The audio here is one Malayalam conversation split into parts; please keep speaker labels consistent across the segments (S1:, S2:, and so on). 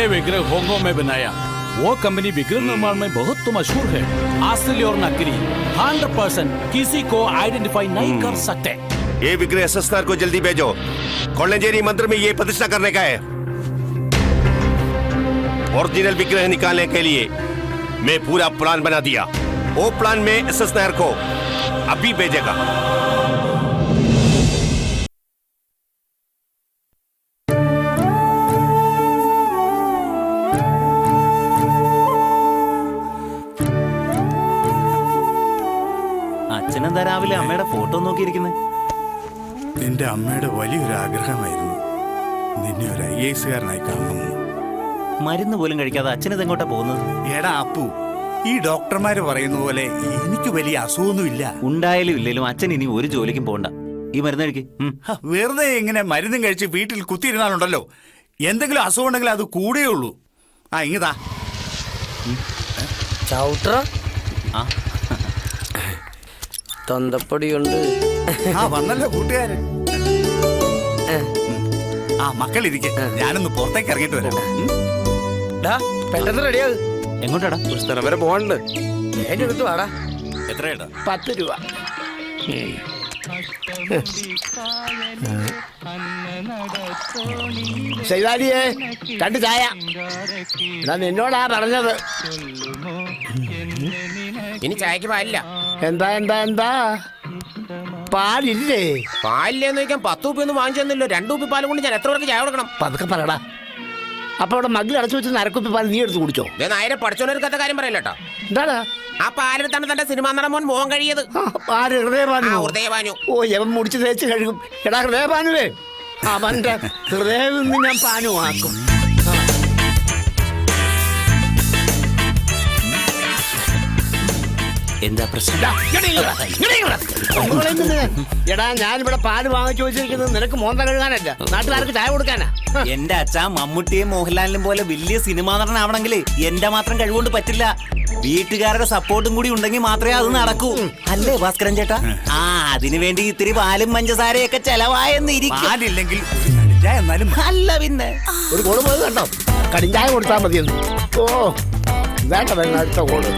S1: विग्रह होंगो में बनाया। वो कंपनी विग्रह निर्माण में बहुत तो मशहूर है। असली और नकली 100% किसी को आइडेंटिफाई नहीं कर सकते।
S2: ये विग्रह एसएसआर को जल्दी भेजो। कोल्लेंजेरी मंदिर में ये प्रतिष्ठा करने का है। ओरिजिनल विग्रह निकालने के लिए मैं पूरा प्लान बना दिया। वो प्लान में एसएसआर को अभी भेजेगा।
S3: അച്ഛനെന്താ രാവിലെ അമ്മയുടെ ഫോട്ടോ നോക്കിയിരിക്കുന്നത്?
S4: നിന്റെ അമ്മയുടെ വലിയൊരു ആഗ്രഹമായിരുന്നു നിന്നെ ഒരു IAS-കാരനായി കാണുന്നു.
S3: മരുന്ന് പോലും കഴിക്കാതെ അച്ഛനത് എങ്ങോട്ടാ പോകുന്നത്?
S4: എടാ അപ്പു, ഈ ഡോക്ടർമാര് പറയുന്ന പോലെ എനിക്ക് വലിയ അസുഖമൊന്നുമില്ല.
S3: ഉണ്ടായാലും ഇല്ലേലും അച്ഛൻ ഇനി ഒരു ജോലിക്കും പോകണ്ട. ഈ മരുന്ന് കഴിക്ക്.
S4: വെറുതെ ഇങ്ങനെ മരുന്നും കഴിച്ച് വീട്ടിൽ കുത്തിയിരുന്നാലുണ്ടല്ലോ, എന്തെങ്കിലും അസുഖം ഉണ്ടെങ്കിൽ അത് കൂടെയുള്ളൂ. ആ ഇങ്ങതാ
S5: ചവിട്ട തൊന്തപ്പൊടിയുണ്ട്.
S4: ആ വന്നല്ലോ കൂട്ടുകാരൻ. ആ മക്കളിരിക്കെ, ഞാനൊന്ന് പുറത്തേക്ക് ഇറങ്ങിട്ട് വരാം.
S5: പെട്ടെന്ന് റെഡിയാകും.
S3: എങ്ങോട്ടാടാ?
S5: ഒരു സ്ഥലം വരെ പോകാനുണ്ട്. എന്റെ അടുത്ത് വാടാ.
S4: എത്രയാടാ?
S5: 10 രൂപ. ശൈതാലിയേ, 2 ചായ. ഞാൻ നിന്നോടാ പറഞ്ഞത്.
S6: ഇനി ചായക്ക് പാലില്ല.
S5: എന്താ എന്താ എന്താ പാലില്ലേ?
S6: പാലില്ലെന്ന് ചോദിക്കാൻ 10 രൂപയൊന്നും വാങ്ങിച്ചു തന്നില്ലോ. 2 കുപ്പി പാലും കൊണ്ട് ഞാൻ എത്ര പേർക്ക് ചായ കൊടുക്കണം?
S5: പതുക്കെ പറയടാ. അപ്പൊ അവിടെ മഗ്ഗിൽ അടച്ചു വെച്ച് 1/2 കുപ്പി പാൽ നീ എടുത്ത് കുടിച്ചോ?
S6: നേരെ പഠിച്ചോനൊരുക്കത്ത കാര്യം പറയല്ലോ.
S5: എന്താടാ
S6: ആ പാലെടുത്താണ് തന്റെ സിനിമാ നടൻ മോൻ മോഹൻ കഴിയത്.
S5: ആര്? ഹൃദയഭാനു.
S6: ഹൃദയഭാനു.
S5: ഓ, യവൻ മുടിച്ച് തേച്ച് കഴുകും. എടാ ഹൃദയഭാനുവേ, അവന്റെ ഹൃദയം നിന്ന് ഞാൻ പാനുവാക്കും.
S3: എന്താ പ്രശ്നം?
S5: എടാ, ഞാനിവിടെ പാല് വാങ്ങിച്ചു വെച്ചിരിക്കുന്നത് നിനക്ക് മോന്ത കഴുകാനല്ല, നാട്ടുകാർക്ക് ചായ കൊടുക്കാനാ.
S3: എന്റെ അച്ഛാ, മമ്മൂട്ടിയും മോഹൻലാലിനും പോലെ വലിയ സിനിമാ നടനാവണമെങ്കിൽ എന്റെ മാത്രം കഴിവുകൊണ്ട് പറ്റില്ല. വീട്ടുകാരുടെ സപ്പോർട്ടും കൂടി ഉണ്ടെങ്കിൽ മാത്രമേ അത് നടക്കൂ. അല്ലേ ഭാസ്കരൻ ചേട്ടാ? ആ, അതിനു വേണ്ടി ഇത്തിരി പാലും പഞ്ചസാരയൊക്കെ ചെലവായെന്നിരിക്കും. അല്ല പിന്നെ
S5: ഒരു കോട് പോയത് കണ്ടോ? കടിഞ്ചായ കൊടുത്താൽ മതിയെന്ന്. ഓ വേണ്ട വേണ്ട, അടുത്ത കോട്.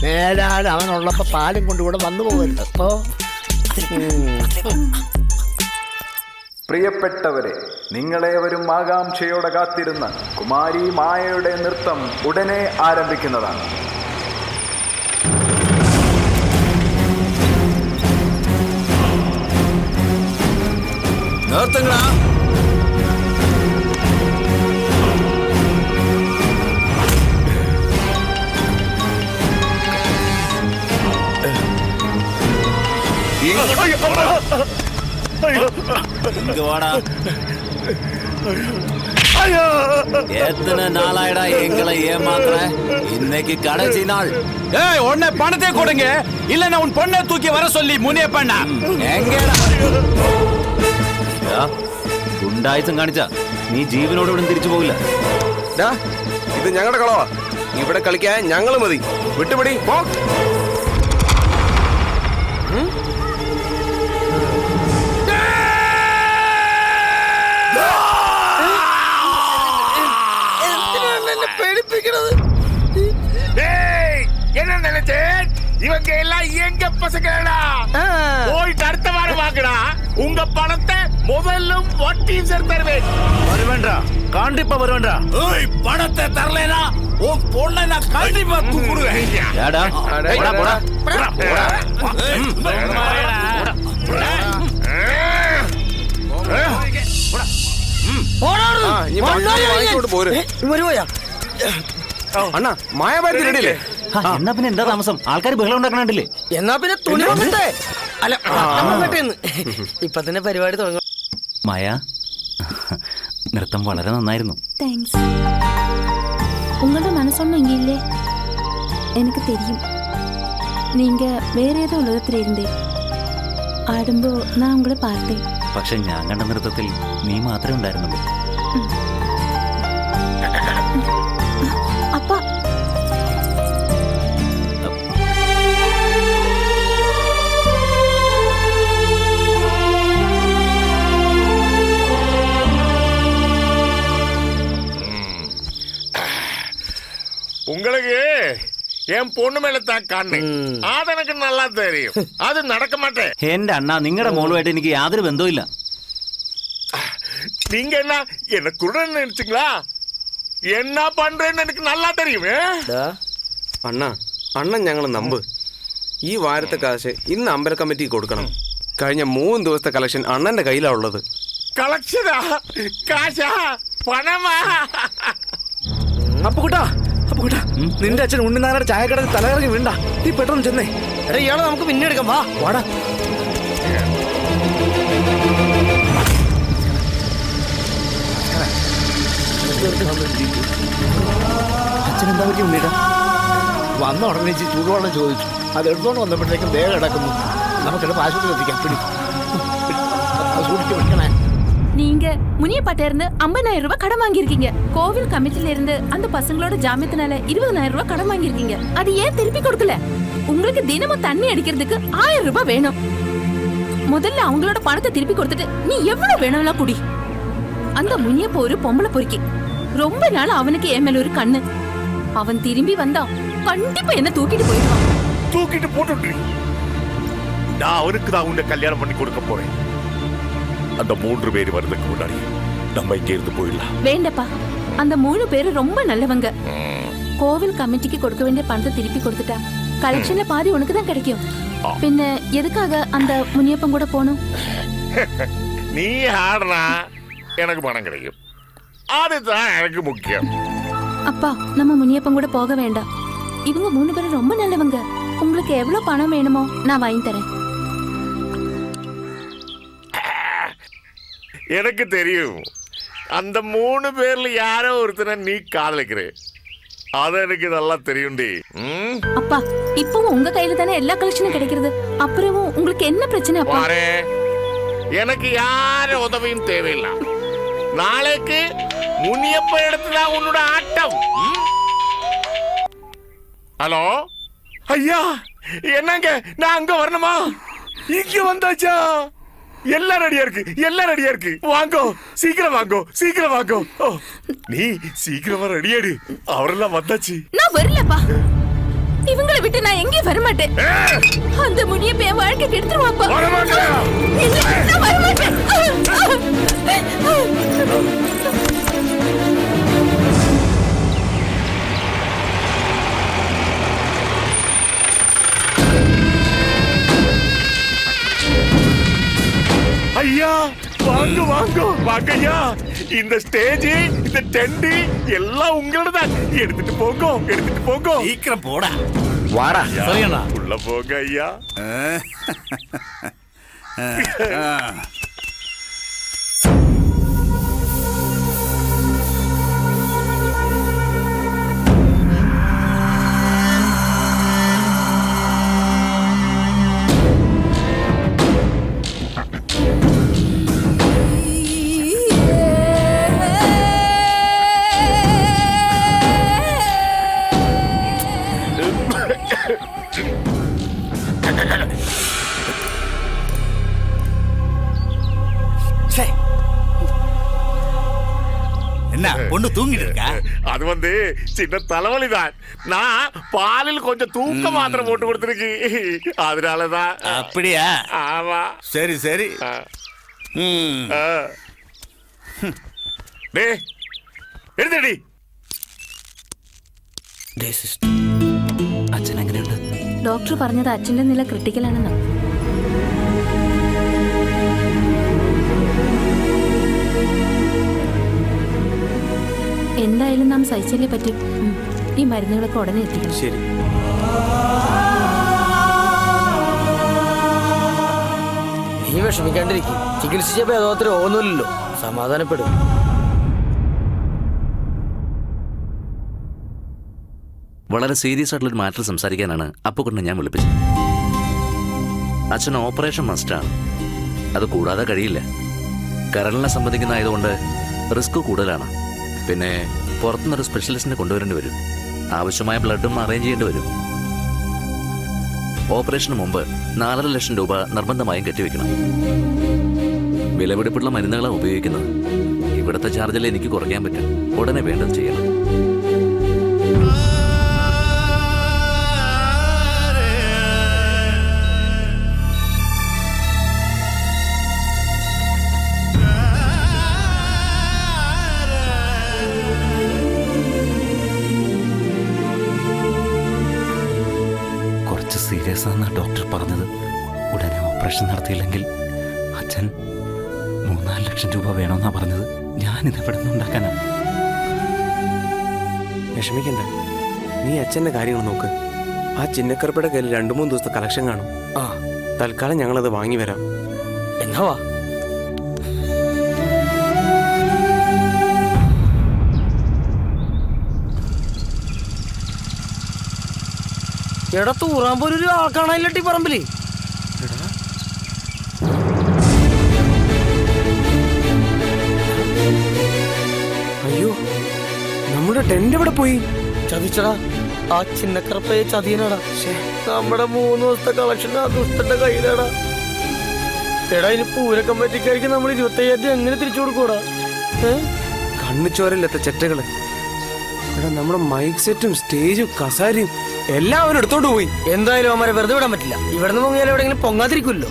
S5: നേരാണ് അവനുള്ളപ്പോ പാലും കൊണ്ടുകൂടെ വന്നു പോകരുത്.
S7: പ്രിയപ്പെട്ടവരെ, നിങ്ങളേവരും ആകാംക്ഷയോടെ കാത്തിരുന്ന കുമാരി മായയുടെ നൃത്തം ഉടനെ ആരംഭിക്കുന്നതാണ്.
S2: നിർത്തുങ്ങളാ.
S3: எத்தனை நாளாயிடா எங்களை ஏமாத்துற? இன்னைக்கு கடைசி நாள்.
S1: ஏய், உடனே பணத்தை கொடுங்க, இல்லன்னா உன் பொண்ணை தூக்கி வர சொல்லி முனிய பண்ண.
S3: എങ്ങടാ ഗുണ്ടായുസം കാണിച്ച നീ ജീവനോട് ഇവിടെ തിരിച്ചു പോകില്ല.
S2: ഇത് ഞങ്ങളുടെ കളവാ. ഇവിടെ കളിക്കാൻ ഞങ്ങൾ മതി. വിട്ടുപിടി പോ.
S6: என்ன நினைச்சேன்? இவங்க எல்லாம் எங்க பசங்களா? போயிட்டு அடுத்த வாரம் வாங்கடா. உங்க பணத்தை முதல்லும் வட்டியும் சேர்த்து தருவேன்.
S1: வருவேண்டா, கண்டிப்பா வருவேண்டா. ஏய், பணத்தை தரலைனா உன் பொண்ணை நான் கண்டிப்பா தூக்குடுவேன்.
S3: ஏடா போடா போடா போடா.
S2: അണ്ണാ, മായാബാരത്തി റെഡിയല്ലേ?
S3: എന്നാ പിന്നെ എന്താ താമസം? ആൾക്കാർ ബഹളം ഉണ്ടാക്കണില്ലേ?
S5: എന്നാ പിന്നെ തുണി വന്നിട്ടേ. അല്ല, ഇപ്പൊ തന്നെ പരിപാടി തുടങ്ങും.
S3: മായ, നൃത്തം വളരെ നന്നായിരുന്നു.
S8: தேங்க்ஸ். உங்களோட மனசொன்னும் இங்கே இல்லே, எனக்கு தெரியும். நீங்க வேற ஏதோ உலகத்துல இருந்தே ஆடும்போ நான் உங்களை பார்த்தேன்.
S3: പക്ഷെ ഞാൻ കണ്ട നൃത്തത്തിൽ നീ മാത്രമേ ഉണ്ടായിരുന്നുള്ളൂ.
S8: அப்பா
S6: உங்களுக்கு என் பொண்ணு மேல தான் கண்ணு, அது எனக்கு நல்லா தெரியும். அது நடக்க மாட்டேன்.
S3: എന്റെ അണ്ണ, നിങ്ങളുടെ മോളുമായിട്ട് എനിക്ക് യാതൊരു ബന്ധവുമില്ല.
S6: நீங்க என்ன குருடன் நினைச்சுங்களா? என்ன பண்றேன்னு எனக்கு நல்லா தெரியும்.
S9: അണ്ണൻ ഞങ്ങൾ നമ്പ്. ഈ വാരത്തെ കാശ് ഇന്ന് അമ്പല കമ്മിറ്റിക്ക് കൊടുക്കണം. കഴിഞ്ഞ 3 ദിവസത്തെ കളക്ഷൻ അണ്ണന്റെ കയ്യിലാ ഉള്ളത്.
S6: കളക്ഷനാ? കാശാ? പണമാ?
S5: അപ്പുകുട്ടാ, നിന്റെ അച്ഛൻ ഉണ്ണിനാരുടെ ചായക്കടയിൽ തലകറങ്ങി വീണ്ട. നീ പെട്ടെന്ന് ചെന്നേ. എടാ, ഇയാളെ നമുക്ക് പിന്നെ എടുക്കാം. വാ വാടാ. അച്ഛനെന്താ പറ്റി ഉണ്ണിടാ? വന്ന ഉടനെ ചൂടുവെള്ളം ചോദിച്ചു. അത് എടുത്തോണ്ട് വന്നപ്പോഴത്തേക്കും വേഗം കിടക്കുന്നു. നമുക്കെല്ലാം ആശുപത്രിയിൽ എത്തിക്കാം. പിടി സൂക്ഷിച്ച് പിടിക്കണേ.
S8: நீங்க முனியப்பாட்ட இருந்து 50,000 ரூபாய் கடன் வாங்கியிருக்கீங்க. கோவில் கமிட்டில இருந்து அந்த பசங்களோட ஜாமீனத்தினால 20,000 ரூபாய் கடன் வாங்கியிருக்கீங்க. அது ஏன் திருப்பி கொடுக்கல? உங்களுக்கு தினமும் தண்ணி அடிக்கிறதுக்கு 1000 ரூபாய் வேணும். முதல்ல அவங்களோட பணத்தை திருப்பி கொடுத்துட்டு நீ எவ்வளவு வேணும்னா குடி. அந்த முனியப்ப ஒரு பொம்பளை பொறுக்கி. ரொம்ப நாள் அவனுக்கு என் மேல ஒரு கண்ணு. அவன் திரும்பி வந்தா கண்டிப்பா என்ன தூக்கிட்டு போயிடுவான்.
S6: தூக்கிட்டு போட்டு நான் அவனுக்கு தான் உன்னை கல்யாணம் பண்ணி கொடுக்க போறேன். அந்த 3 பேர் வரதுக்கு முன்னாடி நம்ம இங்க இருந்து போயிடலாம்.
S8: வேண்டப்பா, அந்த 3 பேரு ரொம்ப நல்லவங்க. கோவில் கமிட்டிக்கு கொடுக்க வேண்டிய பணத்தை திருப்பி கொடுத்துட்டா கலெக்ஷன்ல பாதி உனக்கு தான் கிடைக்கும். பின்ன எதுக்காக அந்த முனியப்பன் கூட போகணும்?
S6: நீ ஆடுனா எனக்கு பணம் கிடைக்கும், அதுதான் எனக்கு முக்கியம்.
S8: அப்பா, நம்ம முனியப்பன் கூட போக வேண்டாம். இவங்க 3 பேரும் ரொம்ப நல்லவங்க. உங்களுக்கு எவ்வளவு பணம் வேணுமோ நான் வாங்கி தரேன்.
S6: எனக்கு தெரியும், அந்த 3 பேர்ல யாரோ ஒருத்தனை நீ காதலிக்கிற. அது எனக்கு நல்லா தெரியும்டி.
S8: அப்பா, இப்பவும் உங்க கையில தானே எல்லா கலெக்ஷனும் கிடைக்கிறது. அப்புறமும் உங்களுக்கு என்ன பிரச்சனை அப்பா?
S6: பாரு, எனக்கு யார உதவியும் தேவையில்லை. நாளைக்கு முனியப்ப இடத்துல உன்னோட ஆட்டம். ஹலோ ஐயா, என்னங்க நான் அங்க வரணுமா? இங்க வந்தாச்சா? எல்லாம் ரெடியா இருக்கு, வாங்கோ, சீக்கிரம் வாங்கோ. நீ சீக்கிரமா ரெடியாடு, அவரெல்லாம் வந்தாச்சு.
S8: நான் வரலப்பா, இவங்களை விட்டு நான் எங்கேயும் வர மாட்டேன். அந்த முனியப்ப என் வாழ்க்கை கெடுத்துருவாப்பா. நான் வர மாட்டேன்.
S6: ஐயா, வாங்கோ ஐயா. இந்த ஸ்டேஜ், இந்த டென்ட் எல்லாம் உங்களோட தான். எடுத்துட்டு போங்க.
S4: சீக்கிரம் போடா.
S5: വാടാ.
S1: சரியண்ணா.
S6: உள்ள போங்க ஐயா.
S4: என்ன பொண்ணு தூங்கிட்டு இருக்கா?
S6: அது வந்து சின்ன தலைவலிதான். நான் பாலில் கொஞ்சம் தூக்க மாத்திரை போட்டு கொடுத்துருக்கு, அதனாலதான்.
S4: அப்படியா?
S6: ஆமா.
S4: சரி.
S6: എടുത്തടി.
S3: അച്ഛൻ എങ്ങനെയുണ്ട്?
S8: ഡോക്ടർ പറഞ്ഞത് അച്ഛന്റെ നില ക്രിട്ടിക്കലാണെന്ന്. എന്തായാലും നാം സഹിച്ചല്ലേ പറ്റും. ഈ മരുന്നുകളൊക്കെ ഉടനെ എത്തിക്കണം.
S9: ശരി.
S5: നീ വിഷമിക്കാണ്ടിരിക്കും. ചികിത്സിച്ച ഭേദോത്തരം ഒന്നുമില്ലല്ലോ. സമാധാനപ്പെടും.
S10: വളരെ സീരിയസ് ആയിട്ടുള്ളൊരു മാറ്റർ സംസാരിക്കാനാണ് അപ്പുക്കുട്ടനെ ഞാൻ വിളിപ്പിച്ചത്. അച്ഛൻ ഓപ്പറേഷൻ മസ്റ്റാണ്. അത് കൂടാതെ കഴിയില്ല. കരളിനെ സംബന്ധിക്കുന്നതായതുകൊണ്ട് റിസ്ക് കൂടുതലാണ്. പിന്നെ പുറത്തുനിന്നൊരു സ്പെഷ്യലിസ്റ്റിനെ കൊണ്ടുവരേണ്ടി വരും. ആവശ്യമായ ബ്ലഡും അറേഞ്ച് ചെയ്യേണ്ടി വരും. ഓപ്പറേഷന് മുമ്പ് 4.5 ലക്ഷം രൂപ നിർബന്ധമായും കെട്ടിവെക്കണം. വിലപിടിപ്പുള്ള മരുന്നുകളാണ് ഉപയോഗിക്കുന്നത്. ഇവിടുത്തെ ചാർജിൽ എനിക്ക് കുറയ്ക്കാൻ പറ്റും. ഉടനെ വേണ്ടത് ചെയ്യണം.
S3: കുറച്ച് സീരിയസ് ആണെന്നാണ് ഡോക്ടർ പറഞ്ഞത്. ഉടനെ ഓപ്പറേഷൻ നടത്തിയില്ലെങ്കിൽ അച്ഛൻ 3-4 ലക്ഷം രൂപ വേണമെന്നാ പറഞ്ഞത്. ഞാനിത് എവിടെ നിന്ന് ഉണ്ടാക്കാനാ?
S9: വിഷമിക്കണ്ട, നീ അച്ഛൻ്റെ കാര്യങ്ങൾ നോക്ക്. ആ ചിന്നക്കറുപ്പയുടെ കയ്യിൽ 2-3 ദിവസത്തെ കളക്ഷൻ കാണും. തൽക്കാലം ഞങ്ങളത് വാങ്ങി വരാം.
S5: എന്നാ വാ. എടാ തൂറാൻ പോലും ഒരു ആൾ കാണാനില്ലട്ടി പറമ്പില്.
S9: അയ്യോ, നമ്മുടെ ടെന്റ് എവിടെ പോയി?
S5: ചതിച്ചടാ, ആ ചിന്നക്കറപ്പയെ ചതിയനടാ. നമ്മുടെ 3 ദിവസത്തെ കളക്ഷൻ ആ ദുഷ്ടന്റെ കയ്യിലാടാ. എടാ ഇനി പൂര കമ്മിറ്റിക്കാർക്ക് നമ്മൾ 25,000 എങ്ങനെ തിരിച്ചു കൊടുക്കൂടാ?
S9: കണ്ണുചോരയില്ലാത്ത ചെറ്റകള്. എടാ നമ്മുടെ മൈക്ക് സെറ്റും സ്റ്റേജും കസാരയും എല്ലാം അവൻ എടുത്തോണ്ട് പോയി.
S5: എന്തായാലും അവന്മാരെ വെറുതെ വിടാൻ പറ്റില്ല. ഇവിടെ നിന്ന് പൊങ്ങിയാലും എവിടെയെങ്കിലും പൊങ്ങാതിരിക്കുമല്ലോ.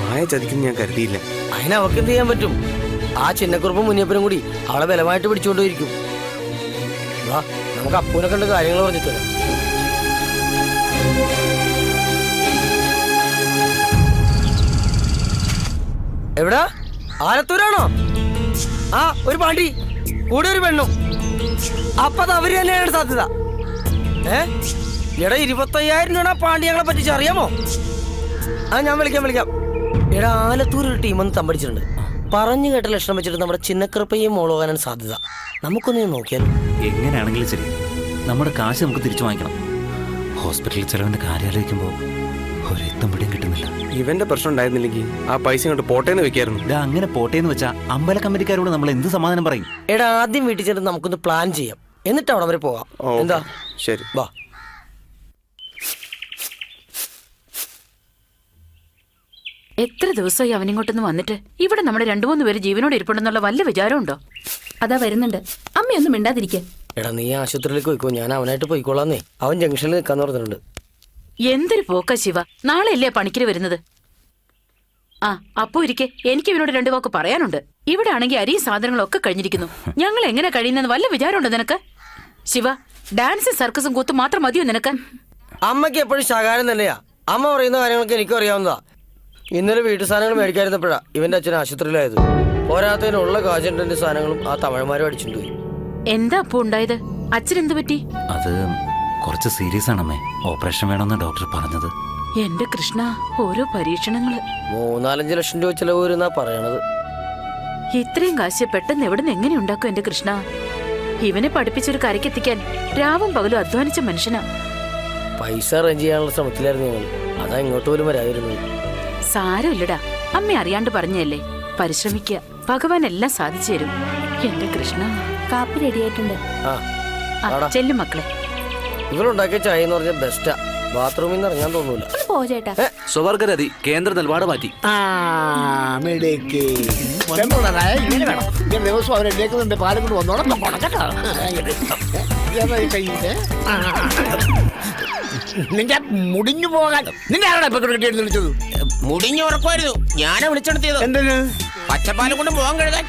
S9: മായ ചതിക്കും ഞാൻ കരുതിയില്ല.
S5: അതിന് അവർക്ക് എന്ത് ചെയ്യാൻ പറ്റും? ആ ചിന്നക്കുറുപ്പും മുനിയപ്പനും കൂടി അവളെ ബലമായിട്ട് പിടിച്ചുകൊണ്ടിരിക്കും. വാ, നമുക്ക് അപ്പൂനെ കണ്ട് കാര്യങ്ങൾ പറഞ്ഞിട്ടില്ല. എവിടാ? ആലത്തൂരാണോ? ആ, ഒരു പാണ്ടി കൂടെ ഒരു പെണ്ണും. അപ്പൊ അത് അവര് തന്നെയാണ് സാധ്യത. എടാ 25,000 രൂപ പാണ്ടി ഞങ്ങളെ പറ്റിച്ച് അറിയാമോ? ആ, ഞാൻ വിളിക്കാം. എടാ ആലത്തൂർ ഒരു ടീമൊന്ന് തമ്പടിച്ചിട്ടുണ്ട്. പറഞ്ഞു കേട്ട ലക്ഷണം വെച്ചിട്ട് നമ്മുടെ ചിന്നക്കറുപ്പയും മോളോകാനാണ് സാധ്യത. നമുക്കൊന്ന് നോക്കിയാലോ?
S3: എങ്ങനെയാണെങ്കിലും ശരി, നമ്മുടെ കാശ് നമുക്ക് തിരിച്ചു വാങ്ങിക്കണം. ഹോസ്പിറ്റലിൽ ചെലവിന്റെ കാര്യം ആലോചിക്കുമ്പോൾ ഒരെത്തും പിടിയും കിട്ടുന്നില്ല.
S9: ഇവന്റെ പ്രശ്നം ഉണ്ടായിരുന്നില്ലെങ്കിൽ ആ പൈസ ഇങ്ങോട്ട് പോട്ടേന്ന് വെക്കായിരുന്നു.
S3: അങ്ങനെ പോട്ടേന്ന് വെച്ചാ അമ്പല കമ്മിറ്റിക്കാരോട് നമ്മൾ എന്ത് സമാധാനം പറയും?
S5: എടാ ആദ്യം വീട്ടിൽ ചെന്ന് നമുക്കൊന്ന് പ്ലാൻ ചെയ്യാം, എന്നിട്ട് അവിടെ വരെ പോവാം. എന്താ?
S9: ശരി,
S5: വാ.
S8: എത്ര ദിവസമായി അവനിങ്ങോട്ടൊന്ന് വന്നിട്ട്? ഇവിടെ നമ്മുടെ 2-3 പേര് ജീവനോട് ഇരിപ്പുണ്ടെന്നുള്ള വല്ല വിചാരമുണ്ടോ? അതാ വരുന്നുണ്ട്. അമ്മയൊന്നും മിണ്ടാതിരിക്കെ.
S5: എടാ നീ ആശുപത്രിയിലേക്ക് പോയിക്കോ, ഞാൻ അവനായിട്ട് പോയിക്കോളാന്നേ. അവൻ ജംഗ്ഷനിൽ നിൽക്കാന്ന് പറഞ്ഞിട്ടുണ്ട്.
S8: എന്തൊരു പോക്കാ ശിവ. നാളെ അല്ലേ പണിക്കര് വരുന്നത്? ആ, അപ്പോ ഇരിക്കെ എനിക്ക് ഇവനോട് 2 വാക്ക് പറയാനുണ്ട്. ഇവിടെ ആണെങ്കിൽ അരിയും സാധനങ്ങളും ഒക്കെ കഴിഞ്ഞിരിക്കുന്നു. ഞങ്ങൾ എങ്ങനെ കഴിയുന്നെന്ന് വല്ല വിചാരമുണ്ടോ നിനക്ക്? ശിവ, ഡാൻസും സർക്കസും കൂത്തും മാത്രം മതിയോ നിനക്ക്?
S5: അമ്മയ്ക്ക് എപ്പോഴും ശകാരം തന്നെയാ. അമ്മ പറയുന്ന കാര്യങ്ങളൊക്കെ എനിക്കും അറിയാവുന്നതാ. ഇന്നലെ വീട്ടു സാധനങ്ങൾ മേടിക്കാതിരുന്നപ്പോഴാ ഇവന്റെ അച്ഛൻ ആശുപത്രിയിലായത്. പോരാത്തതിനുള്ള കാജന്റിന്റെ സാധനങ്ങളും ആ തമിഴന്മാരും അടിച്ചിട്ട് പോയി.
S8: എന്താ അപ്പോ ഉണ്ടായത്? അച്ഛൻ എന്ത് പറ്റി?
S3: അത് കുറച്ച് സീരിയസ് ആണമ്മേ. ഓപ്പറേഷൻ വേണമെന്ന് ഡോക്ടർ പറഞ്ഞത്.
S8: എന്റെ കൃഷ്ണ, ഓരോ പരീക്ഷണങ്ങള്.
S5: 3-4 ലക്ഷം രൂപ ചെലവ് വരുന്നാ പറയണത്.
S8: ഇത്രയും കാശ് പെട്ടെന്ന് എവിടെ നിന്ന് എങ്ങനെ ഉണ്ടാക്കും എന്റെ കൃഷ്ണ? ഇവനെ പഠിപ്പിച്ചൊരു കരയ്ക്കെത്തിക്കാൻ രാവും പകലും അധ്വാനിച്ച മനുഷ്യനാ.
S5: പൈസ അറേഞ്ച് ചെയ്യാനുള്ള ശ്രമത്തിലായിരുന്നു ഞങ്ങൾ. അതാ ഇങ്ങോട്ട് പോലും വരാതിരുന്നു.
S8: സാരമില്ലടാ, അമ്മ അറിയാണ്ട് പറഞ്ഞല്ലേ. പരിശ്രമിക്കുക, ഭഗവാൻ എല്ലാം സാധിച്ചു തരും. എന്റെ കൃഷ്ണ. കാപ്പി റെഡിയായിട്ടുണ്ട്. ചെല്ലും മക്കളെ.
S5: ഇവരുണ്ടാക്കിയ ചായ എന്ന് പറഞ്ഞാൽ ബെസ്റ്റാ. ബാത്റൂമിൽ നിന്ന് ഇറങ്ങാൻ തോന്നൂല.
S10: സ്വവർഗരതി കേന്ദ്ര നിലപാട് മാറ്റി.
S5: ദിവസം അവരെന്നേക്കുന്നുണ്ട്. പാലും കൊണ്ട് വന്നോളാം. നിന്റെ മുടിഞ്ഞു പോകാൻ നിന്റെ ആരാണ് ഇപ്പൊ കിട്ടിയെന്ന് വിളിച്ചത്?
S11: മുടിഞ്ഞു ഉറക്കുമായിരുന്നു. ഞാനാ വിളിച്ചെടുത്തിയത്.
S5: എന്തിന്?
S11: പച്ചപ്പാലും കൊണ്ട് പോകാൻ കഴുകാൻ.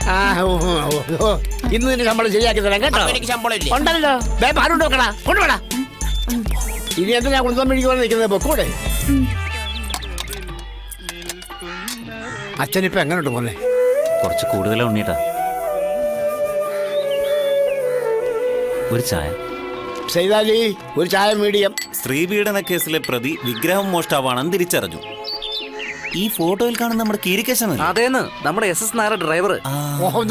S5: ഇന്ന് നിന്റെ ശമ്പളം ശരിയാക്കി തരാം കേട്ടോ.
S11: എനിക്ക് ശമ്പളം ഇല്ലേ?
S5: ഉണ്ടല്ലോ. പാലുണ്ട് നോക്കടാ, കൊണ്ടുപോടാ. ഇനി എന്താ ഞാൻ കുടുംബം മേടിക്കുവാൻ നിൽക്കുന്നത്? പൊക്കൂടെ. അച്ഛനിപ്പോ എങ്ങനെയുണ്ട് മോനെ?
S3: കുറച്ച് കൂടുതലാ ഉണ്ണീട്ടാ. ഒരു ചായ.
S5: സൈതാലി, ഒരു ചായ മീഡിയം.
S3: സ്ത്രീപീഡന കേസിലെ പ്രതി വിഗ്രഹം മോഷ്ടാവാണെന്ന് തിരിച്ചറിഞ്ഞു. ഈ ഫോട്ടോയിൽ കാണുന്ന നമ്മുടെ കീരിക്കേശൻ.
S10: അതേന്ന്, നമ്മുടെ SS നായർ ഡ്രൈവർ.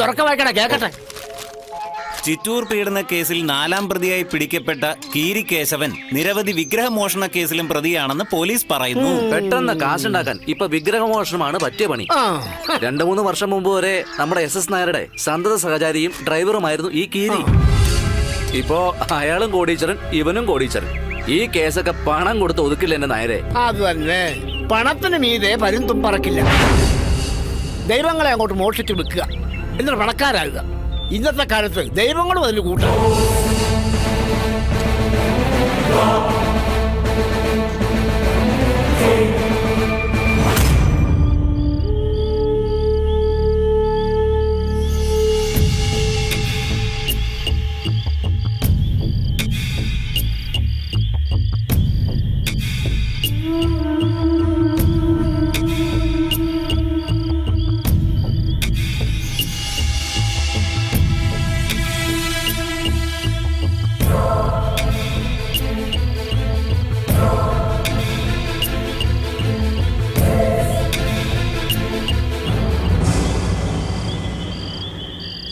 S5: തുറക്ക വായിക്കട കേക്കട്ടെ.
S3: ചിറ്റൂർ പീഡന കേസിൽ 4ാം പ്രതിയായി പിടിക്കപ്പെട്ട കീരി കേശവൻ നിരവധി വിഗ്രഹമോഷണ കേസിലും പ്രതിയാണെന്ന് പോലീസ് പറയുന്നു.
S10: പെട്ടെന്ന് കാശുണ്ടാക്കാൻ ഇപ്പൊ വിഗ്രഹമോഷണമാണ് പറ്റിയ പണി. 2-3 വർഷം മുമ്പ് വരെ നമ്മുടെ SS നായരുടെ സന്തത സഹചാരിയും ഡ്രൈവറുമായിരുന്നു ഈ കീരി. ഇപ്പോ അയാളും കോടീശ്വരൻ, ഇവനും കോടീശ്വരൻ. ഈ കേസൊക്കെ പണം കൊടുത്ത് ഒതുക്കില്ല എന്റെ നായരെ.
S6: അത് തന്നെ, പണത്തിന് മീതെ പരുന്തും പറക്കില്ല. ദൈവങ്ങളെ അങ്ങോട്ട് മോഷിച്ച് വിൽക്കുക, എന്നിട്ട് പണക്കാരാകുക. ഇന്നത്തെ കാലത്ത് ദൈവങ്ങളും അതിന് കൂട്ടാം.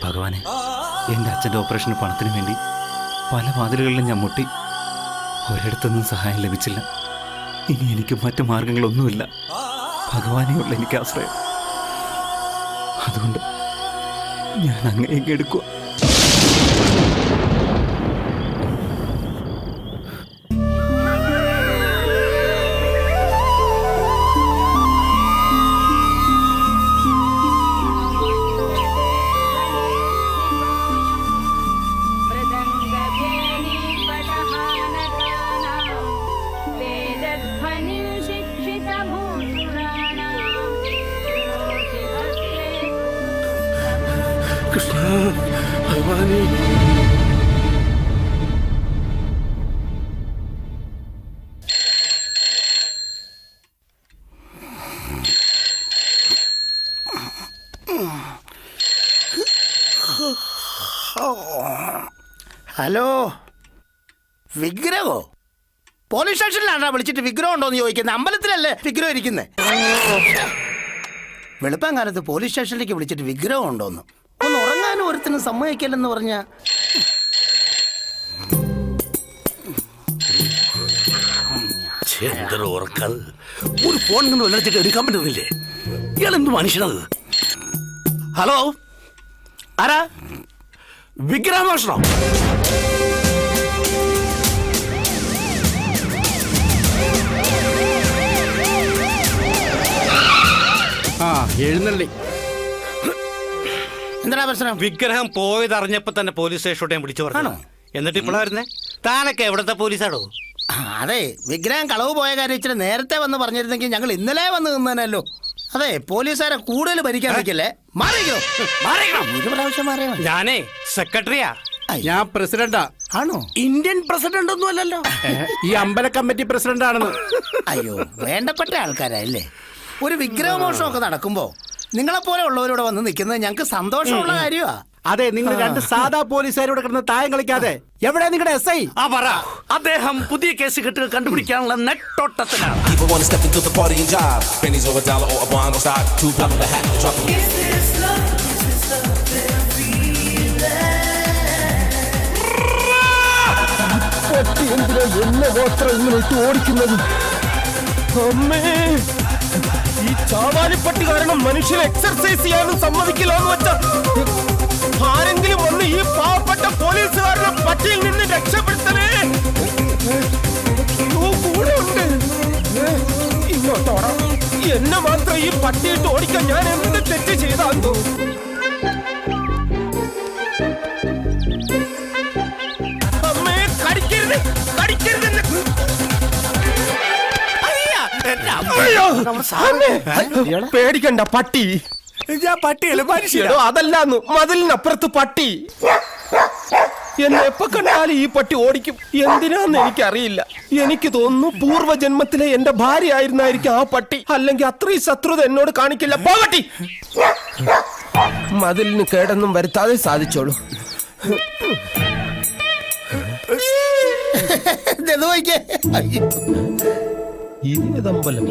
S3: ഭഗവാനെ, എൻ്റെ അച്ഛൻ്റെ ഓപ്പറേഷന് പണത്തിന് വേണ്ടി പല വാതിലുകളിലും ഞാൻ മുട്ടി. ഒരിടത്തൊന്നും സഹായം ലഭിച്ചില്ല. ഇനി എനിക്ക് മറ്റു മാർഗങ്ങളൊന്നുമില്ല. ഭഗവാനെയുള്ള എനിക്ക് ആശ്രയം. അതുകൊണ്ട് ഞാൻ അങ്ങേക്ക് എടുക്കുക. ഹലോ, വിഗ്രഹോ? പോലീസ് സ്റ്റേഷനിലാണോ വിളിച്ചിട്ട് വിഗ്രഹം ഉണ്ടോന്ന് ചോദിക്കുന്നത്? അമ്പലത്തിലല്ലേ വിഗ്രഹം ഇരിക്കുന്നത്? വെളുപ്പം കാലത്ത് പോലീസ് സ്റ്റേഷനിലേക്ക് വിളിച്ചിട്ട് വിഗ്രഹം ഉണ്ടോന്ന്? ഒന്ന് ഉറങ്ങാനും ഒരുത്തിനും സമ്മതിക്കില്ലെന്ന് പറഞ്ഞ ഒരു ഫോൺ കൊണ്ട് വെള്ളച്ചിട്ട് എടുക്കാൻ പറ്റുന്നില്ലേ? ഇയാളെന്ത് മനുഷ്യനത്? ഹലോ, ആരാ? വിഗ്രഹമോഷണം?
S4: എഴുന്നള്ളി.
S6: എന്താ പ്രശ്നം?
S12: വിഗ്രഹം പോയതറിഞ്ഞപ്പോ തന്നെ പോലീസ് സ്റ്റേഷനോട്ട് ഞാൻ വിളിച്ചു പറഞ്ഞു. എന്നിട്ട് ഇപ്പോഴാ വരുന്നേ? താനൊക്കെ എവിടത്തെ പോലീസാണോ?
S6: അതെ, വിഗ്രഹം കളവ് പോയ കാര്യം ഇച്ചിരി നേരത്തെ വന്ന് പറഞ്ഞിരുന്നെങ്കിൽ ഞങ്ങൾ ഇന്നലെ വന്ന് നിന്നല്ലോ. അതെ, പോലീസുകാരെ കൂടുതൽ ഭരിക്കാൻ നിൽക്കല്ലേ. ഒരു പ്രാവശ്യം മാറിയോ?
S12: ഞാനേ സെക്രട്ടറിയാ.
S4: ഞാൻ പ്രസിഡന്റാ.
S6: ആണോ?
S4: ഇന്ത്യൻ പ്രസിഡന്റ് ഒന്നും അല്ലല്ലോ, ഈ അമ്പല കമ്മിറ്റി പ്രസിഡന്റ് ആണെന്ന്.
S6: അയ്യോ, വേണ്ടപ്പെട്ട ആൾക്കാരല്ലേ. ഒരു വിഗ്രഹമോഷണമൊക്കെ നടക്കുമ്പോ നിങ്ങളെപ്പോലെ ഉള്ളവരോട് വന്ന് നിൽക്കുന്നത് ഞങ്ങൾക്ക് സന്തോഷമുള്ള കാര്യമാ.
S4: അതെ, നിങ്ങൾ 2 സാധാ പോലീസുകാരോട് കിടന്ന് തായം കളിക്കാതെ എവിടെ നിങ്ങളുടെ SI?
S12: അദ്ദേഹം പുതിയ കേസ് കെട്ടുകൾ കണ്ടുപിടിക്കാനുള്ള നെട്ടോട്ടത്തിലാണ്.
S9: എന്നെ മാത്രം ഇങ്ങനെ ഇട്ട് ഓടിക്കുന്നത്? അമ്മേ, ഈ ചാവാലിപ്പട്ടി കാരണം മനുഷ്യനെ എക്സർസൈസ് ചെയ്യാനും സമ്മതിക്കില്ല എന്ന് വെച്ച ആരെങ്കിലും വന്ന് ഈ പാവപ്പെട്ട പോലീസുകാരുടെ പട്ടിയിൽ നിന്ന് രക്ഷപ്പെടുത്തണേ. കൂടെ ഉണ്ട്. ഇങ്ങോട്ടോടാ. എന്നെ മാത്രം ഈ പട്ടിയിട്ട് ഓടിക്കാൻ ഞാൻ എന്ത് തെറ്റ് ചെയ്താന്തോ? അമ്മേ, കടിക്കരുത്, കടിക്കരുത്. പേടിക്കണ്ട, പട്ടി.
S4: ഞാൻ പട്ടിയല്ല, മനുഷ്യരോ?
S9: അതല്ലാന്ന്, മതിലിനപ്പുറത്ത് പട്ടി. എന്നെ എപ്പോ കണ്ടാലും ഈ പട്ടി ഓടിക്കും. എന്തിനാന്ന് എനിക്കറിയില്ല. എനിക്ക് തോന്നുന്നു പൂർവ്വജന്മത്തിലെ എന്റെ ഭാര്യ ആയിരുന്നായിരിക്കും ആ പട്ടി. അല്ലെങ്കിൽ അത്രയും ശത്രുത എന്നോട് കാണിക്കില്ല. പട്ടി മതിലിന് കേടൊന്നും വരുത്താതെ സാധിച്ചോളൂ. ഇതേതമ്പലം?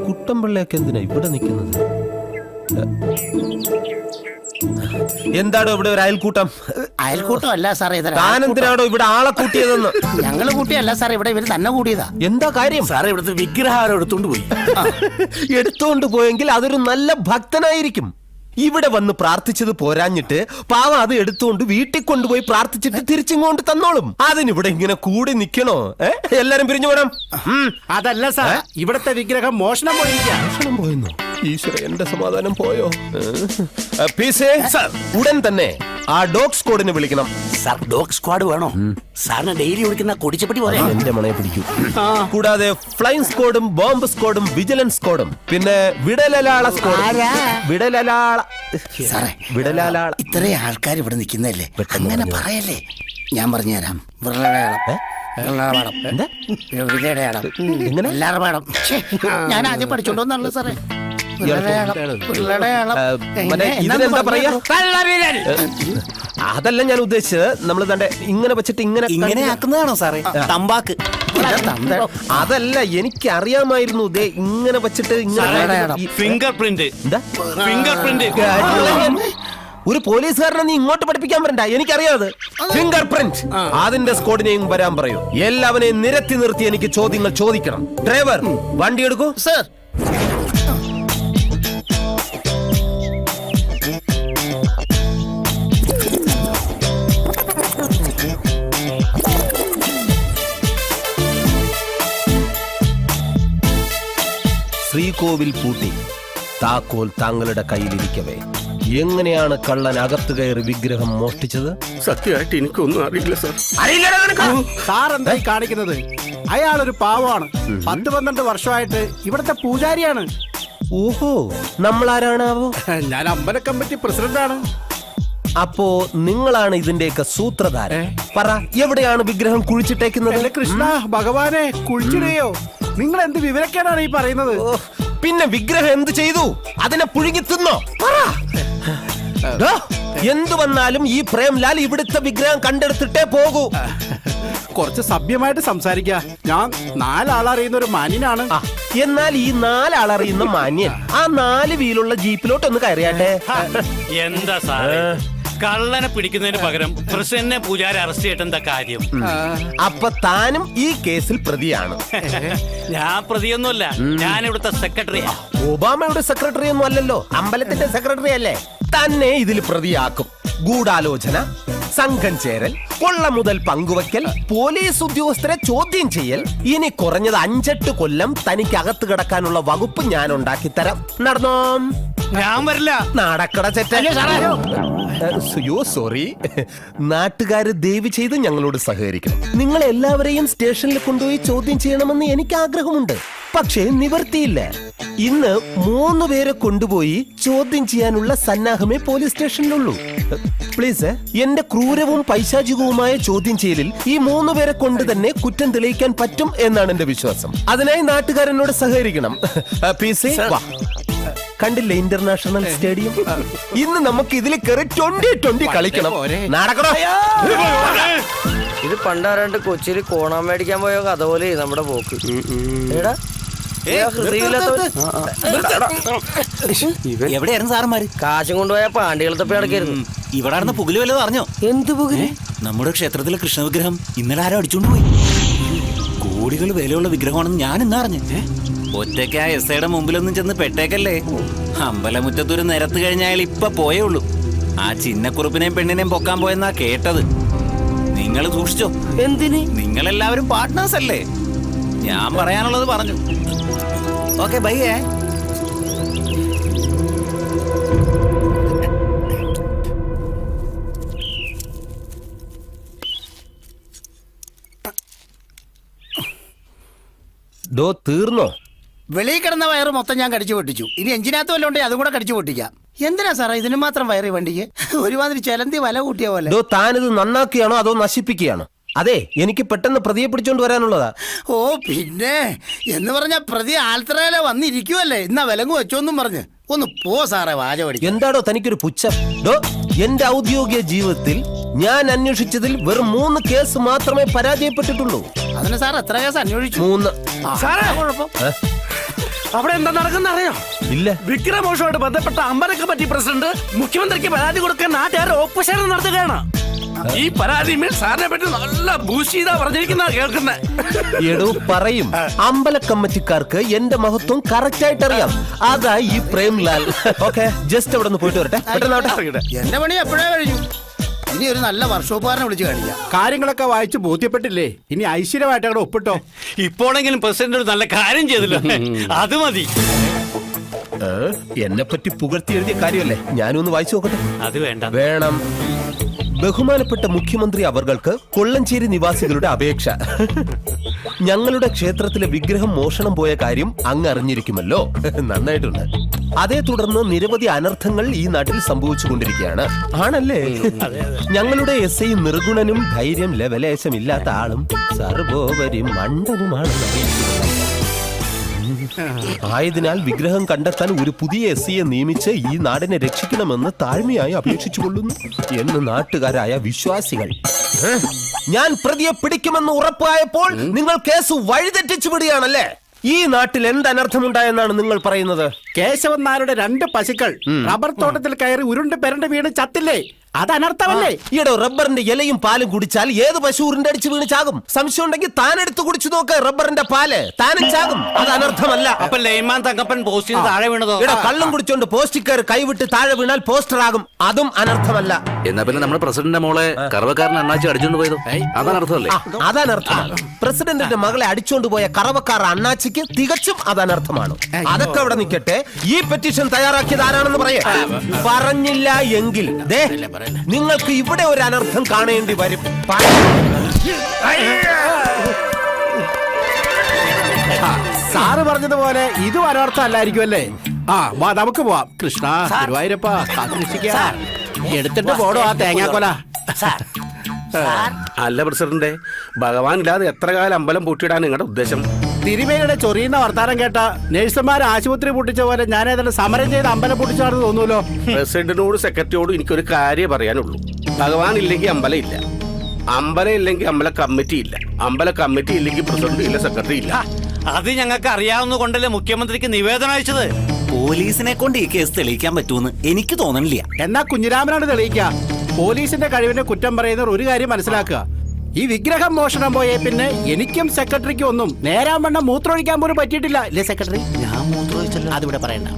S9: കുട്ടമ്പിള്ളയൊക്കെ എന്തിനാ ഇവിടെ നിൽക്കുന്നത്? എന്താടോ ഇവിടെ ഒരു അയൽക്കൂട്ടം?
S3: അയൽക്കൂട്ടം അല്ല സാറേ,
S9: താൻ എന്തിനാടോ ഇവിടെ ആളെ കൂട്ടിയതെന്ന്?
S3: ഞങ്ങള് കൂട്ടിയല്ല സാറേ, ഇവിടെ ഇവര് തന്നെ കൂടിയതാ.
S9: എന്താ കാര്യം?
S4: സാറേ ഇവിടുത്തെ വിഗ്രഹാരം എടുത്തോണ്ട് പോയി.
S9: എടുത്തോണ്ട് പോയെങ്കിൽ അതൊരു നല്ല ഭക്തനായിരിക്കും. ഇവിടെ വന്ന് പ്രാർത്ഥിച്ചത് പോരാഞ്ഞിട്ട് പാവം അത് എടുത്തുകൊണ്ട് വീട്ടിൽ കൊണ്ടുപോയി പ്രാർത്ഥിച്ചിട്ട് തിരിച്ചിങ്ങോട്ട് തന്നോളും. അതിനിവിടെ ഇങ്ങനെ കൂടി നിക്കണോ? എല്ലാരും പിരിഞ്ഞു പോരാം.
S12: അതല്ല സാർ, ഇവിടത്തെ വിഗ്രഹം മോഷണം
S9: പോയെന്നോ? ഈശ്വര, എന്റെ സമാധാനം പോയോ? ഉടൻ തന്നെ ആ ഡോഗ് സ്ക്വാഡിനെ വിളിക്കണം.
S4: സാർ ഡോഗ് സ്ക്വാഡ് വേണോ? സാറിന് ഡെയിലി വിളിക്കുന്ന കൊടിച്ചപ്പടി പോലെ
S9: എന്റെ മണയെ പിടിക്കൂ. കൂടാതെ ഫ്ലൈങ് സ്ക്വാഡും ബോംബ് സ്ക്വാഡും വിജിലൻസ് സ്ക്വാഡും പിന്നെ വിടലലാള സ്ക്വാഡ്. വിടലാള.
S3: ഇത്രയും ആൾക്കാർ ഇവിടെ നിൽക്കുന്നല്ലേ, അങ്ങനെ പറയല്ലേ. ഞാൻ പറഞ്ഞുതരാം. ഞാൻ ആദ്യം പഠിച്ചോണ്ടോന്നല്ലോ സാറേ.
S9: ഇതിനെന്താ പറയാ? അതല്ല ഞാൻ ഉദ്ദേശിച്ചത്. നമ്മൾ തന്നെ ഇങ്ങനെ വെച്ചിട്ട്
S3: ഇങ്ങനെ ആക്കുന്നതാണോ സാറേ? തമ്പാക്ക്.
S9: അതല്ല, എനിക്ക് അറിയാമായിരുന്നു. ഇങ്ങനെ വെച്ചിട്ട്
S12: ഫിംഗർ പ്രിന്റ്. Finger print.
S9: ഒരു പോലീസുകാരനെ നീ ഇങ്ങോട്ട് പഠിപ്പിക്കാൻ വരണ്ട, എനിക്കറിയാതെ. Finger print. അതിന്റെ സ്ക്വാഡിനെയും വരാൻ പറയൂ. എല്ലാവരെയും നിരത്തി നിർത്തി എനിക്ക് ചോദ്യങ്ങൾ ചോദിക്കണം. ഡ്രൈവർ, വണ്ടി എടുക്കൂ.
S3: സർ.
S9: ശ്രീകോവിൽ പൂട്ടി താക്കോൽ താങ്കളുടെ കയ്യിലിരിക്കവേ എങ്ങനെയാണ് കള്ളൻ അകത്ത് കയറി വിഗ്രഹം മോഷ്ടിച്ചത്?
S6: സത്യമായിട്ട് എനിക്കൊന്നും അറിയില്ല സാർ.
S12: സാർ എന്തായി കാണിക്കുന്നത്? അയാളൊരു പാവമാണ്. 10-12 വർഷമായിട്ട് ഇവിടുത്തെ പൂജാരിയാണ്.
S9: ഓഹോ, നമ്മളാരാണാവോ?
S12: ഞാൻ അമ്പല കമ്മിറ്റി പ്രസിഡന്റാണ്.
S9: അപ്പോ നിങ്ങളാണ് ഇതിന്റെയൊക്കെ സൂത്രധാരൻ. പറ, എവിടെയാണ് വിഗ്രഹം കുഴിച്ചിട്ടേക്കുന്നത്?
S12: കൃഷ്ണ ഭഗവാനെ, കുഴിച്ചിടുകയോ? നിങ്ങൾ എന്ത് വിവരക്കേടാണ് ഈ പറയുന്നത്?
S9: പിന്നെ വിഗ്രഹം എന്ത് ചെയ്തു? അതിനെ പുഴുങ്ങി തിന്നോ? എന്തു വന്നാലും ഈ പ്രേംലാൽ ഇവിടുത്തെ വിഗ്രഹം കണ്ടെടുത്തിട്ടേ പോകൂ.
S12: കുറച്ച് സഭ്യമായിട്ട് സംസാരിക്ക. ഞാൻ 4 ആളറിയുന്ന ഒരു മാന്യനാണ്.
S9: എന്നാൽ ഈ 4 ആളറിയുന്ന മാന്യൻ ആ 4 വീലുള്ള ജീപ്പിലോട്ടൊന്ന് കയറിയാട്ടെ.
S12: എന്താ സാറേ, കള്ളനെ പിടിക്കുന്നതിന് പകരം പ്രസിഡന്റിനെ പൂജാരി അറസ്റ്റ് ചെയ്തിട്ടെന്താ കാര്യം?
S9: അപ്പൊ താനും ഈ കേസിൽ പ്രതിയാണ്.
S12: ഞാൻ പ്രതിയൊന്നുമല്ല, ഞാൻ ഇവിടുത്തെ സെക്രട്ടറിയാ.
S9: ഒബാമയുടെ സെക്രട്ടറി ഒന്നും അല്ലല്ലോ, അമ്പലത്തിന്റെ സെക്രട്ടറി അല്ലേ. തന്നെ ഇതിൽ പ്രതിയാക്കും. ഗൂഢാലോചന, സംഘം ചേരൽ, കൊള്ള മുതൽ പങ്കുവയ്ക്കൽ, പോലീസ് ഉദ്യോഗസ്ഥരെ ചോദ്യം ചെയ്യൽ. ഇനി കുറഞ്ഞത് 5-8 കൊല്ലം തനിക്ക് അകത്ത് കിടക്കാനുള്ള വകുപ്പ് ഞാൻ ഉണ്ടാക്കി തരാം. നടന്നോ?
S12: ഞാൻ വരില്ല.
S9: നടക്കട ചെറ്റ. സോറി. നാട്ടുകാര് ദയവ് ചെയ്ത് ഞങ്ങളോട് സഹകരിക്കണം. നിങ്ങൾ എല്ലാവരെയും സ്റ്റേഷനിൽ കൊണ്ടുപോയി ചോദ്യം ചെയ്യണമെന്ന് എനിക്ക് ആഗ്രഹമുണ്ട്. പക്ഷേ നിവർത്തിയില്ല. ഇന്ന് 3 പേരെ കൊണ്ടുപോയി ചോദ്യം ചെയ്യാനുള്ള സന്നാഹമേ പോലീസ് സ്റ്റേഷനിലുള്ളൂ. പ്ലീസ്, എന്റെ ക്രൂരവും പൈശാചികവുമായ ചോദ്യം ചെയ്യലിൽ ഈ 3 പേരെ കൊണ്ട് തന്നെ കുറ്റം തെളിയിക്കാൻ പറ്റും എന്നാണ് എന്റെ വിശ്വാസം. അതിനായി നാട്ടുകാരനോട് സഹകരിക്കണം. കണ്ടില്ലേ ഇന്റർനാഷണൽ സ്റ്റേഡിയം? ഇന്ന് നമുക്ക് ഇതിൽ കയറി 20-20 കളിക്കണം. നടക്കണോ?
S5: ഇത് പണ്ടാരാണ്ട് കൊച്ചിയിൽ കോണാൻ മേടിക്കാൻ പോയ കഥ പോലെ നമ്മുടെ പോക്ക്. എടാ,
S3: എവിടെയായിരുന്നു സാറന്മാര്?
S5: കാശും കൊണ്ടുപോയ പാണ്ടികൾ തപ്പി അടക്കായിരുന്നു.
S3: ഇവിടെ നടന്ന പുകില് വല്ലതും അറിഞ്ഞോ?
S5: എന്ത് പുകില്?
S3: നമ്മുടെ ക്ഷേത്രത്തിലെ കൃഷ്ണ വിഗ്രഹം ഇന്നലെ ആരോ അടിച്ചോണ്ട് പോയി. കോടികൾ വിലയുള്ള വിഗ്രഹമാണെന്ന് ഞാൻ ഇന്ന് അറിഞ്ഞു. ഒറ്റയ്ക്ക് ആ എസ്ഐയുടെ മുമ്പിലൊന്നും ചെന്ന് പെട്ടേക്കല്ലേ. അമ്പലമുറ്റത്തൊരു നിരത്ത് കഴിഞ്ഞാൽ ഇപ്പൊ പോയേ ഉള്ളൂ. ആ ചിന്നക്കുറുപ്പിനെയും പെണ്ണിനെയും പൊക്കാൻ പോയെന്നാ കേട്ടത്. നിങ്ങൾ സൂക്ഷിച്ചോ.
S5: എന്തിന്?
S3: നിങ്ങളെല്ലാവരും പാർട്ട്നേഴ്സ് അല്ലേ. ഞാൻ പറയാനുള്ളത് പറഞ്ഞു. Okay, bye.
S9: തീർന്നോ?
S3: വെളിയിൽ കിടന്ന വയറ് മൊത്തം ഞാൻ കടിച്ചു പൊട്ടിച്ചു. ഇനി എഞ്ചിനകത്ത് വല്ല ഉണ്ടെങ്കിൽ അതും കൂടെ കടിച്ചു പൊട്ടിക്കാം. എന്തിനാ സാറേ ഇതിന് മാത്രം വയറ് വണ്ടിക്ക്? ഒരുമാതിരി ചെലന്തി വല കൂട്ടിയ പോലെ.
S9: താനിത് നന്നാക്കുകയാണോ അതോ നശിപ്പിക്കുകയാണോ? അതെ, എനിക്ക് പെട്ടെന്ന് പ്രതിയെ പിടിച്ചോണ്ട് വരാനുള്ളതാ.
S3: ഓ പിന്നെ എന്ന് പറഞ്ഞ പ്രതി ആൽത്തറയിലെ വന്നിരിക്കുവല്ലേ, ഇന്നാ വിലങ്ങ് വെച്ചോന്നും പറഞ്ഞ്. ഒന്ന് പോ സാറേ, വാച പഠിക്കും.
S9: എന്താടോ തനിക്കൊരു പുച്ഛം? എന്റെ ഔദ്യോഗിക ജീവിതത്തിൽ ഞാൻ അന്വേഷിച്ചതിൽ വെറും 3 കേസ് മാത്രമേ പരാജയപ്പെട്ടിട്ടുള്ളൂ.
S3: അതിന് സാർ എത്ര കേസ് അന്വേഷിച്ചു?
S9: 3.
S3: സാറേ കുഴപ്പം
S12: അവിടെ എന്താ നടക്കുന്ന അറിയോ?
S9: ഇല്ല.
S12: വിക്രമോഷവുമായിട്ട് ബന്ധപ്പെട്ട അമ്പലക്ക പറ്റി പ്രസിഡന്റ് മുഖ്യമന്ത്രിക്ക് പരാതി കൊടുക്കാൻ നാട്ടുകാർ ഒപ്പുശേഖരണം നടത്തുകയാണ്. ഈ പരാതിമേൽ സാറിനെ പറ്റി നല്ല ഭൂഷീത പറഞ്ഞിരിക്കുന്ന കേൾക്കുന്നത്.
S9: എടോ പറയും, അമ്പല കമ്മിറ്റിക്കാർക്ക് എന്റെ മഹത്വം കറക്റ്റ് ആയിട്ട് അറിയാം. അതാ ഈ പ്രേംലാൽ. ഓക്കെ, ജസ്റ്റ് അവിടെ നിന്ന് പോയിട്ട് വരട്ടെ.
S6: എന്റെ പണി എപ്പോഴേ കഴിഞ്ഞു. ഇനി ഒരു നല്ല വർക്ക്ഷോപ്പുകാരനെ വിളിച്ച് കാണിക്കാം.
S12: കാര്യങ്ങളൊക്കെ വായിച്ച് ബോധ്യപ്പെട്ടില്ലേ? ഇനി ഐശ്വര്യമായിട്ട് അവിടെ ഒപ്പിട്ടോ. ഇപ്പോഴെങ്കിലും പ്രസിഡന്റ് ഒരു നല്ല കാര്യം ചെയ്തില്ല, അത് മതി.
S9: എന്നെ പറ്റി പുകഴ്ത്തി എഴുതിയ കാര്യമല്ലേ, ഞാനൊന്ന് വായിച്ചു നോക്കട്ടെ.
S12: അത് വേണ്ട.
S9: വേണം. ബഹുമാനപ്പെട്ട മുഖ്യമന്ത്രി അവർക്ക് കൊള്ളഞ്ചേരി നിവാസികളുടെ അപേക്ഷ. ഞങ്ങളുടെ ക്ഷേത്രത്തിലെ വിഗ്രഹം മോഷണം പോയ കാര്യം അങ്ങ് അറിഞ്ഞിരിക്കുമല്ലോ. നന്നായിട്ടുണ്ട്. അതേ തുടർന്ന് നിരവധി അനർത്ഥങ്ങൾ ഈ നാട്ടിൽ സംഭവിച്ചുകൊണ്ടിരിക്കുകയാണ്. ആണല്ലേ? ഞങ്ങളുടെ SI നിർഗുണനും ധൈര്യം ലവലേശമില്ലാത്ത ആളും സർവോപരി മണ്ടനുമാണെന്ന് ആയതിനാൽ വിഗ്രഹം കണ്ടെത്താൻ ഒരു പുതിയ SIയെ നിയമിച്ച് ഈ നാടിനെ രക്ഷിക്കണമെന്ന് താഴ്മയായി അപേക്ഷിച്ചുകൊള്ളുന്നു എന്ന് നാട്ടുകാരായ വിശ്വാസികൾ. ഞാൻ പ്രതിയെ പിടിക്കുമെന്ന് ഉറപ്പായപ്പോൾ നിങ്ങൾ കേസ് വഴിതെറ്റിച്ചു വിടുകയാണല്ലേ? ഈ നാട്ടിൽ എന്ത് അനർത്ഥമുണ്ടായെന്നാണ് നിങ്ങൾ പറയുന്നത്?
S12: കേശവൻ നായരുടെ 2 പശുക്കൾ റബ്ബർ തോട്ടത്തിൽ കയറി ഉരുണ്ട് പെരണ്ട് വീണ് ചത്തില്ലേ? അത് അനർത്ഥമല്ലേ?
S9: ഈടോ, റബ്ബറിന്റെ ഇലയും പാലും കുടിച്ചാൽ ഏത് പശു ഉരുണ്ടടിച്ച് വീണ് ചാകും. സംശയം ഉണ്ടെങ്കിൽ താൻ എടുത്ത് കുടിച്ചു നോക്ക് റബ്ബറിന്റെ പാല്, താനും ചാകും. അത് അനർത്ഥമല്ല.
S12: അപ്പൊ ലൈമാൻ തങ്കപ്പൻ പോസ്റ്റിന് താഴെ വീണതോ?
S9: ഈടോ, കള്ളം കുടിച്ചോണ്ട് പോസ്റ്റിക്കർ കൈവിട്ട് താഴെ വീണാൽ പോസ്റ്റർ ആകും. അതും അനർത്ഥമല്ല.
S10: എന്നാ പിന്നെ നമ്മുടെ പ്രസിഡന്റിന്റെ മോളെ കറവക്കാരൻ അണ്ണാച്ചി അടിച്ചോണ്ട് പോയതോ? അതനർത്ഥമല്ലേ?
S9: അതനർത്ഥമാണ്. പ്രസിഡന്റിന്റെ മകളെ അടിച്ചോണ്ട് പോയ കറവക്കാർ അണ്ണാച്ചിക്ക് തികച്ചും അതനർത്ഥമാണ്. അതൊക്കെ അവിടെ നിൽക്കട്ടെ. ഈ പെറ്റീഷൻ തയ്യാറാക്കിയത് ആരാണെന്ന് പറയേ. പറഞ്ഞില്ല എങ്കിൽ ദേ നിങ്ങൾക്ക് ഇവിടെ ഒരു അനർത്ഥം കാണേണ്ടി വരും.
S12: സാറ് പറഞ്ഞതുപോലെ ഇതും അനർത്ഥം അല്ലായിരിക്കും അല്ലേ? വാ നമുക്ക് പോവാം. കൃഷ്ണ ഗുരുവായൂരപ്പ എടുത്തിട്ട് പോടോ ആ തേങ്ങാക്കൊല. അല്ല പ്രസിഡന്റ്, ഭഗവാൻ ഇല്ലാതെ എത്ര കാലം അമ്പലം പൂട്ടിയിടാൻ നിങ്ങളുടെ ഉദ്ദേശം? തിരുമേനിയുടെ ചൊറിയുന്ന വർത്താനം കേട്ട നഴ്സുമാർ ആശുപത്രി പൂട്ടിച്ച പോലെ ഞാൻ ഏതാണ്ട് സമരം ചെയ്ത് അമ്പലം പൂട്ടിച്ചാണെന്ന് തോന്നുമല്ലോ. പ്രസിഡന്റിനോട് സെക്രട്ടറിയോട് എനിക്കൊരു കാര്യം പറയാനുള്ളൂ. ഭഗവാൻ ഇല്ലെങ്കിൽ അമ്പലം ഇല്ല, അമ്പലം ഇല്ലെങ്കിൽ അമ്പല കമ്മിറ്റി ഇല്ല, അമ്പല കമ്മിറ്റി ഇല്ലെങ്കിൽ പ്രസിഡന്റ് ഇല്ല, സെക്രട്ടറി ഇല്ല. അത് ഞങ്ങൾക്ക് അറിയാവുന്ന കൊണ്ടല്ലേ മുഖ്യമന്ത്രിക്ക് നിവേദനം അയച്ചത്.
S3: പോലീസിനെ കൊണ്ട് ഈ കേസ് തെളിയിക്കാൻ പറ്റുമെന്ന് എനിക്ക് തോന്നണില്ല.
S12: എന്നാ കുഞ്ഞിരാമനാണ് തെളിയിക്കുക. പോലീസിന്റെ കഴിവിനെ കുറ്റം പറയുന്നവർ ഒരു കാര്യം മനസ്സിലാക്കുക, ഈ വിഗ്രഹം മോഷണം പോയേ പിന്നെ എനിക്കും സെക്രട്ടറിക്കും ഒന്നും നേരാൻ വണ്ണം മൂത്രമൊഴിക്കാൻ പോലും പറ്റിയിട്ടില്ല. അല്ലേ സെക്രട്ടറി?
S3: ഞാൻ മൂത്രമൊഴിച്ചല്ലോ.
S12: അതിവിടെ പറയണ്ട.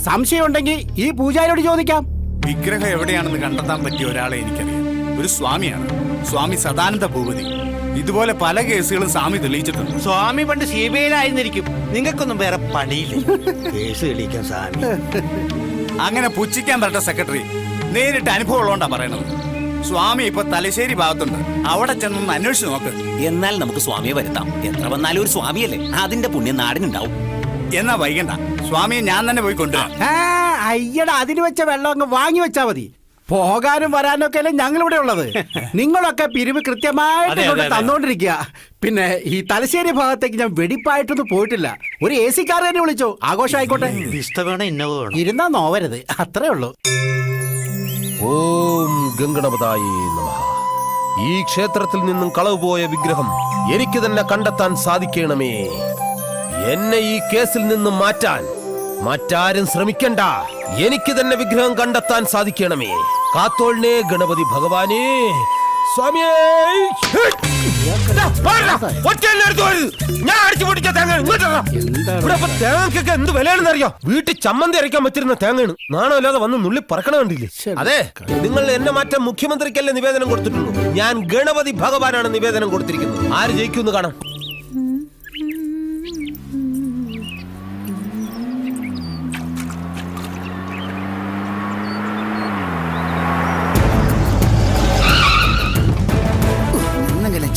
S12: സംശയം ഉണ്ടെങ്കിൽ ഈ പൂജാരിയോട് ചോദിക്കാം.
S4: വിഗ്രഹം എവിടെയാണെന്ന് കണ്ടെത്താൻ പറ്റിയ ഒരാളെ എനിക്കറിയാം. ഒരു സ്വാമിയാണ്, സ്വാമി സദാനന്ദ ഭൂപതി. ഇതുപോലെ പല കേസുകളും സ്വാമി തെളിയിച്ചിട്ടുണ്ട്.
S12: സ്വാമി പണ്ട് CBI-യിലായിരുന്നിരിക്കും. നിങ്ങൾക്കൊന്നും വേറെ പണിയില്ല കേസ് തെളിയിക്കാൻ സ്വാമി.
S4: അങ്ങനെ പുച്ഛിക്കാൻ പറ്റ സെക്രട്ടറി, നേരിട്ട് അനുഭവം ഉള്ളതുകൊണ്ടാ പറയണത്. സ്വാമി ഇപ്പൊ തലശ്ശേരി ഭാഗത്തുണ്ട്, അവിടെ ചെന്നൊന്ന് അന്വേഷിച്ച് നോക്ക്.
S3: എന്നാൽ നമുക്ക് സ്വാമിയെ വരുത്താം. എത്ര വന്നാലും ഒരു സ്വാമിയല്ലേ, അതിന്റെ പുണ്യം നാടിനുണ്ടാവും.
S4: എന്നാ വൈകണ്ട, സ്വാമിയെ ഞാൻ തന്നെ പോയി കൊണ്ടുവരാം.
S12: അയ്യടാ, അതിന് വെച്ച വെള്ളം അങ്ങ് വാങ്ങി വെച്ചാ മതി. പോകാനും വരാനും ഒക്കെ അല്ലേ ഞങ്ങളിവിടെ ഉള്ളത്. നിങ്ങളൊക്കെ പിരിവ് കൃത്യമായിട്ട് തന്നോണ്ടിരിക്കുക. പിന്നെ ഈ തലശ്ശേരി ഭാഗത്തേക്ക് ഞാൻ വെടിപ്പായിട്ടൊന്നും പോയിട്ടില്ല. ഒരു AC കാർ തന്നെ വിളിച്ചോ, ആഘോഷം ആയിക്കോട്ടെ. ഇരുന്നാ നോവരുത്, അത്രേ ഉള്ളൂ.
S9: ഓം ഗംഗണപതായേ നമഃ. ഈ ക്ഷേത്രത്തിൽ നിന്നും കളവുപോയ വിഗ്രഹം എനിക്ക് തന്നെ കണ്ടെത്താൻ സാധിക്കണമേ. എന്നെ ഈ കേസിൽ നിന്നും മാറ്റാൻ മറ്റാരും ശ്രമിക്കണ്ട. എനിക്ക് തന്നെ വിഗ്രഹം കണ്ടെത്താൻ സാധിക്കണമേ. കാത്തോളിനെ ഗണപതി ഭഗവാനേ. സ്വാമിയേ, ഞാൻ അടിച്ചു പൊട്ടിച്ച തേങ്ങ തേങ്ങക്കൊക്കെ എന്ത് വിലയാണെന്ന് അറിയാം. വീട്ടിൽ ചമ്മന്തി അരയ്ക്കാൻ പറ്റിരുന്ന തേങ്ങയാണ്. നാണമില്ലാതെ വന്ന് നുള്ളി പറക്കണ കണ്ടില്ലേ? അതെ, നിങ്ങൾ എന്നെ മാറ്റാൻ മുഖ്യമന്ത്രിക്കല്ലേ നിവേദനം കൊടുത്തിട്ടുള്ളൂ. ഞാൻ ഗണപതി ഭഗവാനാണ് നിവേദനം കൊടുത്തിരിക്കുന്നത്. ആര് ജയിക്കുമെന്ന് കാണാം.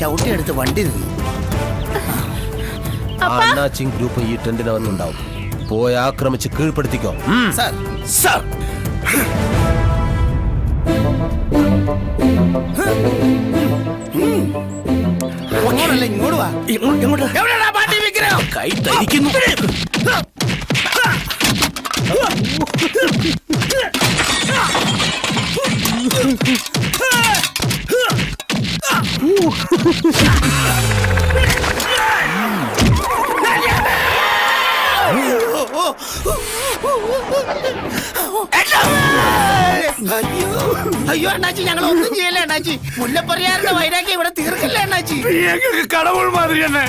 S6: ചവിട്ടിയെടുത്ത് വണ്ടി നിന്നു.
S9: അണ്ണാച്ചിങ് ഗ്രൂപ്പ് ഈ ടെന്റിനകത്തുണ്ടാവും. പോയി ആക്രമിച്ച് കീഴ്പ്പെടുത്തിക്കോ.
S6: സാർ ഇങ്ങോട്ട് വാ. എവിടെയാ പാട്ടി വിഗ്രഹം?
S3: കൈ തരിക്കുന്നു.
S11: അയ്യോ അണ്ണാച്ചി, ഞങ്ങൾ ഒന്നും ചെയ്യല്ലേ അണ്ണാച്ചി. മുല്ലപ്പറിയാരുടെ വൈരാഗ്യം ഇവിടെ തീർക്കല്ലേ അണ്ണാച്ചി.
S4: കടവുൾ മാതിരി തന്നെ.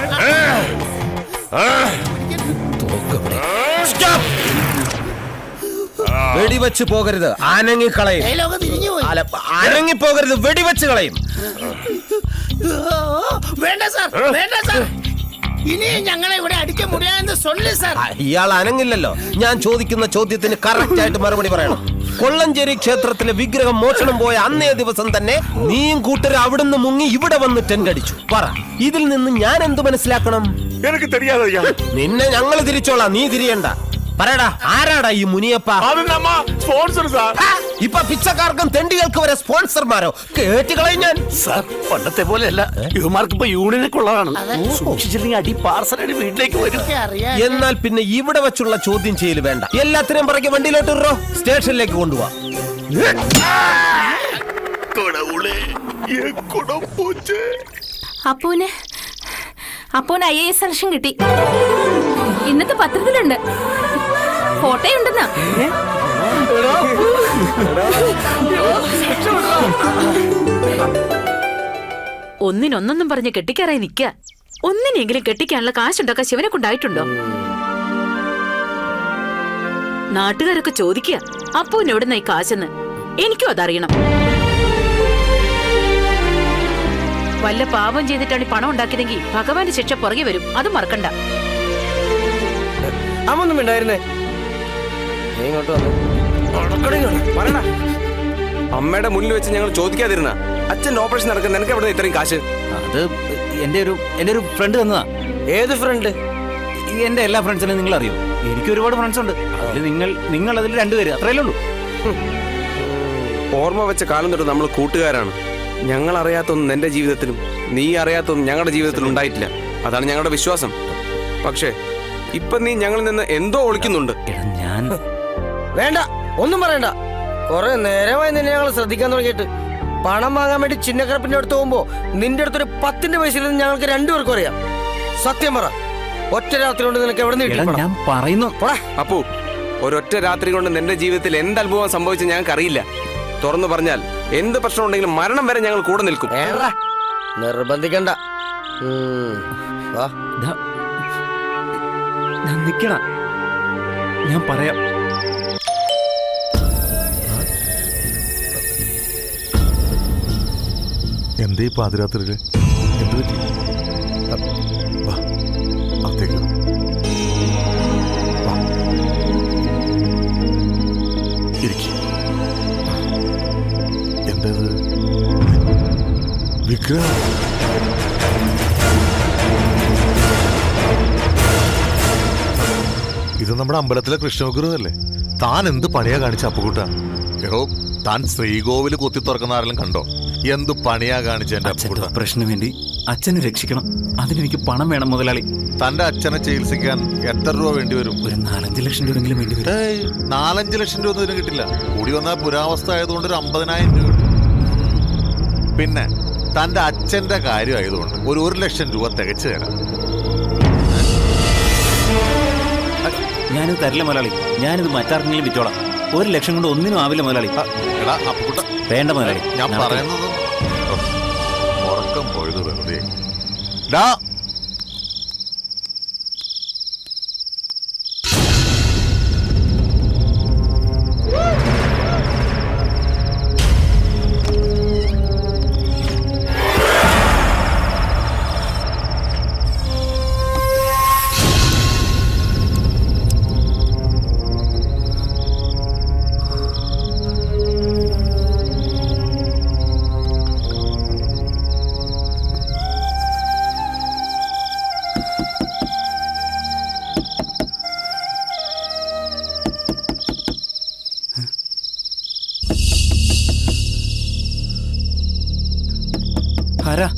S9: വെടിവെച്ച് പോകരുത്, ആനങ്ങിക്കളയും.
S11: ഡയലോഗ് തിരിഞ്ഞു പോയി.
S9: അനങ്ങി പോകരുത്, വെടിവെച്ച് കളയും.
S11: വേണ്ട സാർ, വേണ്ട സാർ. ഇനി ഞങ്ങളെ ഇവിടെ അടിക്കാൻ മുടിയാന്ന് സൊല്ലു സാർ.
S9: ഇയാൾ അനങ്ങില്ലല്ലോ. ഞാൻ ചോദിക്കുന്ന ചോദ്യത്തിന് കറക്റ്റ് ആയിട്ട് മറുപടി പറയണം. കൊള്ളഞ്ചേരി ക്ഷേത്രത്തിലെ വിഗ്രഹം മോഷണം പോയ അന്നേ ദിവസം തന്നെ നീയും കൂട്ടരും അവിടുന്ന് മുങ്ങി ഇവിടെ വന്ന് ടെന്റ് അടിച്ചു. പറ, ഇതിൽ നിന്ന് ഞാൻ എന്ത് മനസ്സിലാക്കണം?
S2: എനിക്ക് தெரியாதய்யா.
S9: നിന്നെ ഞങ്ങൾ തിരിച്ചോളാം, നീ തിരിയണ്ട. പറയടാ, ആരാടാ ഈ മുനിയപ്പ?
S2: അത് നമ്മ സ്പോൺസർ സാർ.
S9: ഇപ്പൊ പിച്ചക്കാർക്കും തെണ്ടികൾക്ക് വരെ സ്പോൺസർമാരോ? കേട്ടുകളയും ഞാൻ.
S12: സാർ, പണ്ടത്തെ പോലെയല്ല, ഇവന്മാർക്ക് ഇപ്പൊ യൂണിയനൊക്കെ ഉള്ളതാണ്. സൂക്ഷിച്ചില്ലെങ്കിൽ അടി പാർസലായിട്ട് വീട്ടിലേക്ക് വരും.
S9: എന്നാൽ പിന്നെ ഇവിടെ വെച്ചുള്ള ചോദ്യം ചെയ്യൽ വേണ്ട. എല്ലാത്തിനും പറയ്ക്ക് വണ്ടിയിലോട്ട് ഇറോ, സ്റ്റേഷനിലേക്ക് കൊണ്ടുപോവാ.
S8: അപ്പോന് IAS സെലക്ഷൻ കിട്ടി. ഇന്നത്തെ പത്രത്തിലുണ്ട്, ഫോട്ടോയുണ്ടെന്നാ. ഒന്നിനൊന്നൊന്നും പറഞ്ഞ് കെട്ടിക്കാറായി നിക്ക. ഒന്നിനെങ്കിലും കെട്ടിക്കാനുള്ള കാശുണ്ടാക്കാൻ ശിവനെ കൊണ്ടായിട്ടുണ്ടോ? നാട്ടുകാരൊക്കെ ചോദിക്കുക അപ്പൂന് എവിടുന്ന ഈ കാശെന്ന്. എനിക്കും അതറിയണം. വല്ല പാപം ചെയ്തിട്ടാണ് ഈ പണം ഉണ്ടാക്കിയതെങ്കിൽ ഭഗവാന്റെ ശിക്ഷ പുറകെ വരും, അത് മറക്കണ്ട.
S5: അമ്മൊന്നും ഉണ്ടായിരുന്നേ. ഇങ്ങോട്ട് വന്നു.
S13: അമ്മയുടെ മുന്നിൽ വെച്ച് ഞങ്ങൾ ചോദിക്കാതിരുന്ന അച്ഛന്റെ ഓപ്പറേഷൻ നടക്കുന്ന നിനക്ക് എവിടെ ഇത്രയും കാശ്?
S3: അത് എന്റെ ഒരു ഫ്രണ്ട് തന്നതാ.
S5: ഏത് ഫ്രണ്ട്?
S3: എന്റെ എല്ലാ ഫ്രണ്ട്സിനെയും നിങ്ങൾ അറിയോ? എനിക്ക് ഒരുപാട് ഫ്രണ്ട്സ് ഉണ്ട്. അതിൽ നിങ്ങൾ അതിൽ രണ്ടുപേര്, അത്രയല്ലേ ഉള്ളൂ.
S13: ഓർമ്മ വെച്ച കാലം തൊട്ട് നമ്മൾ കൂട്ടുകാരാണ്. ഞങ്ങൾ അറിയാത്തൊന്നും എന്റെ ജീവിതത്തിലും നീ അറിയാത്തൊന്നും ഞങ്ങളുടെ ജീവിതത്തിലും ഉണ്ടായിട്ടില്ല. അതാണ് ഞങ്ങളുടെ വിശ്വാസം. പക്ഷേ ഇപ്പൊ നീ ഞങ്ങളിൽ നിന്ന് എന്തോ ഒളിക്കുന്നുണ്ട്.
S3: ഞാൻ
S5: വേണ്ട, ഒന്നും പറയണ്ട. കുറെ നേരമായി നിന്നെ ഞങ്ങൾ ശ്രദ്ധിക്കാൻ തുടങ്ങിയിട്ട്. പണം വാങ്ങാൻ വേണ്ടി ചിന്നക്കറപ്പിന്റെ അടുത്ത് പോകുമ്പോ നിന്റെ അടുത്തൊരു 10 പൈസയില്ലെന്ന് ഞങ്ങൾക്ക് രണ്ടുപേർക്കും അറിയാം. സത്യം പറ, ഒറ്റ രാത്രി കൊണ്ട് നിനക്ക് എവിടെ നിന്ന്?
S3: ഞാൻ പറയുന്നു.
S13: അപ്പു, ഒരൊറ്റ രാത്രി കൊണ്ട് നിന്റെ ജീവിതത്തിൽ എന്ത് അനുഭവം സംഭവിച്ച ഞങ്ങൾക്ക് അറിയില്ല. തുറന്നു പറഞ്ഞാൽ എന്ത് പ്രശ്നം ഉണ്ടെങ്കിലും മരണം വരെ ഞങ്ങൾ കൂടെ നിൽക്കും.
S5: നിർബന്ധിക്കണ്ട.
S3: നിക്കണ, ഞാൻ പറയാം.
S6: എന്തേ പാതിരാത്രിയില് എന്ത് പറ്റി? അകത്തേക്ക് ഇരിക്കും. എന്തത് വിഗ്രഹം? ഇത് നമ്മുടെ അമ്പലത്തിലെ കൃഷ്ണവിഗ്രഹമല്ലേ? താൻ എന്ത് പണിയാ കാണിച്ച അപ്പുകൂട്ട? എടോ, താൻ ശ്രീകോവില് കുത്തി തുറക്കുന്ന ആരെങ്കിലും കണ്ടോ? എന്ത് പണിയാ കാണിച്ച എന്റെ അപ്പുകൂട്ട?
S3: ഓപ്പറേഷന് വേണ്ടി അച്ഛനെ രക്ഷിക്കണം. അതിനെനിക്ക് പണം വേണം മുതലാളി.
S6: തന്റെ അച്ഛനെ ചികിത്സിക്കാൻ എത്ര രൂപ വേണ്ടി വരും?
S3: ഒരു 4-5 ലക്ഷം രൂപയെങ്കിലും വേണ്ടി വരും.
S6: 4-5 ലക്ഷം രൂപ ഒന്നും ഇതിന് കിട്ടില്ല. കൂടി വന്നാൽ പുരാവസ്ഥ ആയതുകൊണ്ട് ഒരു 50,000 രൂപ കിട്ടും. പിന്നെ തന്റെ അച്ഛന്റെ കാര്യമായതുകൊണ്ട് ഒരു 1 ലക്ഷം രൂപ തികച്ചു തരാം.
S3: ഞാനിത് തരില്ല മുതലാളി. ഞാനിത് മറ്റാർക്കെങ്കിലും വിറ്റോളാം. 1 ലക്ഷം കൊണ്ട് ഒന്നിനും ആവില്ല മുതലാളി. വേണ്ട മുതലാളി.
S6: ഞാൻ പറയുന്നത് ഉറക്കം പോയത് വെറുതെ.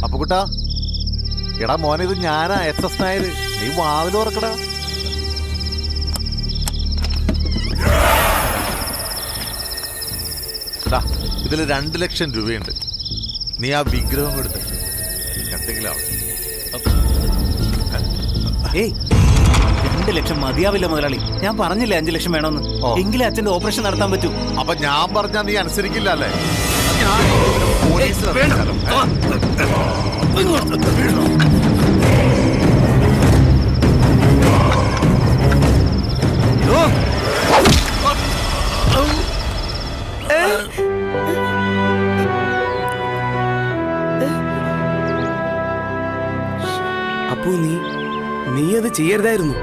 S6: അപ്പുകുട്ടാ, എടാ മോനെ, ഇത് ഞാനാ SS നായർ. നീ വാതിൽ തുറക്കടാ. ഇതിൽ 2 ലക്ഷം രൂപയുണ്ട്. നീ ആ വിഗ്രഹം എടുത്ത് എന്തെങ്കിലും ആവട്ടെ.
S3: ഏയ് 2 ലക്ഷം മതിയാവില്ല മുതലാളി. ഞാൻ പറഞ്ഞില്ലേ 5 ലക്ഷം വേണമെന്ന്. എങ്കിലും അച്ഛന്റെ ഓപ്പറേഷൻ നടത്താൻ പറ്റൂ.
S6: അപ്പൊ ഞാൻ പറഞ്ഞാ നീ അനുസരിക്കില്ല അല്ലേ?
S13: അപ്പോ നീ അത് ചെയ്യരുതായിരുന്നു.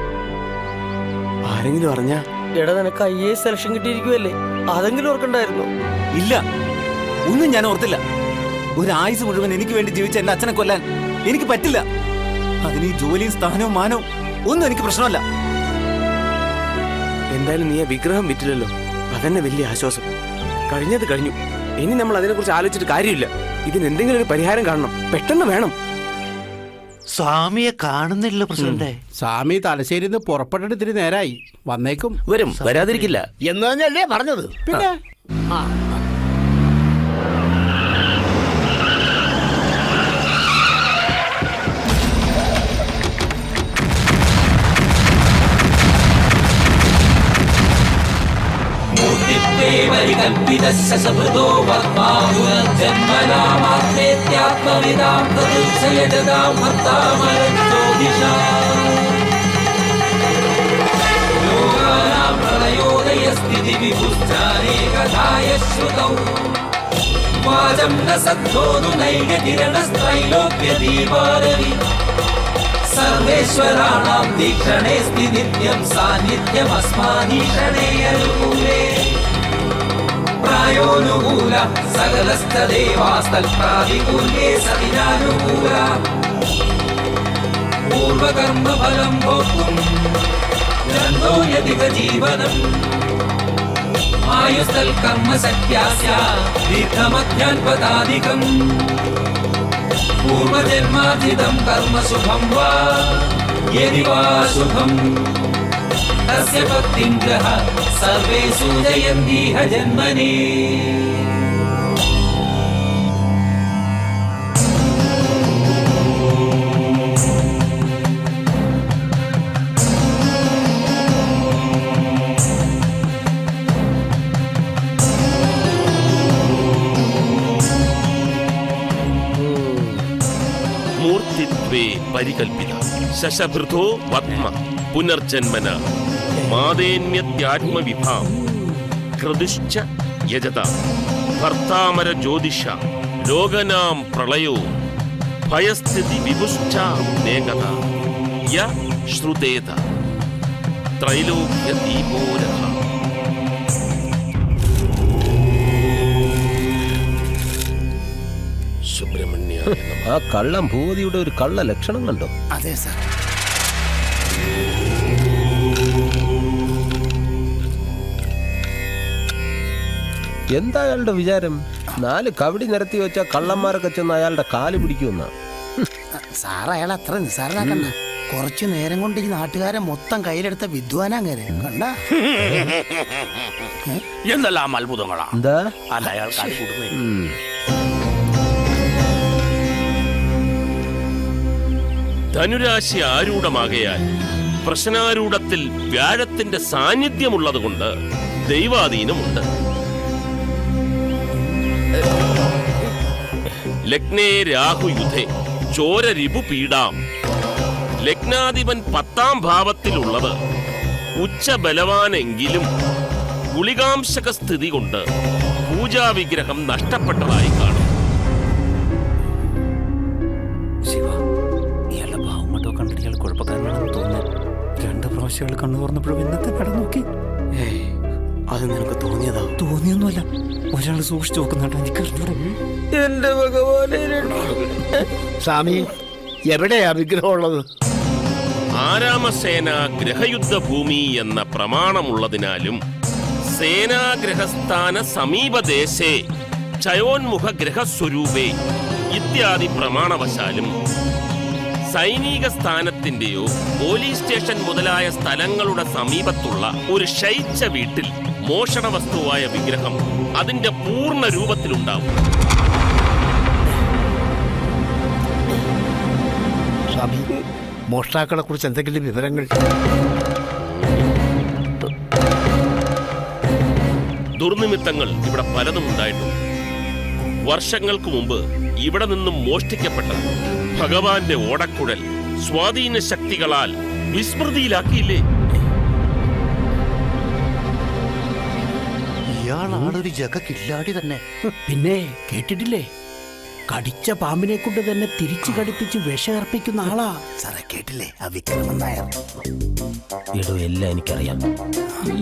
S13: ആരെങ്കിലും അറിഞ്ഞാ?
S5: എടാ നിനക്ക് IAS സെലക്ഷൻ കിട്ടിയിരിക്കുവല്ലേ, അതെങ്കിലും ഓർക്കണ്ടായിരുന്നു.
S3: ഇല്ല, ഒന്നും ഞാൻ ഓർത്തില്ല. ഒരു ആയുസ് മുഴുവൻ എനിക്ക് വേണ്ടി ജീവിച്ച എന്റെ അച്ഛനെ കൊല്ലാൻ എനിക്ക് പറ്റില്ല. അതിന് ഈ ജോലിയും സ്ഥാനവും മാനവും ഒന്നും എനിക്ക് പ്രശ്നമല്ല.
S13: എന്തായാലും നീ ആ വിഗ്രഹം വിറ്റില്ലല്ലോ, അതന്നെ വലിയ ആശ്വാസം. കഴിഞ്ഞത് കഴിഞ്ഞു. ഇനി നമ്മൾ അതിനെക്കുറിച്ച് ആലോചിച്ചിട്ട് കാര്യമില്ല. ഇതിന് എന്തെങ്കിലും ഒരു പരിഹാരം കാണണം, പെട്ടെന്ന് വേണം.
S11: സ്വാമിയെ കാണുന്നില്ല പ്രസിഡന്റ്.
S12: സ്വാമി തലശ്ശേരിന്ന് പുറപ്പെട്ടിട്ട് ഇത്തിരി നേരായി. വന്നേക്കും.
S10: വരും, വരാതിരിക്കില്ല
S11: എന്ന് തന്നെയല്ലേ പറഞ്ഞത്.
S12: പിന്നെ
S14: സർവേശ്വരാണാം ദീക്ഷണേസ്തി നിത്യം സാന്നിധ്യമസ്മാദീക്ഷണേ അനുകൂലേ പ്രായോനുകൂല സകലസ്ഥദേവാസ്തൽപ്രാതികൂല്യേ സതിനാനുകൂല പൂർവകർമ്മഫലം ഭോക്തും ഗ്രന്ഥോ യതിക ജീവനം ആയുസ്തൽ കർമ്മസക്യാസ്യ ദീർഘമധ്യാൻപദാധികം പൂർവജന്മാർജിതം കർമ്മ ശുഭം വാ യദി വാ ശുഭം തസ്യ ഭക്തിം ഗ്രഹ സർവേ സൂചയന്തീഹ ജന്മനേ.
S15: മൂർത്തിത്വേ പരികൽപ്പിത ശശഭൃതോ പത്മ പുനർജന്മന മാദേന്യത്യാത്മവിഭാം ക്രതുശ്ച യജത ഭർത്താമര ജ്യോതിഷ ലോകനാം പ്രളയോ ഭയസ്ഥിതി വിഭുശ്ചാം നേകത യ ശ്രുതേത ത്രൈലോക്യ ദീപോരഹ. സുബ്രഹ്മണ്യ.
S9: ആ കള്ളം ഭൂതിയുടെ ഒരു കള്ള ലക്ഷണം കണ്ടോ?
S11: അതെ സാർ.
S9: എന്താ അയാളുടെ വിചാരം? 4 കവടി നിരത്തി വെച്ച കള്ളന്മാരൊക്കെ ചെന്ന് അയാളുടെ കാല് പിടിക്കുമെന്ന.
S11: സാർ അയാൾ അത്ര നിസ്സാരനാക്കണ്ട. കുറച്ചു നേരം കൊണ്ട് ഈ നാട്ടുകാരെ മൊത്തം കയ്യിലെടുത്ത വിദ്വാനാങ്ങരെ കണ്ട.
S10: എന്തെല്ലാം അത്ഭുതങ്ങളാ.
S9: എന്താ
S10: അല്ല അയാൾ കാട്ടിക്കൂടുന്നേ.
S15: ധനുരാശി ആരൂഢമാകയാൽ പ്രശ്നാരൂഢത്തിൽ വ്യാഴത്തിന്റെ സാന്നിധ്യമുള്ളതുകൊണ്ട് ദൈവാധീനമുണ്ട്. ലഗ്നേ രാഹുയുധേ ചോരരിപു പീഡാം. ലഗ്നാധിപൻ 10ാം ഭാവത്തിലുള്ളത് ഉച്ചബലവാനെങ്കിലും ഗുളികാംശക സ്ഥിതി കൊണ്ട് പൂജാവിഗ്രഹം നഷ്ടപ്പെട്ടതായി കാണും.
S3: ഇയാളുടെ ഭാവം മട്ടോ കണ്ടിട്ട് ഇയാൾ കുഴപ്പക്കാരനാണെന്ന് തോന്നുന്നു. 2 പ്രാവശ്യം കണ്ണു തുറന്നപ്പോഴും ഇന്നത്തെ കട നോക്കി.
S13: അത് നിനക്ക് തോന്നിയതാ?
S3: തോന്നിയൊന്നുമല്ല, ഒരാൾ സൂക്ഷിച്ചു നോക്കുന്നുണ്ട്. എനിക്ക്
S5: എന്റെ ഭഗവാനെ.
S11: സ്വാമി എവിടെയാ വിഗ്രഹം ഉള്ളത്?
S15: ആരാമസേന ഗ്രഹയുദ്ധഭൂമി എന്ന പ്രമാണമുള്ളതിനാലും സേനാഗ്രഹസ്ഥാന സമീപദേശേ ചയോന്മുഖ ഗ്രഹസ്വരൂപേ ഇത്യാദി പ്രമാണവശാലും സൈനിക സ്ഥാനത്തിന്റെയോ പോലീസ് സ്റ്റേഷൻ മുതലായ സ്ഥലങ്ങളുടെ സമീപത്തുള്ള ഒരു ശയിച്ച വീട്ടിൽ മോഷണ വസ്തുവായ വിഗ്രഹം അതിന്റെ പൂർണ്ണ രൂപത്തിലുണ്ടാവും.
S11: സ്വാമി
S12: മോഷ്ടാക്കളെ കുറിച്ച് എന്തെങ്കിലും വിവരങ്ങൾ?
S15: ദുർനിമിത്തങ്ങൾ ഇവിടെ പലതും ഉണ്ടായിട്ടുണ്ട്. വർഷങ്ങൾക്ക് മുമ്പ് ഇവിടെ നിന്നും മോഷ്ടിക്കപ്പെട്ട ഭഗവാന്റെ ഓടക്കുഴൽ സ്വാധീന ശക്തികളാൽ വിസ്മൃതിയിലാക്കിയില്ലേ?
S12: ഇയാളാളൊരു ജഗക്കില്ലാടി തന്നെ. പിന്നെ കേട്ടിട്ടില്ലേ, കടിച്ച പാമ്പിനെ കൊണ്ട് തന്നെ തിരിച്ചു കടിപ്പിച്ച് വിഷയർപ്പിക്കുന്ന ആളാ. സാറേ കേട്ടില്ലേ ആ വിക്രമൻ നായർ?
S9: എടോ, എല്ലാം എനിക്കറിയാം.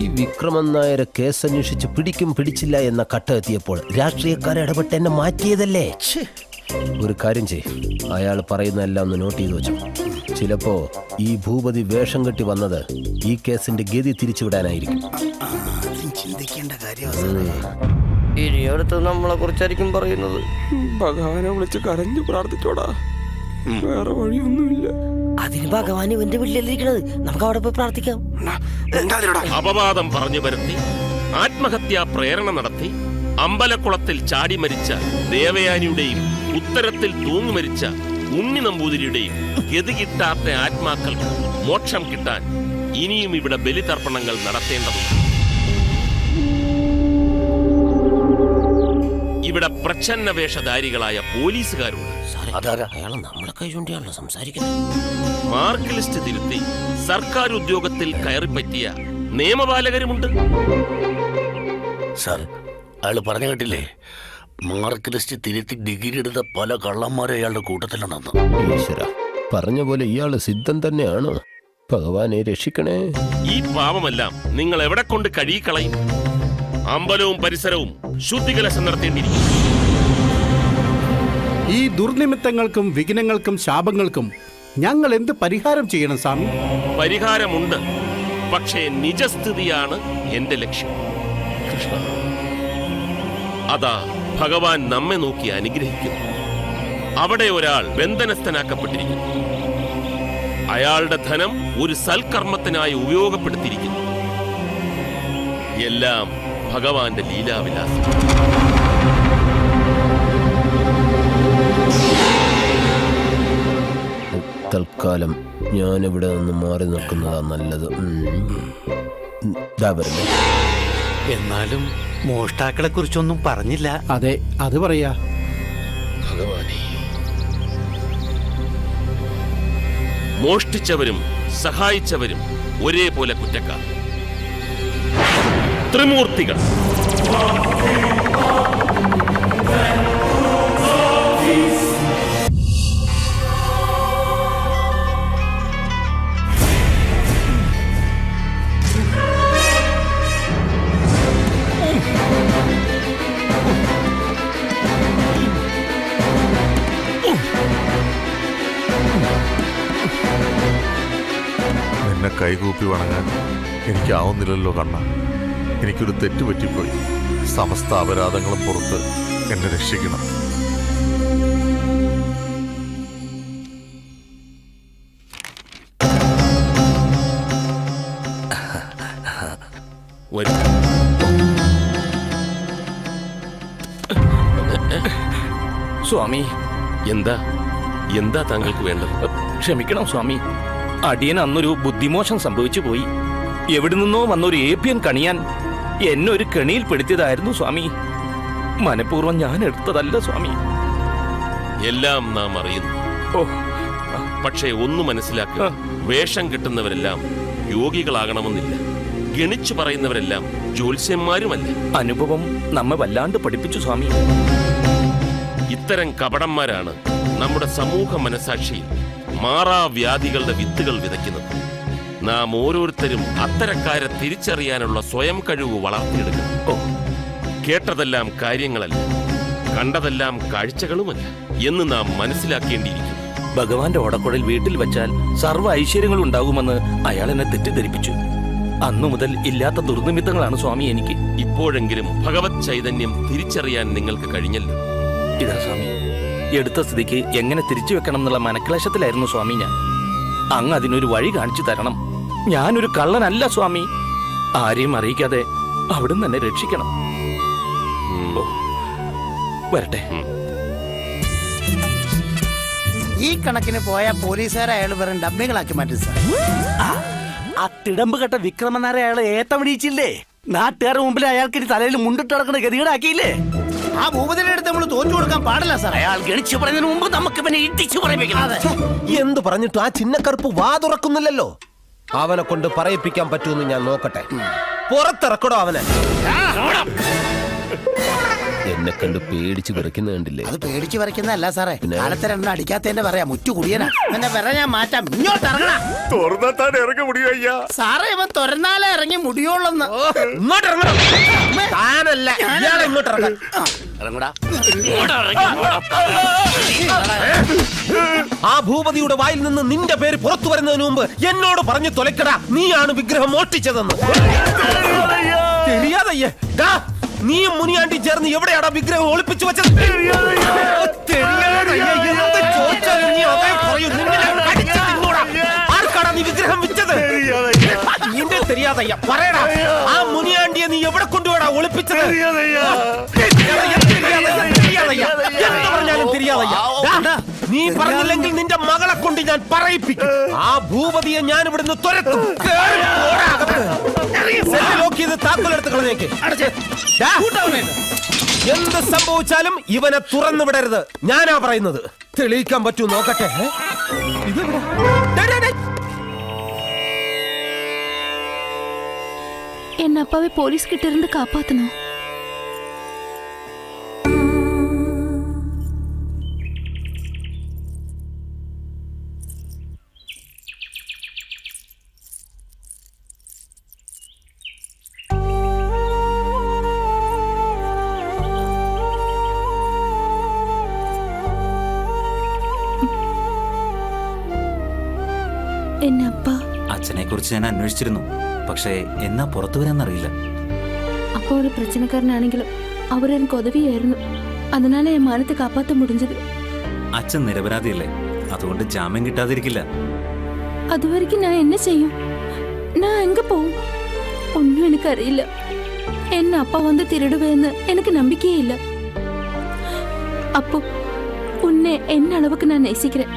S9: ഈ വിക്രമൻ നായരെ കേസ് അന്വേഷിച്ച് പിടിക്കും പിടിച്ചില്ല എന്ന കട്ട എത്തിയപ്പോൾ രാഷ്ട്രീയക്കാരെ ഇടപെട്ട് എന്നെ മാറ്റിയതല്ലേ. ഒരു കാര്യം ചെയ്യും, അയാൾ പറയുന്നതെല്ലാം ഒന്ന് നോട്ട് ചെയ്ത് വെച്ചു. ചിലപ്പോ ഈ ഭൂപതി വേഷം കെട്ടി വന്നത് ഈ കേസിന്റെ ഗതി തിരിച്ചുവിടാനായിരിക്കും.
S11: ചിന്തിക്കേണ്ട കാര്യമാണ്.
S5: ഇനി അടുത്ത് നമ്മളെ കുറിച്ചായിരിക്കും പറയുന്നത്.
S13: ഭഗവാനെ വിളിച്ച് കരഞ്ഞു പ്രാർത്ഥിച്ചോടാ, വേറെ വഴിയൊന്നുമില്ല.
S5: അതിന് ഭഗവാൻ ഇവന്റെ വീട്ടിലിരിക്കണത്, നമുക്ക് അവിടെ പോയി പ്രാർത്ഥിക്കാം.
S15: അപവാദം പറഞ്ഞു വരുത്തി ആത്മഹത്യാ പ്രേരണ നടത്തി അമ്പലക്കുളത്തിൽ ചാടി മരിച്ച ദേവയാനിയുടെയും ഉത്തരത്തിൽ തൂങ്ങി മരിച്ച ഉണ്ണി നമ്പൂതിരിയുടെയും ഗതി കിട്ടാത്ത ആത്മാക്കൾക്ക് മോക്ഷം കിട്ടാൻ ഇനിയും ഇവിടെ ബലിതർപ്പണങ്ങൾ നടത്തേണ്ടതുണ്ട്. ഇവിടെ പ്രച്ഛന്ന വേഷധാരികളായ പോലീസുകാരുണ്ട്.
S9: നമ്മളെ കൈ ചൂണ്ടിയാണല്ലോ സംസാരിക്കുന്നത്.
S15: മാർക്ക് ലിസ്റ്റ് തിരുത്തി സർക്കാർ ഉദ്യോഗത്തിൽ കയറിപ്പറ്റിയ നിയമപാലകരുമുണ്ട്.
S12: സാർ, അയാൾ പറഞ്ഞു കേട്ടില്ലേ, മാർക്ക് ലിസ്റ്റ് തിരുത്തി ഡിഗ്രി എടുത്ത പല കള്ളന്മാരെ അയാളുടെ കൂട്ടത്തിലുണ്ടെന്ന്.
S9: ഈശ്വര, പറഞ്ഞ പോലെ ഇയാള് സിദ്ധൻ തന്നെയാണ്. ഭഗവാനെ രക്ഷിക്കണേ.
S15: ഈ പാവമെല്ലാം നിങ്ങൾ എവിടെ കൊണ്ട് കഴുകിക്കളയും? അമ്പലവും പരിസരവും ശുദ്ധികലശം നടത്തേണ്ടിയിരിക്കും.
S12: ഈ ദുർനിമിത്തങ്ങൾക്കും വിഘ്നങ്ങൾക്കും ശാപങ്ങൾക്കും ഞങ്ങൾ എന്ത് പരിഹാരം ചെയ്യണം സ്വാമി?
S15: പരിഹാരമുണ്ട്, പക്ഷേ നിജസ്ഥിതിയാണ് എന്റെ ലക്ഷ്യം. കൃഷ്ണ, അതാ ഭഗവാൻ നമ്മെ നോക്കി അനുഗ്രഹിക്കുന്നു. അവിടെ ഒരാൾ ബന്ധനസ്ഥനാക്കപ്പെട്ടിരിക്കുന്നു. അയാളുടെ ധനം ഒരു സൽക്കർമ്മത്തിനായി ഉപയോഗപ്പെടുത്തിയിരിക്കുന്നു. എല്ലാം ഭഗവാന്റെ ലീലാവിലാസം.
S9: തൽക്കാലം ഞാനിവിടെ നിന്ന് മാറി നിൽക്കുന്നതാ നല്ലത്.
S12: എന്നാലും മോഷ്ടാക്കളെ കുറിച്ചൊന്നും പറഞ്ഞില്ല. അതെ, അത് പറയാ.
S15: ഭഗവാനെ, മോഷ്ടിച്ചവരും സഹായിച്ചവരും ഒരേപോലെ കുറ്റക്കാർ, ത്രിമൂർത്തികൾ.
S16: നിന്നെ കൈകൂപ്പി വണങ്ങാൻ എനിക്കാവുന്നില്ലല്ലോ കണ്ണ. എനിക്കൊരു തെറ്റ് പറ്റിപ്പോയി. സമസ്ത അപരാധങ്ങളും പുറത്ത് എന്നെ രക്ഷിക്കണം.
S1: സ്വാമി,
S15: എന്താ എന്താ താങ്കൾക്ക് വേണ്ടത്?
S1: ക്ഷമിക്കണം സ്വാമി, അടിയൻ അന്നൊരു ബുദ്ധിമോശം സംഭവിച്ചു പോയി. എവിടെ നിന്നോ വന്നൊരു ഏപ്യൻ കണിയാൻ എന്നെ ഒരു കെണിയിൽ പെടുത്തിയതായിരുന്നു സ്വാമി. മനഃപൂർവ്വം ഞാൻ എടുത്തതല്ല സ്വാമി.
S15: എല്ലാം നാം അറിയുന്നു. പക്ഷേ ഒന്ന് മനസ്സിലാക്കുക, വേഷം കിട്ടുന്നവരെല്ലാം യോഗികളാകണമെന്നില്ല. ഗണിച്ചു പറയുന്നവരെല്ലാം ജ്യോത്സ്യന്മാരുമല്ല.
S1: അനുഭവം നമ്മെ വല്ലാണ്ട് പഠിപ്പിച്ചു സ്വാമി.
S15: ഇത്തരം കപടന്മാരാണ് നമ്മുടെ സമൂഹ മനസാക്ഷിയിൽ മാറാവ്യാധികളുടെ വിത്തുകൾ വിതയ്ക്കുന്നത്. നാം ഓരോരുത്തരും അത്തരക്കാരെ തിരിച്ചറിയാനുള്ള സ്വയം കഴിവ് വളർത്തിയെടുക്കണം. കേട്ടതെല്ലാം കാര്യങ്ങളല്ല, കണ്ടതെല്ലാം കാഴ്ചകളുമല്ല എന്ന് നാം മനസ്സിലാക്കേണ്ടിയിരിക്കുന്നു.
S1: ഭഗവാന്റെ ഓടക്കുഴൽ വീട്ടിൽ വെച്ചാൽ സർവ്വ ഐശ്വര്യങ്ങൾ ഉണ്ടാകുമെന്ന് അയാൾ എന്നെ തെറ്റിദ്ധരിപ്പിച്ചു. അന്നു മുതൽ ഇല്ലാത്ത ദുർനിമിത്തങ്ങളാണ് സ്വാമി എനിക്ക്.
S15: ഇപ്പോഴെങ്കിലും ഭഗവത് ചൈതന്യം തിരിച്ചറിയാൻ നിങ്ങൾക്ക് കഴിഞ്ഞല്ലോ.
S1: ഇതാ സ്വാമി, എടുത്ത സ്ഥിതിക്ക് എങ്ങനെ തിരിച്ചു വെക്കണം എന്നുള്ള മനക്ലേശത്തിലായിരുന്നു സ്വാമി ഞാൻ. അങ്ങ് അതിനൊരു വഴി കാണിച്ചു തരണം. ഞാനൊരു കള്ളനല്ല സ്വാമി. ആരെയും അറിയിക്കാതെ അവിടുന്ന് തന്നെ രക്ഷിക്കണം. വരട്ടെ.
S11: ഈ കണക്കിന് പോയ പോലീസുകാരെ അയാൾ വെറും ഡബ്ബികളാക്കി മാറ്റും സാർ.
S12: ആ തിടമ്പ് കെട്ട വിക്രമനാരെ അയാളെ ഏത്തമിടിച്ചില്ലേ? നാട്ടുകാരുടെ മുമ്പിൽ അയാൾക്ക് തലയിൽ മുണ്ടിട്ട് നടക്കുന്ന ഗതികേടാക്കിയില്ലേ?
S11: ആ ഭൂപതിയുടെ അടുത്ത് നമ്മൾ തോറ്റു കൊടുക്കാൻ പാടില്ല സാർ.
S12: അയാൾ ഗണിച്ചു പറയുന്നതിന് മുമ്പ് നമുക്ക് പിന്നെ ഇടിച്ചു പറയിപ്പിക്കണം.
S9: എന്ത് പറഞ്ഞിട്ടും ആ ചിന്നക്കറുപ്പ് വാ തുറക്കുന്നില്ലല്ലോ. അവനെ കൊണ്ട് പറയിപ്പിക്കാൻ പറ്റുമെന്ന് ഞാൻ നോക്കട്ടെ. പുറത്തിറക്കടോ അവനെ. എന്നെ കണ്ട് പേടിച്ച് വിറയ്ക്കുന്ന കണ്ടില്ലേ?
S11: അത് പേടിച്ച് വരയ്ക്കുന്നതല്ല സാറേ, കാലത്തെ രണ്ടെണ്ണം അടിക്കാത്തതിന്റെ പറയാ മുറ്റു കുടിയനാ. എന്നെ വര ഞാൻ മാറ്റാം. ഇങ്ങോട്ട് ഇറങ്ങണം.
S6: തുറന്നാൻ ഇറങ്ങ മുടിയോ അയ്യാ?
S11: സാറേ ഇവൻ തുറന്നാലേ ഇറങ്ങി മുടിയോളന്ന്.
S9: ഇങ്ങോട്ട് ഇറങ്ങണം. താനല്ല ഇയാളെ ഇങ്ങോട്ട് ഇറങ്ങാൻ.
S12: ഇറങ്ങടാ.
S9: ആ ഭൂപതിയുടെ വായിൽ നിന്ന് നിന്റെ പേര് പുറത്തു വരുന്നതിന് മുമ്പ് എന്നോട് പറഞ്ഞു തൊലക്കടാ, നീയാണ് വിഗ്രഹം മോഷ്ടിച്ചതെന്ന്. தெரியாதയ്യ. നീയും മുനിയാണ്ടി ചേർന്ന് എവിടെയാടാ വിഗ്രഹം ഒളിപ്പിച്ചു വെച്ചത്? ആർക്കാടാ നീ വിഗ്രഹം വിറ്റത്? നിന്റെ தெரியாதയ്യ പറയടാ. ആ മുനിയാണ്ടിയെ നീ എവിടെ കൊണ്ടുപോടാ ഒളിപ്പിച്ചത്? എന്ത് പറഞ്ഞാലും தெரியாதയ്യ. നീ പറഞ്ഞില്ലെങ്കിൽ നിന്റെ മകളെ കൊണ്ട് ഞാൻ പറയിപ്പിക്കും. ആ ഭൂപതിയെ ഞാൻ ഇവിടുന്ന് തുരത്തും. താക്കോലെടുത്ത് കളഞ്ഞേക്ക്. എന്ത് സംഭവിച്ചാലും ഇവനെ തുറന്നു വിടരുത്. ഞാനാ പറയുന്നത്. തെളിയിക്കാൻ പറ്റൂ നോക്കട്ടെ.
S8: എന്നെ അപ്പാവെ പോലീസ് கிட்ட இருந்து காப்பாத்தணும்.
S3: അച്ഛനെ കുറിച്ച് ഞാൻ അന്വേഷിച്ചിരുന്നു, പക്ഷേ എന്നാ പുറത്തു വരാന്നറിയില്ല.
S8: அப்போ ஒரு பிரச்சனைக்காரனாണെങ്കിലും அவர் எனக்கு உதவியாയിരുന്നു. அதனால என் மானத்தை காப்பாற்ற முடிஞ்சது.
S3: അച്ഛൻ നിരപരാധിയല്ലേ, അതുകൊണ്ട് ജാമ്യം കിട്ടാതിരിക്കില്ല.
S8: അതുവരെയ്ക്കും ഞാൻ என்ன செய்யும்? நான் எங்க போവും? ഒന്നും എനിക്കറിയില്ല. എന്നെ அப்பா வந்து திருடுவேன்னு எனக்கு நம்பிக்கையே இல்ல. அப்போ உன்னை என்ன அளவுக்கு நான் நேசிக்கிறேன்.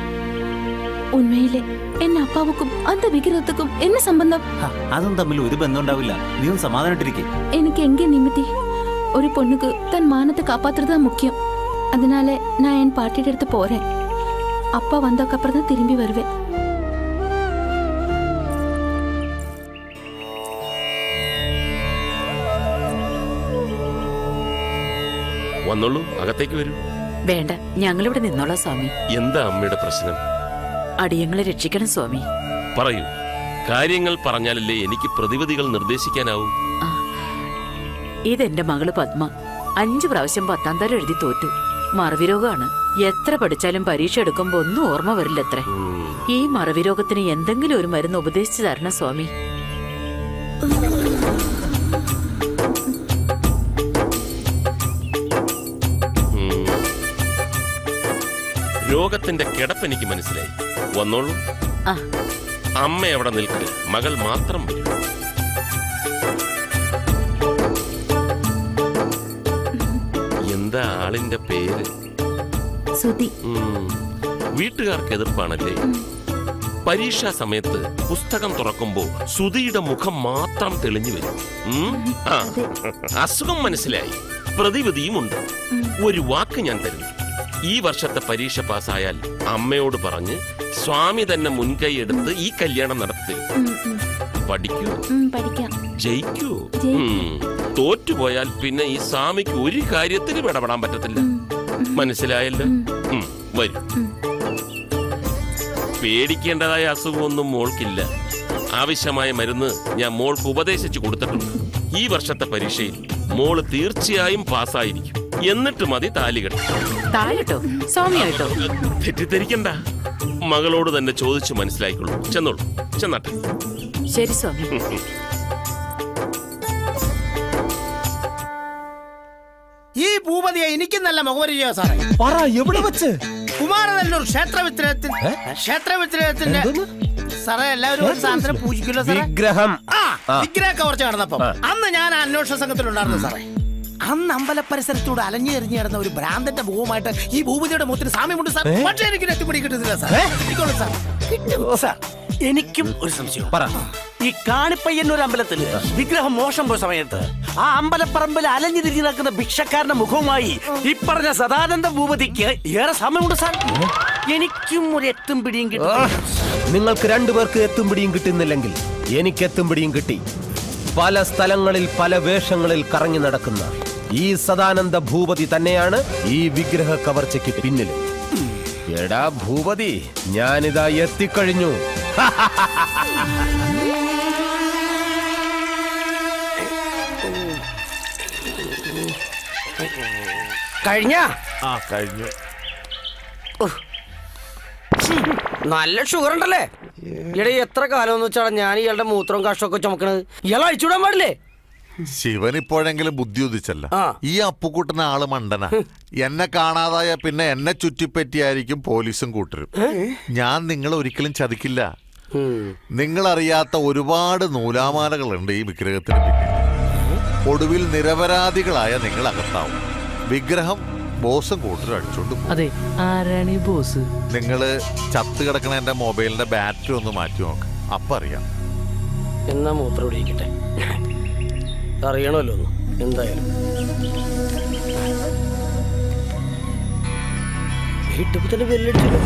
S8: ഉണ്മയിലെ എന്നെ അപ്പാവുക്കും അന്ത വിഗ്രഹത്തുക്കും എന്നെ സംബന്ധം?
S3: അതും തമ്മിൽ ഒരു ബന്ധം ഉണ്ടാവില്ല. നീ ഒന്ന് സമാധാനിട്ടിരിക്കേ.
S8: എനിക്ക് എങ്ക നിമിത്തി ഒരു പൊണ്ണുക്ക് തൻ മാനത്തെ കാപ്പാത്തുறது മുഖ്യം. அதனால நான் என் பாட்டிയുടെ അടുത്ത് പോறேன். அப்பா வந்ததுக்கப்புறம் தான் திரும்பி வருவேன்.
S15: വന്നോളൂ, അകത്തേക്ക് വരൂ.
S17: വേണ്ട, ഞങ്ങളിവിടെ നിന്നോളാം സ്വാമി.
S15: എന്താ അമ്മയുടെ പ്രശ്നം?
S17: അടിയങ്ങളെ രക്ഷിക്കണം സ്വാമി.
S15: പറയൂ. കാര്യങ്ങൾ പറഞ്ഞാലല്ലേ എനിക്ക് പ്രതിവിധികൾ നിർദ്ദേശിക്കാനാവൂ.
S17: ഇതെന്റെ മകള് പത്മ 5 പ്രാവശ്യം 10ാം തരം എഴുതി തോറ്റു. മറവിരോഗമാണ്. എത്ര പഠിച്ചാലും പരീക്ഷ എടുക്കുമ്പോ ഒന്നും ഓർമ്മ വരില്ലത്രേ. ഈ മറവിരോഗത്തിന് എന്തെങ്കിലും ഒരു മരുന്ന് ഉപദേശിച്ചു തരണം സ്വാമി.
S15: രോഗത്തിന്റെ കിടപ്പ് എനിക്ക് മനസ്സിലായി. വന്നോളൂ. അമ്മ എവിടെ നിൽക്കുക, മകൾ മാത്രം വരും. എന്താ ആളിന്റെ പേര്?
S8: സുധി.
S15: വീട്ടുകാർക്ക് എതിർപ്പാണല്ലേ? പരീക്ഷാ സമയത്ത് പുസ്തകം തുറക്കുമ്പോ സുധിയുടെ മുഖം മാത്രം തെളിഞ്ഞു വരും. അസുഖം മനസ്സിലായി. പ്രതിവിധിയുമുണ്ട്. ഒരു വാക്ക് ഞാൻ തരുന്നു. ഈ വർഷത്തെ പരീക്ഷ പാസ്സായാൽ അമ്മയോട് പറഞ്ഞ് സ്വാമി തന്നെ മുൻകൈ എടുത്ത് ഈ കല്യാണം നടത്തി. പഠിക്കൂ, ജയിക്കൂ. തോറ്റുപോയാൽ പിന്നെ ഈ സ്വാമിക്ക് ഒരു കാര്യത്തിനും ഇടപെടാൻ പറ്റത്തില്ല. മനസ്സിലായല്ലോ? വരൂ. പേടിക്കേണ്ടതായ അസുഖമൊന്നും മോൾക്കില്ല. ആവശ്യമായ മരുന്ന് ഞാൻ മോൾക്ക് ഉപദേശിച്ചു കൊടുത്തിട്ടുണ്ട്. ഈ വർഷത്തെ പരീക്ഷയിൽ മോള് തീർച്ചയായും പാസ്സായിരിക്കും. എന്നിട്ട് മതി താലികെട്ട്.
S17: സ്വാമിയായിട്ടോ?
S15: തെറ്റിദ്ധരിക്കണ്ട. മകളോട് തന്നെ ചോദിച്ചു മനസ്സിലായിക്കൊള്ളൂ. ചെന്നോളൂ, ചെന്നാട്ടെ.
S17: ശരി സ്വാമി.
S11: ഈ ഭൂപതിയെ എനിക്കും നല്ല മുഖപരിചയോ സാറേ.
S9: പറ, എവിടെ വെച്ച്?
S11: കുമാരനല്ലൂർ ക്ഷേത്രവിഗ്രഹത്തിന്റെ സാറേ. എല്ലാവരും ഒരു സാധനം പൂജിക്കുമല്ലോ സാറേ.
S9: വിഗ്രഹം.
S11: വിഗ്രഹമൊക്കെ കുറച്ച് നടന്നപ്പം അന്ന് ഞാൻ അന്വേഷണ സംഘത്തിലുണ്ടായിരുന്നു സാറേ. അന്ന് അമ്പല പരിസരത്തൂടെ അലഞ്ഞു എറിഞ്ഞു കിടന്ന ഒരു ഭ്രാന്തന്റെ മുഖവുമായിട്ട് ഈ ഭൂപതിയുടെ മുഖത്തിന് സാമ്യമുണ്ട് സാർ. പക്ഷേ എനിക്ക് എത്തിപ്പിടി കിട്ടുന്നില്ല സാർ. ഇരിക്കോളൂ സാർ.
S12: സാർ, എനിക്കും ഒരു സംശയം പറ. ഈ കാണിപ്പയ്യന്നൂർ അമ്പലത്തിൽ വിഗ്രഹം മോശം പോയ സമയത്ത് ആ അമ്പലപ്പറമ്പിൽ അലഞ്ഞു തിരിഞ്ഞു നടക്കുന്ന ഭിക്ഷക്കാരന്റെ മുഖവുമായി ഈ പറഞ്ഞ സദാനന്ദ ഭൂപതിക്ക് ഏറെ സമയമുണ്ട് സാർ. എനിക്കും ഒരു എത്തും പിടിയും കിട്ടും.
S9: നിങ്ങൾക്ക് രണ്ടുപേർക്ക് എത്തും പിടിയും കിട്ടുന്നില്ലെങ്കിൽ എനിക്ക് എത്തും പിടിയും കിട്ടി. പല സ്ഥലങ്ങളിൽ പല വേഷങ്ങളിൽ കറങ്ങി നടക്കുന്ന ഈ സദാനന്ദ ഭൂപതി തന്നെയാണ് ഈ വിഗ്രഹ കവർച്ചയ്ക്ക് പിന്നിൽ. എടാ ഭൂപതി, ഞാനിതാ എത്തിക്കഴിഞ്ഞു.
S5: കഴിഞ്ഞ
S16: കഴിഞ്ഞു.
S5: നല്ല ഷുഗർ ഉണ്ടല്ലേ? ഇവിടെ എത്ര കാലം എന്ന് വെച്ചാൽ ഞാൻ ഇയാളുടെ മൂത്രവും കാഷ്ടമൊക്കെ ചുമക്കണത്. ഇയാൾ അഴിച്ചുവിടാൻ പാടില്ലേ?
S16: ശിവൻ ഇപ്പോഴെങ്കിലും ബുദ്ധി ഉദിച്ചല്ല. ഈ അപ്പുക്കുട്ടന ആള് മണ്ടന. എന്നെ കാണാതായ പിന്നെ എന്നെ ചുറ്റിപ്പറ്റിയായിരിക്കും പോലീസും കൂട്ടരും. ഞാൻ നിങ്ങളെ ഒരിക്കലും ചതിക്കില്ല. നിങ്ങളറിയാത്ത ഒരുപാട് നൂലാമാലകളുണ്ട് ഈ വിഗ്രഹത്തിന് പിന്നിൽ. ഒടുവിൽ നിരപരാധികളായ നിങ്ങൾ അകത്താവും. വിഗ്രഹം ബോസും കൂട്ടരും അടിച്ചോണ്ട് പോകും. നിങ്ങള് ചത്ത് കിടക്കണ എന്റെ മൊബൈലിന്റെ ബാറ്ററി ഒന്ന് മാറ്റി നോക്ക്. അപ്പൊ അറിയാം.
S5: എന്നാ മൂത്രം ഒടിയിക്കട്ടെ, അറിയണമല്ലോ എന്തായാലും. വീട്ടിൽ തന്നെ വെല്ലടിച്ചല്ലോ.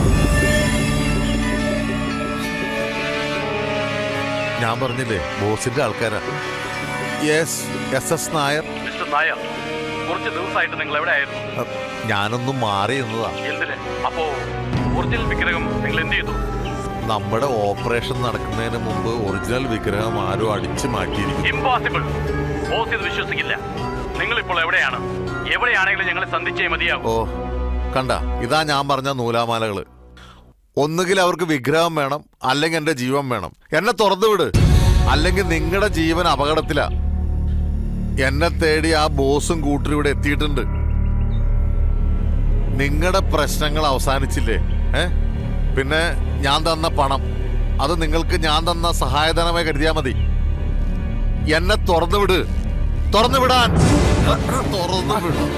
S16: ഞാൻ പറഞ്ഞില്ലേ ബോസിന്റെ ആൾക്കാരാ. SS നായർ.
S1: കുറച്ച് ദിവസമായിട്ട് നിങ്ങൾ എവിടെ ആയിരുന്നു?
S16: ഞാനൊന്നും മാറി എന്നതാ.
S1: അപ്പോ ഒറിജിനൽ വിഗ്രഹം നിങ്ങൾ എന്ത് ചെയ്തു?
S16: നമ്മുടെ ഓപ്പറേഷൻ നടക്കുന്നതിന് മുമ്പ് ഒറിജിനൽ വിഗ്രഹം ആരോ അടിച്ചു മാറ്റിയിരിക്കും.
S1: ഇംപോസിബിൾ. ബോസ് ഇത് വിശ്വസിക്കില്ല. നിങ്ങൾ ഇപ്പോൾ എവിടെയാണ്? എവിടെയാണെങ്കിലും ഞങ്ങളെ സന്ധിച്ചേ മതിയാവും.
S16: ഓ കണ്ട, ഇതാ ഞാൻ പറഞ്ഞ നൂലാമാലകള്. ഒന്നുകിൽ അവർക്ക് വിഗ്രഹം വേണം, അല്ലെങ്കിൽ എന്റെ ജീവൻ വേണം. എന്നെ തുറന്നു വിട്, അല്ലെങ്കിൽ നിങ്ങളുടെ ജീവൻ അപകടത്തിലാ. എന്നെ തേടി ആ ബോസും കൂട്ടരും ഇവിടെ എത്തിയിട്ടുണ്ട്. നിങ്ങളുടെ പ്രശ്നങ്ങൾ അവസാനിച്ചില്ലേ? പിന്നെ ഞാൻ തന്ന പണം അത് നിങ്ങൾക്ക് ഞാൻ തന്ന സഹായധനമായി കരുതിയാ മതി. എന്നെ തുറന്നു വിട്. തുറന്നു വിടാൻ. തുറന്നു വിടും.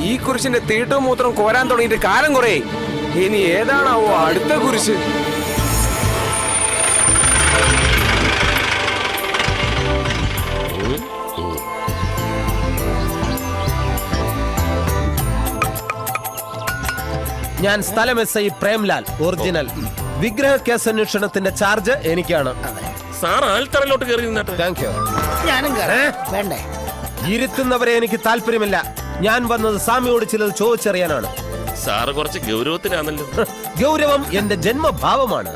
S13: ഈ കുരിശിന്റെ തീട്ടവും മൂത്രവും കോരാൻ തുടങ്ങിയിട്ട് കാലം കുറേ. ഇനി ഏതാണാവോ അടുത്ത കുരിശ്?
S9: ഞാൻ സ്ഥലം SI പ്രേംലാൽ, ഒറിജിനൽ. വിഗ്രഹ കേസ് അന്വേഷണത്തിന്റെ ചാർജ് എനിക്കാണ്.
S15: സാർ ആൽത്തറയിലോട്ട് കയറി.
S9: Thank you.
S11: ഞാനും വേണ്ടേ?
S9: ഇരുത്തുന്നവരെ എനിക്ക് താല്പര്യമില്ല. ഞാൻ വന്നത് സ്വാമിയോട് ചിലത് ചോദിച്ചറിയാനാണ്.
S15: സാറ് കുറച്ച് ഗൗരവത്തിലാണല്ലോ.
S9: ഗൗരവം എന്റെ ജന്മഭാവമാണ്.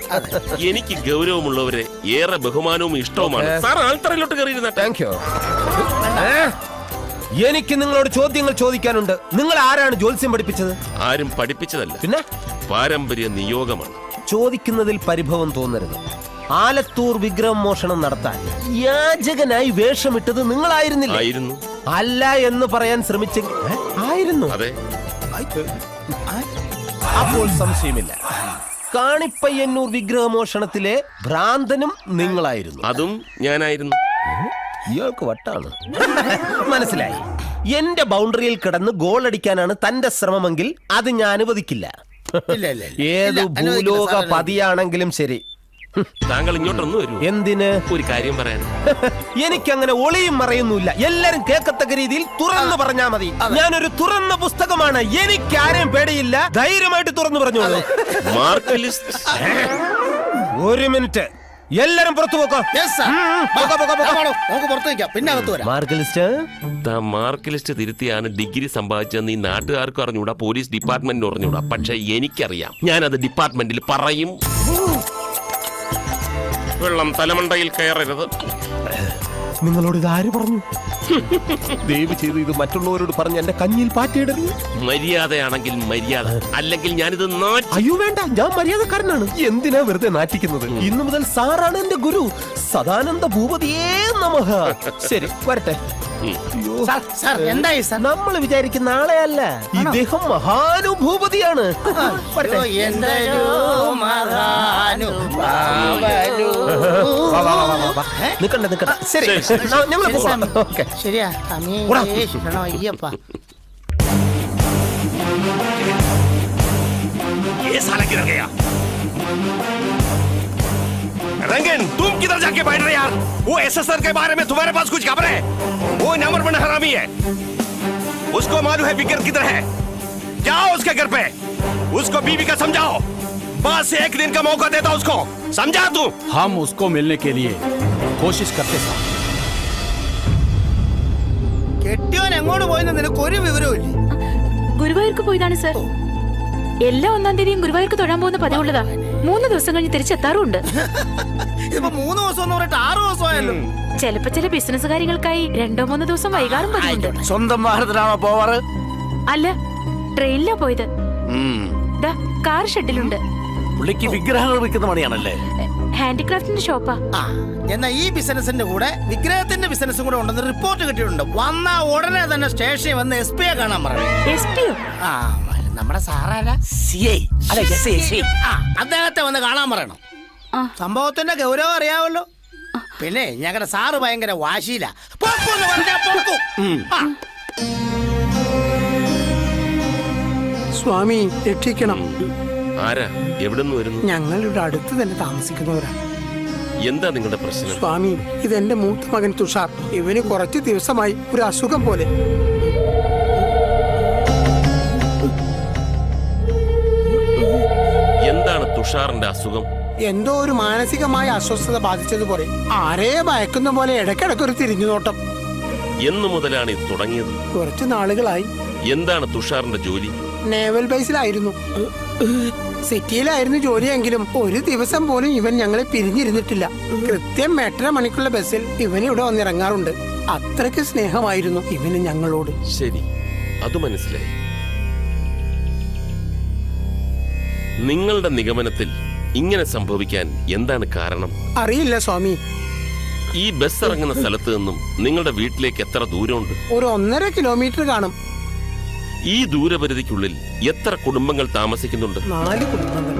S15: എനിക്ക് ഗൗരവമുള്ളവരെ ഏറെ ബഹുമാനവും ഇഷ്ടവുമാണ്. സാർ ആൽത്തറയിലോട്ട് കയറിയിരുന്ന.
S9: Thank you. എനിക്ക് നിങ്ങളോട് ചോദ്യങ്ങൾ ചോദിക്കാനുണ്ട്. നിങ്ങൾ ആരാണ് ജ്യോത്സ്യം പഠിപ്പിച്ചത്?
S15: ആരും പഠിപ്പിച്ചതല്ല,
S9: പിന്നെ
S15: പാരമ്പര്യ നിയോഗമാണ്.
S9: ചോദിക്കുന്നതിൽ പരിഭവം തോന്നരുത്. ആലത്തൂർ വിഗ്രഹം മോഷണം നടത്താൻ യാചകനായി വേഷമിട്ടത് നിങ്ങളായിരുന്നില്ല?
S15: ആയിരുന്നു.
S9: അല്ല എന്ന് പറയാൻ ശ്രമിച്ചെങ്കിൽ ആയിരുന്നു.
S15: അതെ.
S9: അപ്പോൾ സംശയമില്ല. കാണിപ്പയ്യന്നൂർ വിഗ്രഹമോഷണത്തിലെ ഭ്രാന്തനും നിങ്ങളായിരുന്നു.
S15: അതും ഞാനായിരുന്നു.
S9: ഇയാൾക്ക് വട്ടാണ്. മനസ്സിലായി. എന്റെ ബൗണ്ടറിയിൽ കിടന്ന് ഗോൾ അടിക്കാനാണ് തന്റെ ശ്രമമെങ്കിൽ അത് ഞാൻ അനുവദിക്കില്ല. ഏത് ഭൂലോക പതിയാണെങ്കിലും ശരി.
S15: താങ്കൾ ഇങ്ങോട്ടൊന്നും വരൂ.
S9: എന്തിന്?
S15: ഒരു കാര്യം പറയാൻ.
S9: എനിക്കങ്ങനെ ഒളിയും മറയൊന്നുമില്ല. എല്ലാരും കേൾക്കത്തക്ക രീതിയിൽ തുറന്നു പറഞ്ഞാ മതി. ഞാനൊരു തുറന്ന പുസ്തകമാണ്. എനിക്ക് ആരെയും പേടിയില്ല. ധൈര്യമായിട്ട് തുറന്നു പറഞ്ഞോളൂ. ഒരു മിനിറ്റ്, എല്ലാരും പുറത്തു പോക്കാം.
S11: പിന്നെ
S15: മാർക്ക് ലിസ്റ്റ് തിരുത്തിയാണ് ഡിഗ്രി സമ്പാദിച്ചതെന്ന് ഈ നാട്ടുകാർക്ക് അറിഞ്ഞൂടാ, പോലീസ് ഡിപ്പാർട്ട്മെന്റിന് അറിഞ്ഞൂടാ. പക്ഷെ എനിക്കറിയാം. ഞാനത് ഡിപ്പാർട്ട്മെന്റിൽ പറയും. വെള്ളം തലമണ്ടയിൽ കയറരുത്.
S9: നിങ്ങളോട് ഇത് ആര് പറഞ്ഞു? ദയവ് ചെയ്ത് ഇത് മറ്റുള്ളവരോട് പറഞ്ഞ് എന്റെ കഞ്ഞിയിൽ പാറ്റിയിടരുത്.
S15: മര്യാദയാണെങ്കിൽ മര്യാദ, അല്ലെങ്കിൽ ഞാനിത്
S9: അയ്യോ വേണ്ട, ഞാൻ മര്യാദക്കാരനാണ്. എന്തിനാ വെറുതെ നാറ്റിക്കുന്നത്? ഇന്നു മുതൽ സാറാണ് എന്റെ ഗുരു. സദാനന്ദ ഭൂപതിയേ നമഃ. ശരി വരട്ടെ.
S11: എന്തായി സാർ?
S9: നമ്മൾ വിചാരിക്കുന്ന ആളെയല്ല, ഇദ്ദേഹം മഹാനുഭൂപതിയാണ്. വരട്ടെ. നിക്കണ്ട നിക്കണ്ട. ശരി ഞങ്ങൾ ഓക്കെ.
S11: ശരിയാ അയ്യപ്പ.
S2: ये साला किधर गया? रंगन, तुम किधर जाके बैठ रहे यार? वो एसएसआर के बारे में तुम्हारे पास कुछ खबर है? वो नंबर हरामी है, उसको मालूम है विक्र किधर है। जाओ उसके घर पे, उसको बीवी का समझाओ, बस एक दिन का मौका देता उसको, समझा तू?
S4: हम उसको मिलने के लिए कोशिश करते साहब.
S11: കെട്ടിയോൻ എങ്ങോട്ട് പോയെന്ന് നിനക്ക് ഒരു വിവരവും ഇല്ലേ?
S17: ഗുരുവായൂർക്ക് പോയതാണ് സർ. എല്ലാ 1-ാം തീയതിയും ഗുരുവായൂർക്ക് തൊഴാൻ പോകുന്ന പതിവുള്ളതാ. 3 ദിവസം കഴിഞ്ഞ് തിരിച്ചെത്താറുണ്ട്.
S11: ഇപ്പൊ 3 ദിവസം എന്ന് പറഞ്ഞിട്ട് 6 ദിവസമായല്ലോ.
S17: ചിലപ്പോ ചില ബിസിനസ് കാര്യങ്ങൾക്കായി 2-3 ദിവസം വൈകാറും പതിവുണ്ട്.
S12: സ്വന്തം വാഹനത്തിലാണോ പോവാറ്?
S17: അല്ല, ട്രെയിനിലാ പോയത്. കാർ ഷെഡിലുണ്ട്.
S12: പുള്ളിക്ക് വിഗ്രഹങ്ങൾ വിൽക്കുന്ന പണിയാണല്ലേ?
S17: ഹാൻഡിക്രാഫ്റ്റിന്റെ ഷോപ്പാ.
S11: എന്നാ ഈ ബിസിനസിന്റെ കൂടെ വിഗ്രഹത്തിന്റെ ബിസിനസും കൂടെ ഉണ്ടെന്ന് റിപ്പോർട്ട് കിട്ടിയിട്ടുണ്ട്. വന്നാ ഉടനെ തന്നെ സ്റ്റേഷനിൽ വന്ന് SP കാണാൻ പറഞ്ഞു.
S17: SP-യോ?
S11: ആ, നമ്മുടെ സാറാരാ? അദ്ദേഹത്തെ വന്ന് കാണാൻ പറയണം. സംഭവത്തിന്റെ ഗൗരവം അറിയാവല്ലോ. പിന്നെ ഞങ്ങളുടെ സാറ് ഭയങ്കര വാശിയില്ല.
S18: സ്വാമി രക്ഷിക്കണം.
S15: ആരാ? എവിടുന്ന് വരുന്നു?
S18: ഞങ്ങളുടെ അടുത്ത് തന്നെ താമസിക്കുന്നവരാണ്.
S15: എന്താ നിങ്ങളുടെ പ്രശ്നം?
S18: സ്വാമി, ഇതെന്റെ മൂത്ത മകൻ തുഷാർ. ഇവന് കുറച്ച് ദിവസമായി ഒരു അസുഖം പോലെ.
S15: എന്താണ് തുഷാറിന്റെ അസുഖം?
S18: എന്തോ ഒരു മാനസികമായ അസ്വസ്ഥത ബാധിച്ചതുപോലെ, ആരെയെ ഭയക്കുന്ന പോലെ ഇടയ്ക്കിടയ്ക്കൊരു തിരിഞ്ഞുനോട്ടം.
S15: എന്നു മുതലാണ് ഇത് തുടങ്ങിയത്?
S18: കുറച്ച് നാളുകളായി.
S15: എന്താണ് തുഷാറിന്റെ ജോലി?
S18: നേവൽ ബേസിലായിരുന്നു. സിറ്റിയിലായിരുന്നു ജോലിയെങ്കിലും ഒരു ദിവസം പോലും ഇവൻ ഞങ്ങളെ പിരിഞ്ഞിരുന്നിട്ടില്ല. കൃത്യം 8:30 മണിക്കുള്ള ബസ്സിൽ ഇവൻ ഇവിടെ വന്നിറങ്ങാറുണ്ട്. അത്രയ്ക്ക് സ്നേഹമായിരുന്നു ഇവന് ഞങ്ങളോട്.
S15: ശരി, അത് മനസ്സിലായി. നിങ്ങളുടെ നിഗമനത്തിൽ ഇങ്ങനെ സംഭവിക്കാൻ എന്താണ് കാരണം?
S18: അറിയില്ല സ്വാമി.
S15: ഈ ബസ് ഇറങ്ങുന്ന സ്ഥലത്ത് നിന്നും നിങ്ങളുടെ വീട്ടിലേക്ക് എത്ര ദൂരമുണ്ട്?
S18: ഒരു 1.5 കിലോമീറ്റർ കാണും.
S15: ഈ ദൂരപരിധിക്കുള്ളിൽ എത്ര കുടുംബങ്ങൾ താമസിക്കുന്നുണ്ട്?
S18: 4 കുടുംബങ്ങൾ.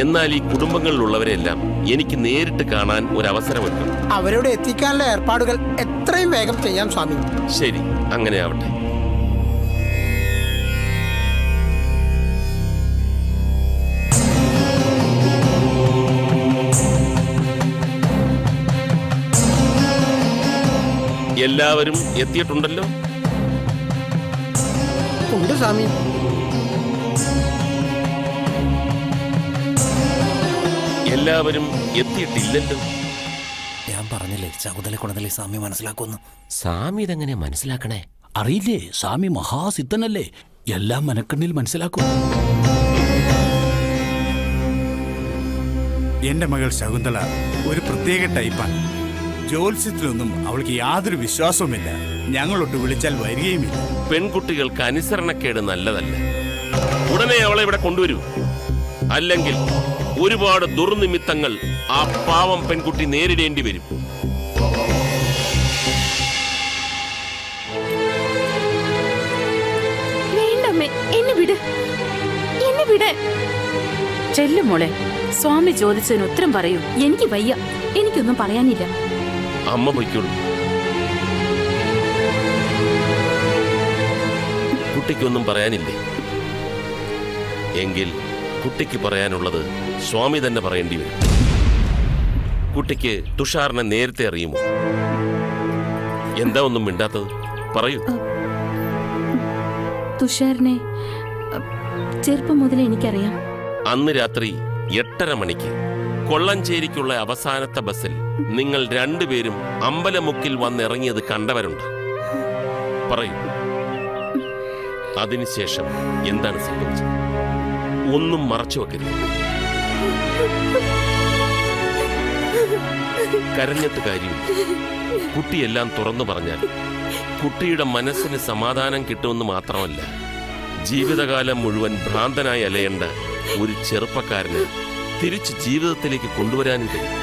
S15: എന്നാൽ ഈ കുടുംബങ്ങളിലുള്ളവരെല്ലാം എനിക്ക് നേരിട്ട് കാണാൻ ഒരു അവസരമുണ്ട്.
S18: അവരോട് എത്തിക്കാനുള്ള ഏർപ്പാടുകൾ എത്രയും വേഗം ചെയ്യാം സ്വാമി.
S15: ശരി, അങ്ങനെ ആവട്ടെ. എല്ലാവരും എത്തിയിട്ടുണ്ടല്ലോ?
S18: ഉണ്ട് സ്വാമി.
S15: എല്ലാവരും എത്തിയിട്ടില്ലല്ലോ.
S3: ഞാൻ പറഞ്ഞില്ലേ ശകുന്തളെ കൊണ്ടല്ലേ സ്വാമി മനസ്സിലാക്കുന്നു.
S1: സ്വാമി ഇതെങ്ങനെ മനസ്സിലാക്കണേ?
S3: അറിയില്ലേ, സ്വാമി മഹാസിദ്ധനല്ലേ, എല്ലാം മനക്കണ്ണിൽ മനസ്സിലാക്കും.
S4: എന്റെ മകൾ ശകുന്തള ഒരു പ്രത്യേക ടൈപ്പാണ്. ജ്യോത്സ്യത്തിലൊന്നും അവൾക്ക് യാതൊരു വിശ്വാസവുമില്ല. ഞങ്ങളൊട്ട് വിളിച്ചാൽ വരികയുമില്ല.
S15: പെൺകുട്ടികൾക്ക് അനുസരണക്കേട് നല്ലതല്ല. ഉടനെ അവളെ ഇവിടെ കൊണ്ടുവരൂ. അല്ലെങ്കിൽ ഒരുപാട് ദുർനിമിത്തങ്ങൾ ആ പാവം പെൺകുട്ടി നേരിടേണ്ടി വരും.
S8: വേണ്ടമ്മേ, എന്നെ വിട്, എന്നെ വിട്.
S17: ചെല്ലു മോളെ, സ്വാമി ചോദിച്ചതിന് ഉത്തരം പറയൂ.
S8: എനിക്ക് വയ്യ, എനിക്കൊന്നും പറയാനില്ല.
S15: അമ്മ പൊയ്ക്കോളൂ. കുട്ടിക്കൊന്നും പറയാനില്ലേ? എങ്കിൽ കുട്ടിക്ക് പറയാനുള്ളത് സ്വാമി തന്നെ പറയേണ്ടി വരും. കുട്ടിക്ക് തുഷാറിനെ നേരത്തെ അറിയുമോ? എന്താ ഒന്നും മിണ്ടാത്തത്? പറയൂ.
S8: തുഷാറിനെ ചെറുപ്പം മുതലേ എനിക്കറിയാം.
S15: അന്ന് രാത്രി 8:30 മണിക്ക് കൊള്ളഞ്ചേരിക്കുള്ള അവസാനത്തെ ബസ്സിൽ നിങ്ങൾ രണ്ടുപേരും അമ്പലമുക്കിൽ വന്നിറങ്ങിയത് കണ്ടവരുണ്ട്. പറയൂ, അതിനുശേഷം എന്താണ് സംഭവിച്ചത്? ഒന്നും മറച്ചു വെക്കരുത്. കരഞ്ഞിട്ട് കാര്യമില്ല. കുട്ടിയെല്ലാം തുറന്നു പറഞ്ഞാൽ കുട്ടിയുടെ മനസ്സിന് സമാധാനം കിട്ടുമെന്ന് മാത്രമല്ല, ജീവിതകാലം മുഴുവൻ ഭ്രാന്തനായി അലയേണ്ട ഒരു ചെറുപ്പക്കാരന് തിരിച്ച് ജീവിതത്തിലേക്ക് കൊണ്ടുവരാനും കഴിയും.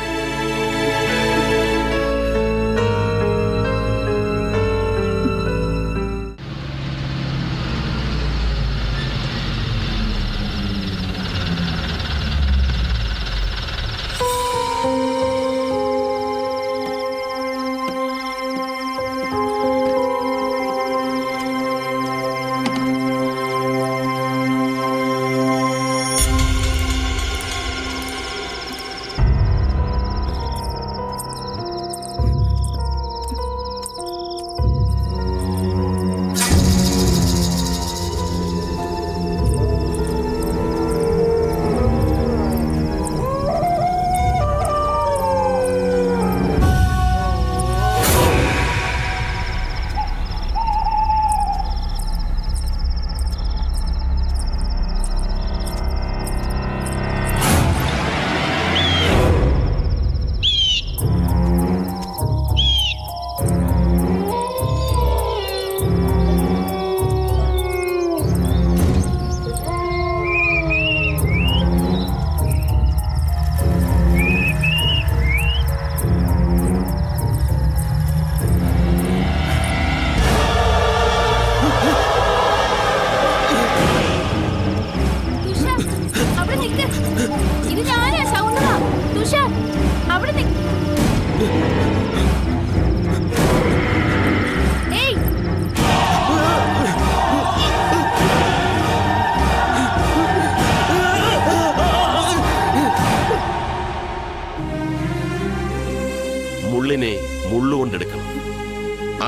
S15: മുള്ളിനെ മുള്ളുകൊണ്ടെടുക്കണം.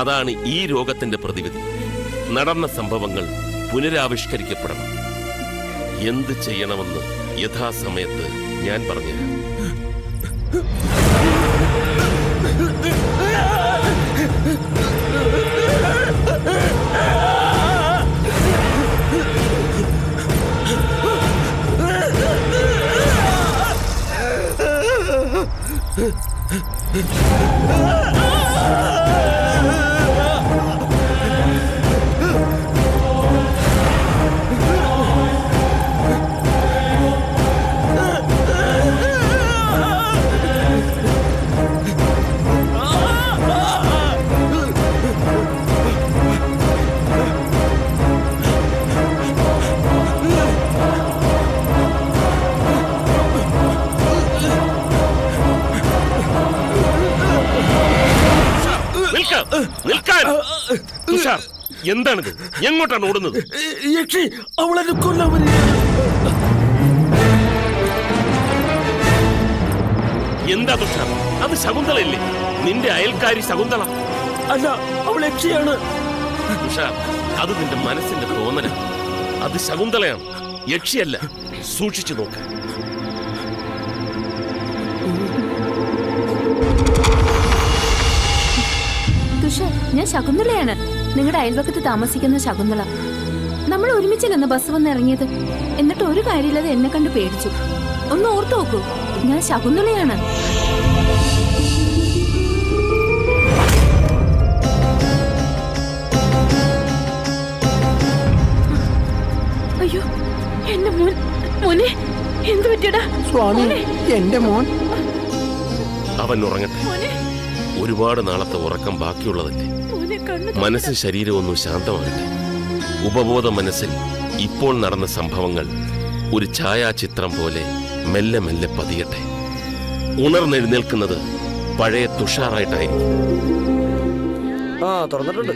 S15: അതാണ് ഈ രോഗത്തിന്റെ പ്രതിവിധി. നടന്ന സംഭവങ്ങൾ പുനരാവിഷ്കരിക്കപ്പെടണം. എന്ത് ചെയ്യണമെന്ന് യഥാസമയത്ത് ഞാൻ പറഞ്ഞുതരാം. തുഷാർ, എന്താണിത്? എങ്ങോട്ടാണ് ഓടുന്നത്?
S9: യക്ഷി അവളെ കൊല്ലാൻ.
S15: എന്താ തുഷാർ, അത് ശകുന്തളയല്ലേ? നിന്റെ അയൽക്കാരി ശകുന്തള
S9: അല്ല, അവൾ യക്ഷിയാണ്.
S15: തുഷാർ, അത് നിന്റെ മനസ്സിന്റെ തോന്നലാണ്. അത് ശകുന്തളയാണ്, യക്ഷിയല്ല. സൂക്ഷിച്ചു നോക്ക്.
S8: തുഷാർ, ഞാൻ ശകുന്തളയാണ്. നിങ്ങളുടെ അയൽവക്കത്ത് താമസിക്കുന്ന ശകുന്തള. നമ്മൾ ഒരുമിച്ചല്ലെന്ന് ബസ് വന്ന് ഇറങ്ങിയത്. എന്നിട്ട് ഒരു കാര്യമില്ലാതെ എന്നെ കണ്ട് പേടിച്ചു. ഒന്ന് ഓർത്തു നോക്കൂ, ഞാൻ ശകുന്തളയാണ്. അയ്യോ, എന്റെ മോൻ. മോനെ, എന്ത് പറ്റിയടാ?
S18: സ്വാമി, എന്റെ മോൻ.
S15: അവൻ ഉറങ്ങട്ടെ. ഒരുപാട് നാളത്തെ ഉറക്കം ബാക്കിയുള്ളതല്ലേ. മനസ്സും ശരീരവും ഒന്നും ശാന്തമാകട്ടെ. ഉപബോധ മനസ്സിൽ ഇപ്പോൾ നടന്ന സംഭവങ്ങൾ ഒരു ഛായാചിത്രം പോലെ മെല്ലെ മെല്ലെ പതിയട്ടെ. ഉണർന്നെഴുന്നേൽക്കുന്നത് പഴയ തുഷാറായിട്ടായിരിക്കും.
S5: തുറന്നിട്ടുണ്ട്.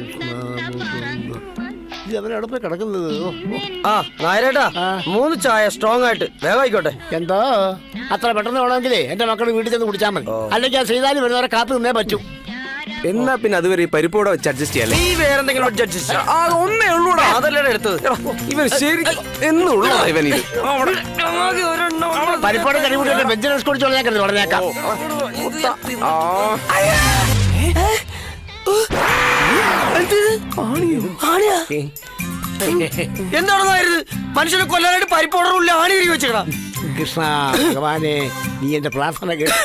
S11: അവനവിടെ പോയി കിടക്കുന്നത്.
S5: ആ നായരേട്ടാ, 3 ചായ സ്ട്രോങ് ആയിട്ട്. വേഗം ആയിക്കോട്ടെ.
S11: എന്തോ അത്ര പെട്ടെന്ന് വേണമെങ്കിലേ എന്റെ മക്കൾ വീട്ടിൽ ചെന്ന് കുടിച്ചാൽ മതി. അല്ലെങ്കിൽ ആ ശ്രീതാലി വരുന്നവരെ കാത്തു നിന്നേ പറ്റൂ.
S13: എന്നാ പിന്നെ അതുവരെ ഈ പരിപ്പോടെ വെച്ച് അഡ്ജസ്റ്റ് ചെയ്യാം.
S5: നീ വേറെന്തെങ്കിലും
S13: ഒന്നേ ഉള്ളൂടാ.
S5: അതല്ലേ എടുത്തത്.
S13: ഇവൻ ശരിക്കും എന്നുള്ളതാ ഇവൻ. ഇത്
S11: പരിപ്പോടെ കരിമുട്ടി വെജിറ്റബിൾസ് കുടിച്ച് പറഞ്ഞേക്കാം.
S5: എന്താണെന്നായിരുന്നു മനുഷ്യനെ കൊല്ലാനായിട്ട് പരിപ്പോടറില്ല ആണി തിരികെ വെച്ചേക്കടാ.
S11: കൃഷ്ണ ഭഗവാനെ, നീ എന്റെ പ്രാർത്ഥന കേട്ട്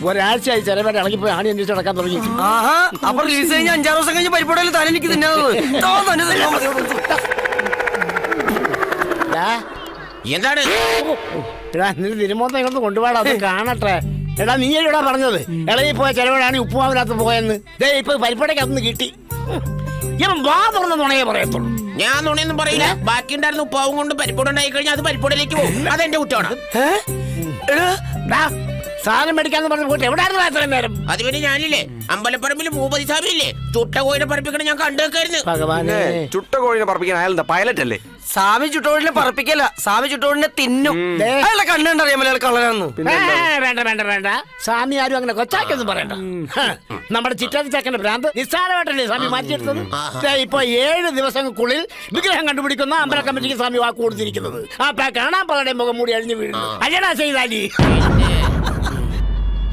S11: ഒരാഴ്ചയായി ചിലവരെ ഇളകിപ്പോയി ആണി അന്വേഷിച്ച് നടക്കാൻ തുടങ്ങി.
S5: ആഹാ, അപ്പൊ റിലീസ് കഴിഞ്ഞ 5-6 ദിവസം കഴിഞ്ഞ് പരിപ്പോടയിൽ തല എനിക്ക് തിന്നാന്നത്
S11: എന്താണ്? എടാ നിന്റെ തിരുമോത്ത ഇങ്ങോട്ട് കൊണ്ടുപോടാ, അത് കാണട്ടെ. എടാ നീ എടാ പറഞ്ഞത് ഇളകി പോയ ചിലവരാണ് ഉപ്പുമാവിനകത്ത് പോയെന്ന്. ദേ ഇപ്പൊ പരിപ്പടക്കകത്തുനിന്ന് കിട്ടി. ഇവൻ വാ തുറന്ന നുണയെ പറയത്തുള്ളൂ.
S19: ഞാൻ നുണയൊന്നും പറയില്ല. ബാക്കി ഉണ്ടായിരുന്ന ഉപ്പാവും കൊണ്ട് പരിപ്പുണ്ടായി കഴിഞ്ഞാൽ അത് പരിപ്പുടയിലേക്ക് പോകും. അതെന്റെ കുറ്റമാണ്.
S11: സാധനം മേടിക്കാന്ന് പറഞ്ഞു പോയിട്ട് എവിടെയായിരുന്നു അത്രയും നേരം?
S19: അത് പിന്നെ ഞാനില്ലേ അമ്പലപ്പറമ്പിൽ ഭൂപതി സ്വാമിയില്ലേ ചുട്ട കോഴിനെ പറപ്പിക്കണം ഞാൻ കണ്ടുവെക്കായിരുന്നു.
S11: ഭഗവാനെ,
S13: ചുട്ട കോഴിനെ പറപ്പിക്കാൻ അയാൾ എന്താ പൈലറ്റ് അല്ലേ?
S5: സ്വാമി ചുട്ടോടിനെ പറപ്പിക്കല്ല, സ്വാമി ചുട്ടോടിനെ തിന്നും. അയാളെ കണ്ടുണ്ടറിയാമല്ലോ അയാൾ കളറാന്ന്.
S11: വേണ്ട വേണ്ട വേണ്ട, സ്വാമി ആരും അങ്ങനെ കൊച്ചാക്കൊന്നും പറയണ്ട. നമ്മുടെ ചിറ്റാതി ചക്കന്റെ ഭ്രാന്ത് നിസ്സാരമായിട്ടല്ലേ സ്വാമി മാറ്റിയെടുത്തത്. ഇപ്പൊ 7 ദിവസങ്ങൾക്കുള്ളിൽ വിഗ്രഹം കണ്ടുപിടിക്കുന്ന അമ്പല കമ്മിറ്റിക്ക് സ്വാമി വാക്ക് കൊടുത്തിരിക്കുന്നത്. അപ്പൊ കാണാൻ പലരുടെ മുഖം മൂടി അഴിഞ്ഞു വീഴുന്നു. അയ്യടാ ചെയ്താലി.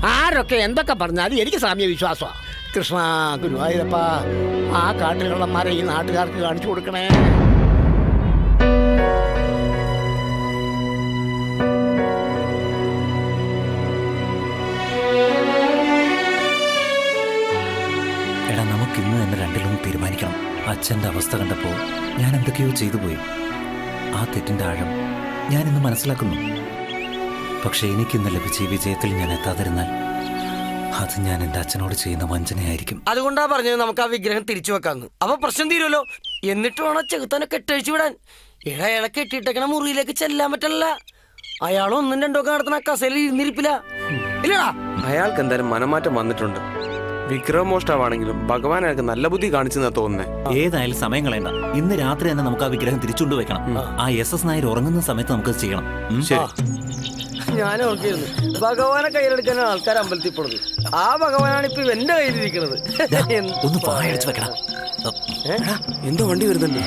S11: ആരൊക്കെ എന്തൊക്കെ പറഞ്ഞാലും എനിക്ക് സ്വാമിയെ വിശ്വാസമാണ്. കൃഷ്ണ ഗുരുവായൂരപ്പ, ആ കാട്ടുകള്ളന്മാരെ ഈ നാട്ടുകാർക്ക് കാണിച്ചു കൊടുക്കണേ.
S3: എടാ നമുക്ക് ഇന്ന് തന്നെ രണ്ടിലൊന്ന് തീരുമാനിക്കണം. അച്ഛൻ്റെ അവസ്ഥ കണ്ടപ്പോൾ ഞാൻ എന്തൊക്കെയോ ചെയ്തു പോയി. ആ തെറ്റിൻ്റെ ആഴം ഞാനിന്ന് മനസ്സിലാക്കുന്നു. പക്ഷെ എനിക്കിന്ന് ലഭിച്ച ഈ വിജയത്തിൽ ഞാൻ എത്താതിരുന്നാൽ അത് ഞാൻ എൻ്റെ അച്ഛനോട് ചെയ്യുന്ന വഞ്ചനയായിരിക്കും.
S5: അതുകൊണ്ടാ പറഞ്ഞത് നമുക്ക് ആ വിഗ്രഹം തിരിച്ചു വെക്കാന്ന്. അപ്പൊ പ്രശ്നം തീരുമല്ലോ. എന്നിട്ട് വേണം ചെകുത്താനെ കെട്ടഴിച്ചു വിടാൻ. അയാളെ കെട്ടിയിട്ടേക്കണ മുറിയിലേക്ക് ചെല്ലാൻ പറ്റില്ല. അയാൾ 1-2 ഒക്കെ നടത്തുന്ന കസേരയിൽ ഇരുന്നിരിപ്പില്ല. ഇല്ലടാ,
S13: അയാൾക്ക് എന്തായാലും മനമാറ്റം വന്നിട്ടുണ്ട്. വിഗ്രഹമോഷ്ടാവാണെങ്കിലും ഭഗവാൻ അയാൾക്ക് നല്ല ബുദ്ധി കാണിച്ചെന്നാ തോന്നുന്നേ.
S3: ഏതായാലും സമയം കളയണ്ട. ഇന്ന് രാത്രി തന്നെ നമുക്ക് ആ വിഗ്രഹം തിരിച്ചുകൊണ്ട് വെക്കണം. ആ SS നായർ ഉറങ്ങുന്ന സമയത്ത് നമുക്കത് ചെയ്യണം.
S5: ഞാൻ ഓർക്കിയിരുന്നു ഭഗവാനെ കയ്യിലെടുക്കാനാണ് ആൾക്കാർ അമ്പലത്തിൽ പോണത്. ആ ഭഗവാനാണ് ഇപ്പൊ എന്റെ കയ്യിലിരിക്കുന്നത്.
S3: ഒന്ന് വായടച്ച് വെക്കണം.
S13: എന്തോ വണ്ടി വരുന്നുണ്ട്.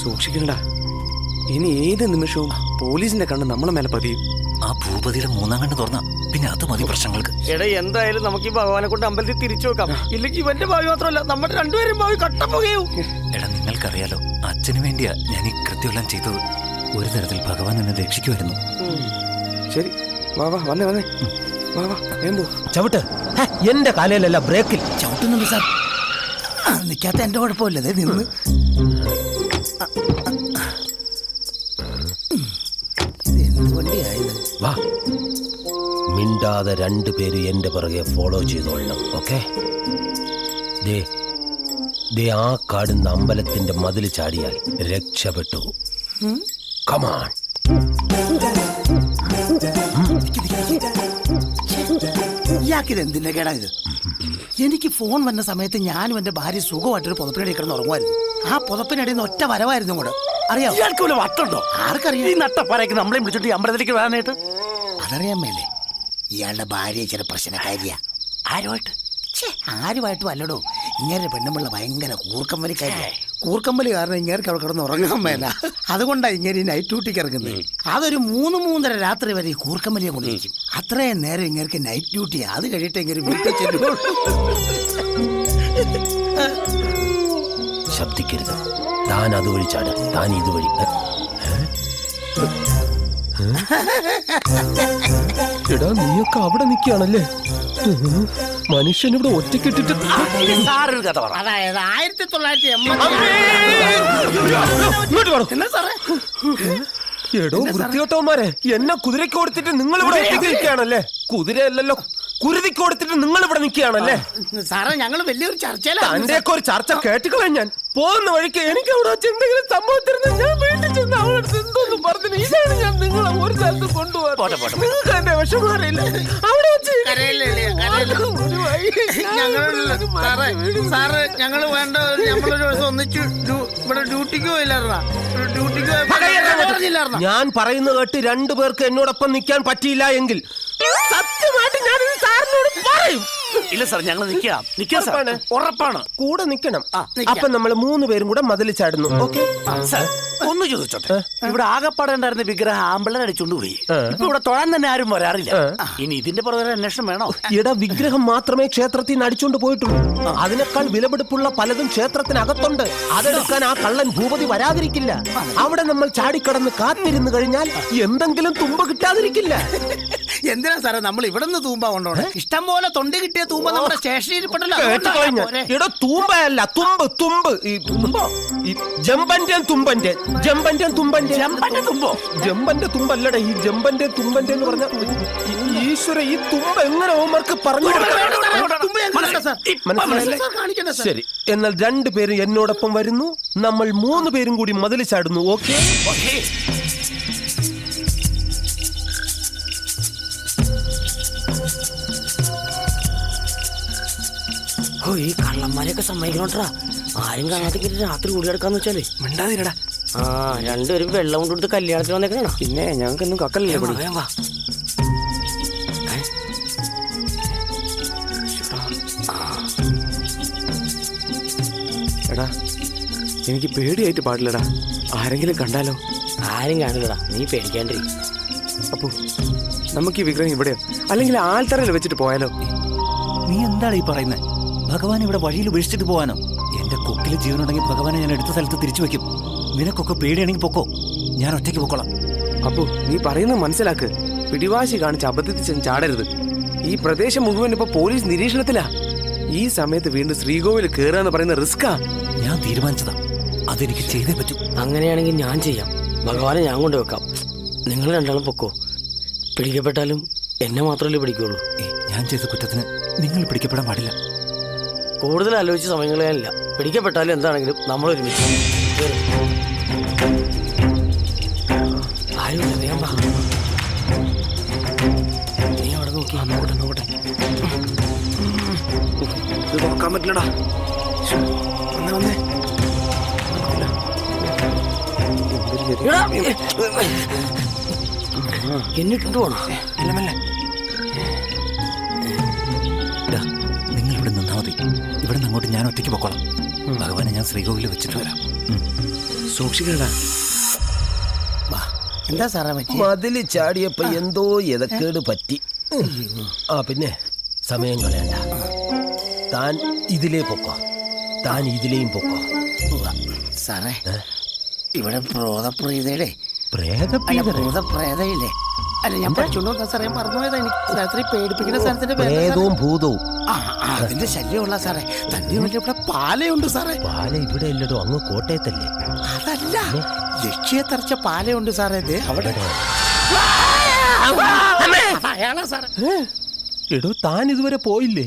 S13: സൂക്ഷിക്കണ്ട, ഇനി ഏത് നിമിഷവും പോലീസിന്റെ കണ്ണ് നമ്മളെ മേലെ പതിയും.
S3: ആ ഭൂപതിയുടെ 3-ാം കണ്ണ് തുറന്ന പിന്നെ അത് മതി പ്രശ്നങ്ങൾക്ക്.
S5: എടാ എന്തായാലും നമുക്ക് ഈ ഭഗവാനെ കൊണ്ട് അമ്പലത്തിൽ തിരിച്ചു വെക്കാം. ഇല്ലെങ്കിൽ ഇവന്റെ ഭാവി മാത്രമല്ല നമ്മുടെ രണ്ടുപേരും ഭാവി കട്ടപ്പുകയും.
S3: എടാ നിങ്ങൾക്കറിയാലോ, അച്ഛന് വേണ്ടിയാ ഞാൻ ഈ കൃത്യമെല്ലാം ചെയ്തത്. ഒരു തരത്തിൽ ഭഗവാൻ എന്നെ രക്ഷിക്കുമായിരുന്നു.
S13: ശരി, വാ വാ, വന്നേ വന്നേ, വാ വാ, വേമ്പോ
S9: ചവിട്ട്. എന്റെ കാലയിലല്ല ബ്രേക്കിൽ
S11: ചവിട്ടുന്നുണ്ട് സാർ. നിൽക്കാത്ത എന്റെ കുഴപ്പമില്ലേ നിന്ന്.
S9: വാ, മിണ്ടാതെ 2 പേര് എന്റെ പിറകെ ഫോളോ ചെയ്തോളണം. ഓക്കെ? ദേ ആ കാണുന്ന അമ്പലത്തിന്റെ മതിൽ ചാടിയാൽ രക്ഷപ്പെട്ടു. കമാൺ.
S11: ഇയാക്കിത് എന്തിന്റെ കേടാ ഇത്? എനിക്ക് ഫോൺ വന്ന സമയത്ത് ഞാനും എന്റെ ഭാര്യ സുഖമായിട്ടൊരു പുതപ്പിനടി കിടന്ന് ഉറങ്ങുമായിരുന്നു. ആ പുതപ്പിനടിയിൽ നിന്ന് ഒറ്റ വരവായിരുന്നു കൂടെ. അറിയാം ഇയാൾക്ക് വല്ല വട്ടുണ്ടോ? ആർക്കറിയാം? ഈ നട്ടപ്പാരയ്ക്ക് നമ്മളെ വിളിച്ചിട്ട് ഈ അമ്പലത്തിലേക്ക് വരാനായിട്ട്. അതറിയാൻ മേലേ ഇയാളുടെ ഭാര്യ ചില പ്രശ്നക്കാരിയാ. ആരുമായിട്ട്? ആരുമായിട്ടും അല്ലടോ, ഇങ്ങനെ പെണ്ണുമ്പിള്ള ഭയങ്കര കൂർക്കമ്പലിക്കാരിയാ. കൂർക്കമ്പലി കാരണം ഇങ്ങേർക്ക് അവിടെ കിടന്ന് ഉറങ്ങാൻ മേല. അതുകൊണ്ടാ ഇങ്ങനെ നൈറ്റ് ഡ്യൂട്ടിക്ക് ഇറങ്ങുന്നത്. അതൊരു 3-3:30 രാത്രി വരെ ഈ കൂർക്കമ്പലിയെ കൊണ്ടിരിക്കും. അത്രയും നേരം ഇങ്ങേർക്ക് നൈറ്റ് ഡ്യൂട്ടിയാ. അത് കഴിയിട്ട് ഇങ്ങനെ വീട്ടിൽ ചെല്ലുള്ളൂ.
S9: ശബ്ദിക്കരുത്. താൻ അതുവഴി ചാട്, താൻ ഇതുവഴി. എടാ നീയൊക്കെ അവിടെ നിൽക്കുകയാണല്ലേ? മനുഷ്യനിവിടെ ഒറ്റക്കിട്ടിട്ട്
S11: അതായത് 1980
S9: എടോ വൃത്തിയോട്ടവന്മാരെ, എന്നെ കുതിരയ്ക്ക് കൊടുത്തിട്ട് നിങ്ങൾ ഇവിടെ ഒറ്റയ്ക്ക് നിൽക്കുകയാണല്ലേ? കുതിരയല്ലല്ലോ, കുരുതിക്ക് കൊടുത്തിട്ട് നിങ്ങൾ ഇവിടെ നിൽക്കുകയാണല്ലേ?
S11: സാറേ ഞങ്ങൾ വലിയൊരു ചർച്ചയിലാണ്.
S9: തന്റെയൊക്കെ ഒരു ചർച്ച കേട്ടുകളെ. ഞാൻ പോകുന്ന വഴിക്ക് എനിക്ക് അവിടെ വെച്ച് എന്തെങ്കിലും സംഭവത്തിരുന്ന് ഞാൻ വീട്ടിൽ ചെന്ന് അവളുടെ എന്തോന്ന് പറഞ്ഞു. ഇതാണ് ഞാൻ നിങ്ങളെ ഒരു സ്ഥലത്ത് കൊണ്ടുപോകാൻ. നിങ്ങൾക്ക് എന്റെ വിഷമം അറിയില്ല. അവിടെ വെച്ച്
S11: സാറ് ഞങ്ങള് വേണ്ട നമ്മളൊരു ദിവസം ഒന്നിച്ച് ഇവിടെ ഡ്യൂട്ടിക്ക് പോയില്ലായിരുന്ന.
S9: ഞാൻ പറയുന്നത് കേട്ട് 2 പേർക്ക് എന്നോടൊപ്പം നിൽക്കാൻ പറ്റിയില്ല എങ്കിൽ സത്യമായിട്ട് ഞാൻ സാറിനോട് പറയും.
S11: ഇല്ല സാർ, ഞങ്ങൾ നിൽക്കാം. ഉറപ്പാണ്.
S9: കൂടെ നിൽക്കണം. അപ്പൊ നമ്മൾ 3 പേരും കൂടെ മതിൽ ചാടുന്നു. ഓക്കെ?
S4: ഒന്ന് ചോദിച്ചോട്ടെ, ഇവിടെ ആകെപ്പാടെ ഉണ്ടായിരുന്ന വിഗ്രഹം ആമ്പിള്ളേർ അടിച്ചോണ്ട് പോയി. ഇപ്പൊ ഇവിടെ തൊഴാൻ തന്നെ ആരും വരാറില്ല. ഇനി ഇതിന്റെ പുറകെ അന്വേഷണം വേണോ?
S9: ഇട വിഗ്രഹം മാത്രമേ ക്ഷേത്രത്തിൽ നിന്ന് അടിച്ചോണ്ട് പോയിട്ടുള്ളൂ. അതിനേക്കാൾ വിലപിടിപ്പുള്ള പലതും ക്ഷേത്രത്തിനകത്തുണ്ട്. അതെടുക്കാൻ ആ കള്ളൻ ഭൂപതി വരാതിരിക്കില്ല. അവിടെ നമ്മൾ ചാടിക്കടന്ന് കാത്തിരുന്ന് കഴിഞ്ഞാൽ എന്തെങ്കിലും തുമ്പ കിട്ടാതിരിക്കില്ല.
S11: എന്തിനാ സാറേ നമ്മൾ ഇവിടെ നിന്ന് തൂമ്പ കൊണ്ടോണേ? ഇഷ്ടം പോലെ തൊണ്ടി കിട്ടിയ തൂമ്പ നമ്മുടെ സ്റ്റേഷനിൽ ഇരിപ്പുണ്ടല്ലോ.
S9: ഇട തൂമ്പയല്ല, തുമ്പ് തുമ്പ്. ഈ തുമ്പോ ഈ ജമ്പന്റെ തുമ്പന്റെ ജമ്പന്റെ തുമ്പന്റെ ജമ്പന്റെ തുമ്പല്ലട. ഈ ജമ്പന്റെ തുമ്പന്റെ എന്ന് പറഞ്ഞ ഈശ്വര, ഈ തുമ്പ എങ്ങനെ ഓമർക്ക് പറഞ്ഞു? ശരി, എന്നാൽ 2 പേരും എന്നോടൊപ്പം വരുന്നു. നമ്മൾ 3 പേരും കൂടി മതിൽ ചാടുന്നു. ഓക്കെ?
S5: ഓ, ഈ കള്ളന്മാരെയൊക്കെ സമ്മതിക്കണോട്ടാ. ആരും കാണാതെ രാത്രി കൂടി കിടക്കാന്ന് വെച്ചാലേ
S1: മിണ്ടാതിരടാ.
S5: 2 പേരും വെള്ളം കൊണ്ടെടുത്ത് കല്യാണത്തിന് വന്നേക്കണ.
S1: പിന്നെ ഞങ്ങൾക്കൊന്നും കക്കല്ലേ. എടാ, എനിക്ക് പേടിയായിട്ട് പാടില്ലടാ. ആരെങ്കിലും കണ്ടാലോ?
S5: ആരും കാണില്ലടാ, നീ പേടിക്കാണ്ടി.
S1: അപ്പൊ നമുക്ക് ഈ വിഗ്രഹം ഇവിടെയോ അല്ലെങ്കിൽ ആൽത്തറയിൽ വെച്ചിട്ട് പോയാലോ?
S4: നീ എന്താണ് ഈ പറയുന്നത്? ഭഗവാൻ ഇവിടെ വഴിയിൽ ഉപേക്ഷിച്ചിട്ട് പോവാനോ? എന്റെ കൊക്കിൽ ജീവനുണ്ടെങ്കിൽ ഭഗവാനെ ഞാൻ എടുത്ത സ്ഥലത്ത് തിരിച്ചു വെക്കും. നിനക്കൊക്കെ പേടിയാണെങ്കിൽ പൊക്കോ, ഞാൻ ഒറ്റയ്ക്ക് പൊക്കോളാം.
S1: അപ്പോ നീ പറയുന്നത് മനസ്സിലാക്ക്. പിടിവാശി കാണിച്ച് അബദ്ധത്തിൽ ചാടരുത്. ഈ പ്രദേശം മുഴുവൻ ഇപ്പൊ പോലീസ് നിരീക്ഷണത്തിലാ. ഈ സമയത്ത് വീണ്ടും ശ്രീകോവിൽ കേറാന്ന് പറയുന്ന റിസ്കാ.
S4: ഞാൻ തീരുമാനിച്ചതാ, അതെനിക്ക് ചെയ്തേ പറ്റൂ.
S5: അങ്ങനെയാണെങ്കിൽ ഞാൻ ചെയ്യാം. ഭഗവാനെ ഞാൻ കൊണ്ടുവെക്കാം. നിങ്ങൾ രണ്ടാളും പൊക്കോ. പിടിക്കപ്പെട്ടാലും എന്നെ മാത്രമല്ലേ പിടിക്കുള്ളൂ.
S4: ഞാൻ ചെയ്ത കുറ്റത്തിന് നിങ്ങൾ പിടിക്കപ്പെടാൻ പാടില്ല.
S5: കൂടുതൽ ആലോചിച്ച സമയം കളയാനില്ല. പിടിക്കപ്പെട്ടാലും എന്താണെങ്കിലും നമ്മൾ ഒരുമിച്ച്. ആരുമില്ല, വേഗം വാ. നീ അവിടെ നോക്കി. നോക്കട്ടെ.
S1: ഇത് നോക്കാൻ പറ്റില്ലടാ. വന്നേ
S5: എന്നിട്ടുണ്ട് പോണോ?
S1: ഇല്ലമല്ല,
S4: നിങ്ങൾ ഇവിടെ നിന്നാ മതി. ഇവിടെ നിന്ന് അങ്ങോട്ട് ഞാൻ ഒറ്റയ്ക്ക് പൊക്കോളാം. ഭഗവാനെ ഞാൻ ശ്രീകോവിൽ വെച്ചിട്ട് വരാം.
S1: സൂക്ഷിക്കണ്ടാ.
S11: എന്താ സാറേ പറ്റി?
S9: മതില് ചാടിയപ്പോ എന്തോ എതക്കേട് പറ്റി. പിന്നെ സമയം കളയണ്ട. താൻ ഇതിലേ പൊക്കോ, താൻ ഇതിലേയും പൊക്കോ.
S11: സാറേ, ഇവിടെ പ്രോതപ്രീതയുടെ
S18: ഭൂതപ്രേതയില്ലേ? അല്ല, ഞാൻ പഠിച്ചോണ്ട് സാറേ മറന്നുപോയതാ. എനിക്ക് രാത്രി പേടിപ്പിക്കുന്ന സ്ഥലത്തിന്റെ
S9: പ്രേതവും ഭൂതവും
S18: അതിന്റെ ശല്യമുള്ള സാറേ. തന്നെ വലിയ ഇവിടെ പാലയുണ്ട് സാറേ.
S9: പാല ഇവിടെ ഇല്ലടോ, അങ്ങ് കോട്ടയത്തല്ലേ.
S18: അതല്ല, ലക്ഷ്യ തറച്ച പാലയുണ്ട് സാറേ. അവിടെ അയാളാ സാറേ.
S9: എടോ, താൻ ഇതുവരെ പോയില്ലേ?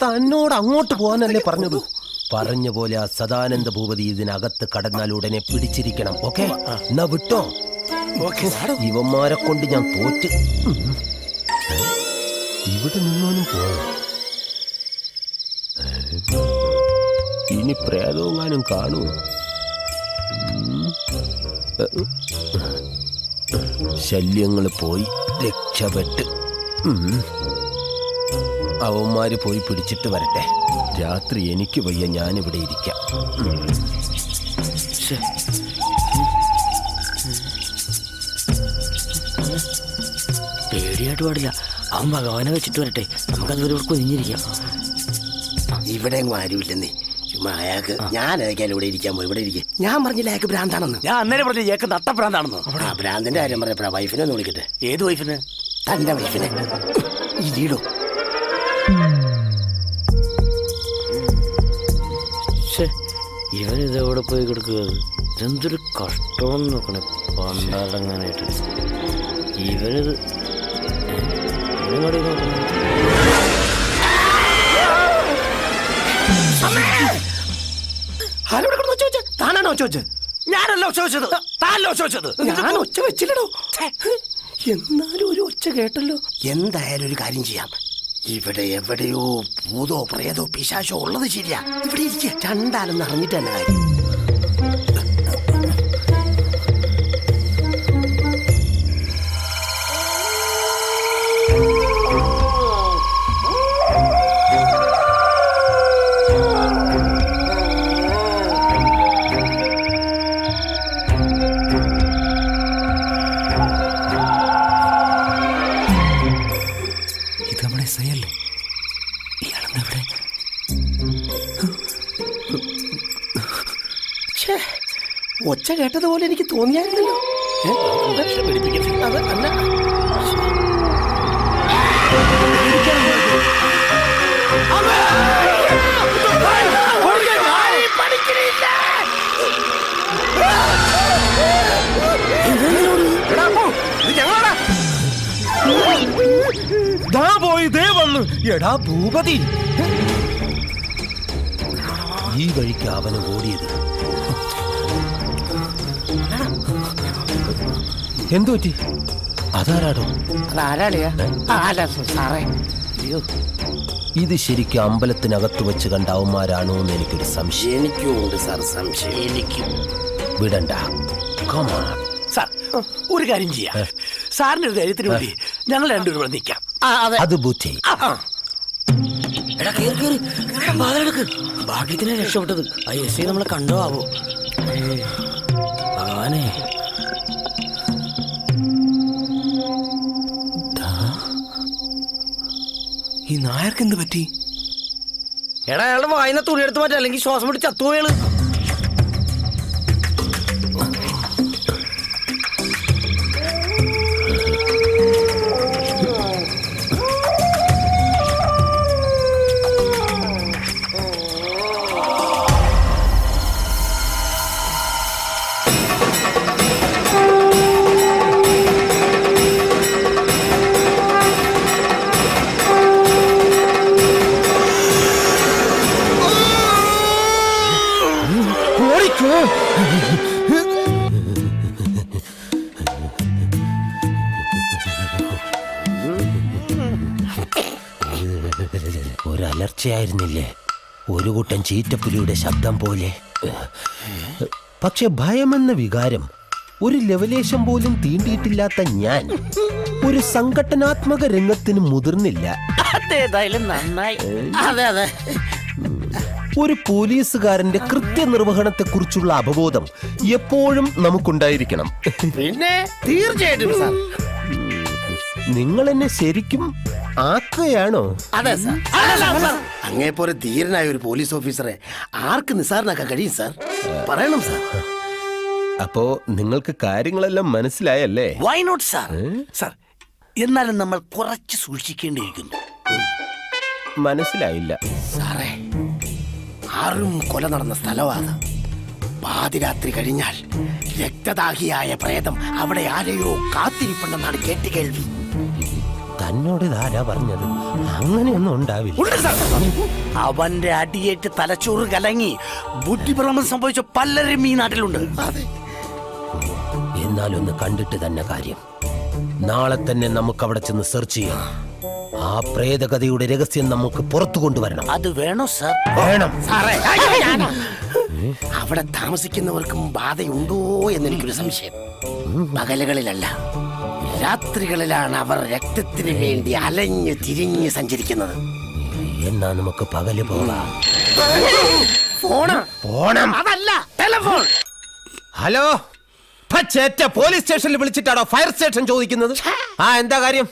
S9: തന്നോട് അങ്ങോട്ട് പോകാനല്ലേ പറഞ്ഞത്? പറഞ്ഞ പോലെ ആ സദാനന്ദ ഭൂപതി ഇതിനകത്ത് കടന്നാൽ ഉടനെ പിടിച്ചിരിക്കണം. ഓക്കെ, എന്നാ വിട്ടോ. ഇവന്മാരെ കൊണ്ട് ഞാൻ തോറ്റ്. ഇവിടെ നിന്നോനും പോയോ? ഇനി പ്രേതവങ്ങാനും കാണുമോ? ശല്യങ്ങൾ പോയി, രക്ഷപ്പെട്ട്. അവന്മാര് പോയി പിടിച്ചിട്ട് വരട്ടെ. രാത്രി എനിക്ക് വയ്യ, ഞാനിവിടെ ഇരിക്കാം.
S5: പേടിയായിട്ട് പാടില്ല. അവൻ ഭഗവാനെ വെച്ചിട്ട് വരട്ടെ. നമുക്കതുവരെ കുഞ്ഞിരിക്കാം.
S11: ഇവിടെ ആരുമില്ലെന്നേ. ചുമ്മാ അയാൾക്ക് ഞാൻ അയക്കാൻ ഇവിടെ ഇരിക്കാൻ പോയി. ഇവിടെ ഇരിക്കും. ഞാൻ പറഞ്ഞില്ല അയാൾക്ക് ഭ്രാന്താണെന്ന്.
S4: ഞാൻ അന്നേരം പറഞ്ഞ ഏക്ക് നട്ടഭ്രാന്താണെന്നോ?
S11: ആ ഭ്രാന്തിന്റെ കാര്യം പറഞ്ഞപ്പോഴാ. വൈഫിനെ ഒന്ന് വിളിക്കട്ടെ.
S4: ഏത് വൈഫിന്?
S11: തന്റെ വൈഫിനെ. ഇല്ലീടോ.
S5: ഇവനിതെവിടെ പോയി കിടക്കുക? ഇതെന്തൊരു കഷ്ടമെന്ന് നോക്കണേ പണ്ടടങ്ങാനായിട്ട്. ഇവനിത്
S11: താനാണോ ചോദിച്ചത്?
S4: ഞാനല്ല ചോദിച്ചത്, താനല്ലോ ചോദിച്ചത്.
S11: ഞാൻ ഒച്ച വെച്ചില്ലടോ. എന്നാലും ഒരു ഒച്ച കേട്ടല്ലോ. എന്തായാലും ഒരു കാര്യം ചെയ്യാം. ഇവിടെ എവിടെയോ ഭൂതോ പ്രേതോ പിശാശോ ഉള്ളത് ശരിയാ. ഇവിടെ ഇരിക്കുക. രണ്ടാലെന്ന് അറിഞ്ഞിട്ട് തന്നെ കാര്യം. ഒച്ച കേട്ടതുപോലെ എനിക്ക് തോന്നിയായിരുന്നല്ലോ. അത് അല്ല.
S9: ദാ പോയി ദേ വന്നു. എടാ ഭൂപതി, ഈ വഴിക്ക് അവന് ഓടിയത്. എന്തു പറ്റി? അതാരാടോ?
S11: അതാരാളിയാ? സാറേ,
S9: അയ്യോ, ഇത് ശരിക്കും അമ്പലത്തിനകത്ത് വെച്ച് കണ്ട അവന്മാരാണോ എന്ന് എനിക്കൊരു സംശയം.
S11: എനിക്കും ഉണ്ട് സാർ സംശയം. എനിക്കും
S9: വിടണ്ട.
S11: സാർ, ഒരു കാര്യം ചെയ്യാം. സാറിന്റെ ഒരു ധൈര്യത്തിന് വേണ്ടി ഞങ്ങൾ രണ്ടുപേരും ഇവിടെ നിൽക്കാം.
S9: അത് ബുദ്ധി.
S5: എടാ കേറി കേറി ബാധെടുക്ക്. ഭാഗ്യത്തിനെ രക്ഷപ്പെട്ടത്. ആ എസ് ഐ നമ്മളെ കണ്ടോ ആവോ? ഭഗവാനെ,
S9: ഈ നായർക്ക് എന്ത് പറ്റി?
S5: എടാ അയാളുടെ വായന തുണിയെടുത്ത് മാറ്റാ, അല്ലെങ്കിൽ ശ്വാസം പിടിച്ച് ചത്തുപോയാള്.
S9: ഒരലർച്ചയായിരുന്നില്ലേ? ഒരു കൂട്ടം ചീറ്റപ്പുലിയുടെ ശബ്ദം പോലെ. പക്ഷെ ഭയമെന്ന വികാരം ഒരു ലവലേശം പോലും തീണ്ടിയിട്ടില്ലാത്ത ഞാൻ ഒരു സംഘടനാത്മക രംഗത്തിന് മുതിർന്നില്ല.
S11: അതേതായാലും നന്നായി. അതെ അതെ.
S9: ഒരു പോലീസുകാരന്റെ കൃത്യനിർവഹണത്തെ കുറിച്ചുള്ള അവബോധം എപ്പോഴും നമുക്കുണ്ടായിരിക്കണം.
S11: പിന്നെ തീർച്ചയായിട്ടും സാർ.
S9: നിങ്ങൾ എന്നെ ശരിക്കും ആക്കുകയാണോ?
S11: അതെ സാർ. അങ്ങേപ്പോലെ ധീരനായ ഒരു പോലീസ് ഓഫീസറെ ആർക്ക് നിസ്സാരനാക്കാൻ കഴിയും സാർ? പറയണം സാർ.
S9: അപ്പോ നിങ്ങൾക്ക് കാര്യങ്ങളെല്ലാം മനസ്സിലായല്ലേ?
S11: Why not sir? സാർ, എന്നാലും നമ്മൾ കുറച്ച് സൂക്ഷിക്കേണ്ടിയിരിക്കുന്നു.
S9: മനസ്സിലായില്ല
S11: സാറേ. ആറും കൊല നടന്ന സ്ഥലമാണ്. പാതിരാത്രി കഴിഞ്ഞാൽ രക്തദാഹിയായ പ്രേതം അവിടെ ആരെയോ കാത്തിരിപ്പുണ്ടെന്നാണ് കേട്ടുകേൾവി.
S9: തന്നോട് ഇതാരാ പറഞ്ഞത്? അങ്ങനെയൊന്നും ഉണ്ടാവില്ല.
S11: അവന്റെ അടിയേറ്റ് തലച്ചോറ് കലങ്ങി ബുദ്ധിഭ്രമം സംഭവിച്ച പലരും ഈ നാട്ടിലുണ്ട്.
S9: എന്നാലൊന്ന് കണ്ടിട്ട് തന്നെ കാര്യം. നാളെ തന്നെ നമുക്ക് അവിടെ ചെന്ന് സെർച്ച് ചെയ്യണം. ആ പ്രേതകഥയുടെ രഹസ്യം നമുക്ക് പുറത്തു കൊണ്ടുവരണം.
S11: അത് വേണോ സാർ?
S9: വേണം
S11: സാറേ. അവിടെ താമസിക്കുന്നവർക്കും ബാധയുണ്ടോ എന്നെനിക്കൊരു സംശയം. പകലുകളിലല്ല, രാത്രികളിലാണ് അവർ രക്തത്തിന് വേണ്ടി അലഞ്ഞ് തിരിഞ്ഞ് സഞ്ചരിക്കുന്നത്.
S9: എന്നാ നമുക്ക് പകല് പോകാം.
S11: പോണം. അതല്ല, ടെലിഫോൺ.
S9: ഹലോ, പോലീസ് സ്റ്റേഷനിൽ വിളിച്ചിട്ടാണോ ഫയർ സ്റ്റേഷൻ ചോദിക്കുന്നത്? എന്താ കാര്യം?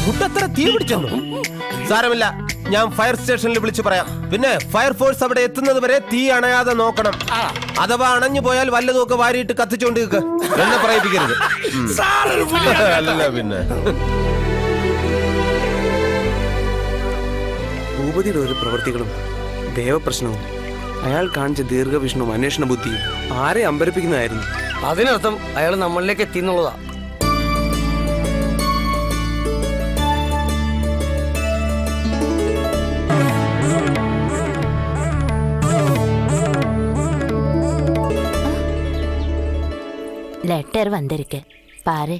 S9: മുട്ടത്ര തീ പിടിച്ചെന്നു? സാരമില്ല, ഞാൻ ഫയർ സ്റ്റേഷനിൽ വിളിച്ചു പറയാം. പിന്നെ ഫയർഫോഴ്സ് അവിടെ എത്തുന്നത് വരെ തീ അണയാതെ നോക്കണം. അഥവാ അണഞ്ഞു പോയാൽ വല്ലതൊക്കെ വാരിയിട്ട് കത്തിച്ചോണ്ട് എന്നെ പറയിപ്പിക്കരുത്. അല്ല പിന്നെ
S13: ഭൂപതിയുടെ ഒരു പ്രവൃത്തികളും ദേവപ്രശ്നവും അയാൾ കാണിച്ച ദീർഘവീക്ഷണവും അന്വേഷണ ബുദ്ധിയും ആരെ അമ്പരപ്പിക്കുന്നതായിരുന്നു.
S5: അതിനർത്ഥം അയാൾ നമ്മളിലേക്ക് എത്തിന്നുള്ളതാ.
S17: லெட்டர் வந்திருக்கு பாரு.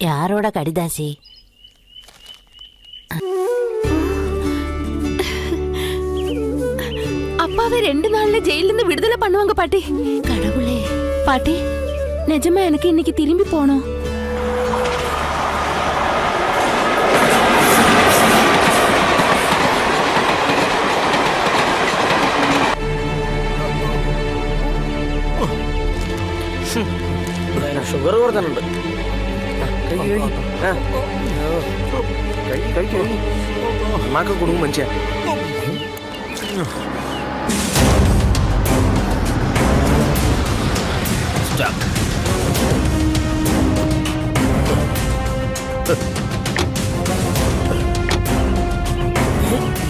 S17: யாரோட கடிதாசி?
S8: அப்பாவை 2 நாள்ல ஜெயில இருந்து விடுதலை பண்ணுவாங்க பாட்டி. கடவுளே பாட்டி, நிஜமா எனக்கு இன்னைக்கு திரும்பி போனோம்.
S5: ഷുഗർ കൊടുക്കുന്നുണ്ട്.
S13: അമ്മാക്ക് കൊടുക്കും മനുഷ്യ.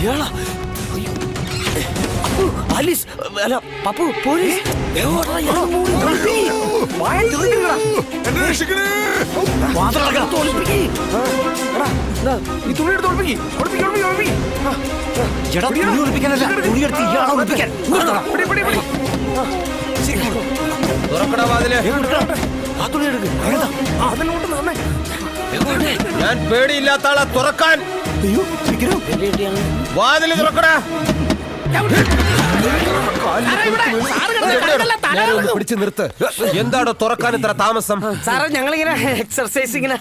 S5: ഇയാളാ? അപ്പു, ആലീസ്, അല്ല പപ്പു, പോലീസ്. എവിടെടാ ഇയാള് മൂടി കളിപ്പി? വായ തുറക്കടാ. വാതിലടയ്ക്ക്, തോൽപ്പിക്ക്. എടാ, ദാ, ഈ തുണി എടുത്ത് ഒളിപ്പിക്ക്. ഒളിപ്പിക്ക്, ഒളിപ്പിക്ക്, ഒളിപ്പിക്ക്.
S4: എടാ, തുണി ഒളിപ്പിക്കാനല്ല, തുണി എടുത്ത് ഇയാളെ ഒളിപ്പിക്കാൻ.
S5: പിടി, പിടി, പിടി.
S9: തുറക്കടാ വാതില്.
S5: ആ തുണി എടുക്ക്. അതിലോട്ട് നടന്നേ.
S9: ഞാൻ പേടിയില്ലാത്ത ആളെ തുറക്കാൻ.
S5: അയ്യോ, വിക്രം.
S9: വാതില് തുറക്കടാ. പിടിച്ചു നിർത്ത്. എന്താടോ തുറക്കാൻ ഇത്ര താമസം?
S5: സാറേ ഞങ്ങളിങ്ങനെ എക്സർസൈസ് ഇങ്ങനെ.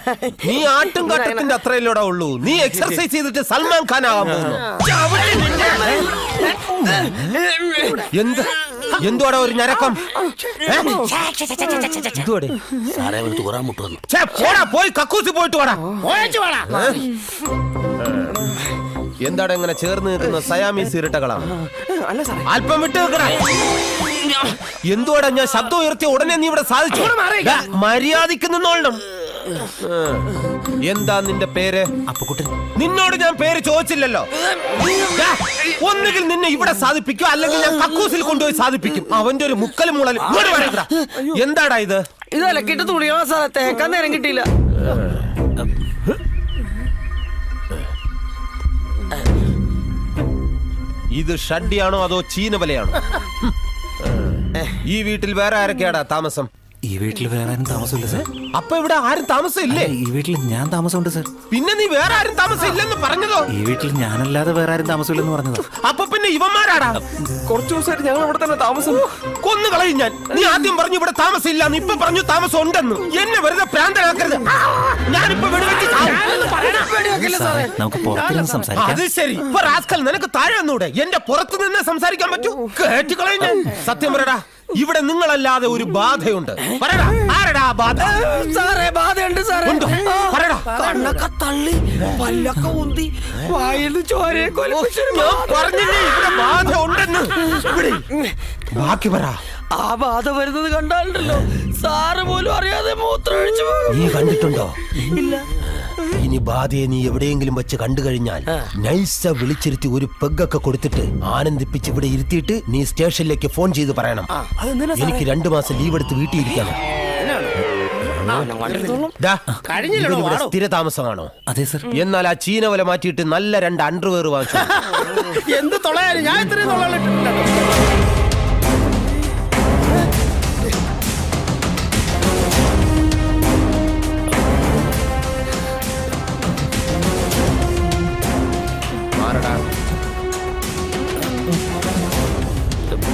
S9: നീ ആട്ടും കാട്ടത്തിന്റെ അത്രയല്ലോടാ ഉള്ളൂ. നീ എക്സർസൈസ് ചെയ്തിട്ട് സൽമാൻ ഖാൻ ആകാൻ പോകുന്നു. എന്ത് എന്തുവാടാ ഒരു ഞരക്കം?
S5: സാറേ അവന് തൂറാൻ മുട്ട് വന്നു.
S9: പോയി കക്കൂസി പോയിട്ട് വാടാ. എന്താടാ ഇങ്ങനെ ചേർന്ന് നിൽക്കുന്ന സയാമീസ് ഇരട്ടകളാണ്? അല്പം വിട്ട് വെക്കടാ. എന്തുവാടാ ഞാൻ ശബ്ദം ഉയർത്തിയ ഉടനെ നീ ഇവിടെ സാധിച്ചു? മര്യാദയ്ക്ക് നിന്നോളണം. എന്താ നിന്റെ പേര്?
S4: അപ്പുക്കുട്ടൻ.
S9: നിന്നോട് ഞാൻ പേര് ചോദിച്ചില്ലല്ലോ. ഒന്നുകിൽ നിന്നെ ഇവിടെ സാധിപ്പിക്കും, അല്ലെങ്കിൽ ഞാൻ കക്കൂസിൽ കൊണ്ടുപോയി സാധിപ്പിക്കും. അവന്റെ ഒരു മുക്കലും മൂളലും. എന്താടാ ഇത്?
S5: ഇതല്ല കിട്ട തുണിയാ സാറേ, തേക്കാൻ നേരം കിട്ടിയില്ല.
S9: ഇത് ഷഡ്ഡിയാണോ അതോ ചീനവലയാണോ? ഈ വീട്ടിൽ വേറെ ആരൊക്കെയാടാ താമസം?
S4: ഈ വീട്ടിൽ വേറെ ആരും താമസമില്ല സാർ.
S9: അപ്പൊ ഇവിടെ ആരും താമസം ഇല്ലേ?
S4: ഈ വീട്ടിൽ ഞാൻ താമസമുണ്ട് സാർ.
S9: പിന്നെ നീ വേറെ ആരും താമസം ഇല്ലെന്ന് പറഞ്ഞതോ?
S4: ഈ വീട്ടിൽ ഞാനല്ലാതെ വേറെ ആരും താമസമില്ലെന്ന് പറഞ്ഞതോ?
S9: അപ്പൊ പിന്നെ ഇവന്മാരാടാ?
S13: കുറച്ചു ദിവസമായിട്ട് ഞങ്ങൾ ഇവിടെ തന്നെ താമസം.
S9: കൊന്നു കളയും ഞാൻ. നീ ആദ്യം പറഞ്ഞു ഇവിടെ താമസം ഇല്ലാന്ന്, ഇപ്പൊ പറഞ്ഞു താമസം ഉണ്ടെന്ന്. എന്നെ വെറുതെ പ്രാന്തനാക്കരുത്. ഞാനിപ്പോ വെടിവെച്ച്
S4: നമുക്ക് പുറത്തിരുന്ന് സംസാരിക്കാം.
S9: അത് ശരി. ഇപ്പൊ റാസ്കൽ നിനക്ക് താഴെ വന്നൂടെ? എന്റെ പുറത്ത് നിന്ന് സംസാരിക്കാൻ പറ്റൂ? കേട്ടുകളയും ഞാൻ. സത്യം പറയടാ, ഇവിടെ നിങ്ങളല്ലാതെ ഒരു ബാധയുണ്ട്. പറയടാ, ആരടാ ബാധ?
S5: സാറേ ബാധയുണ്ട് സാറേ.
S9: പറയടാ.
S5: കണ്ണൊക്കെ തള്ളി, പല്ലൊക്കെ ഉന്തി, വായിൽ ചോരയെ
S9: ഞാൻ പറഞ്ഞില്ലേ ഇവിടെ ബാധ ഉണ്ടെന്ന്. ബാക്കി പറ.
S5: ആ ബാധ വരുന്നത് കണ്ടാലുണ്ടല്ലോ സാറ് പോലും അറിയാതെ മൂത്രം ഒഴിച്ചു പോകും.
S9: നീ കണ്ടിട്ടുണ്ടോ?
S5: ഇല്ല.
S9: ഇനി ബാധയെ നീ എവിടെയെങ്കിലും വെച്ച് കണ്ടു കഴിഞ്ഞാൽ നൈസ വിളിച്ചിരുത്തി ഒരു പെഗ്ഗൊക്കെ കൊടുത്തിട്ട് ആനന്ദിപ്പിച്ച് ഇവിടെ ഇരുത്തിയിട്ട് നീ സ്റ്റേഷനിലേക്ക് ഫോൺ ചെയ്ത് പറയണം, എനിക്ക് 2 മാസം ലീവ് എടുത്ത് വീട്ടിൽ ഇരിക്കണം. ഇവിടെ സ്ഥിര താമസമാണോ?
S4: അതെ സർ.
S9: എന്നാൽ ആ ചീനവല മാറ്റിയിട്ട് നല്ല 2 അണ്ടർവെയർ വാങ്ങിച്ചു.
S11: എന്ത് തൊളയാലും ഞാൻ ഇത്രയും തൊള്ളാലിട്ടിട്ടുണ്ടോ?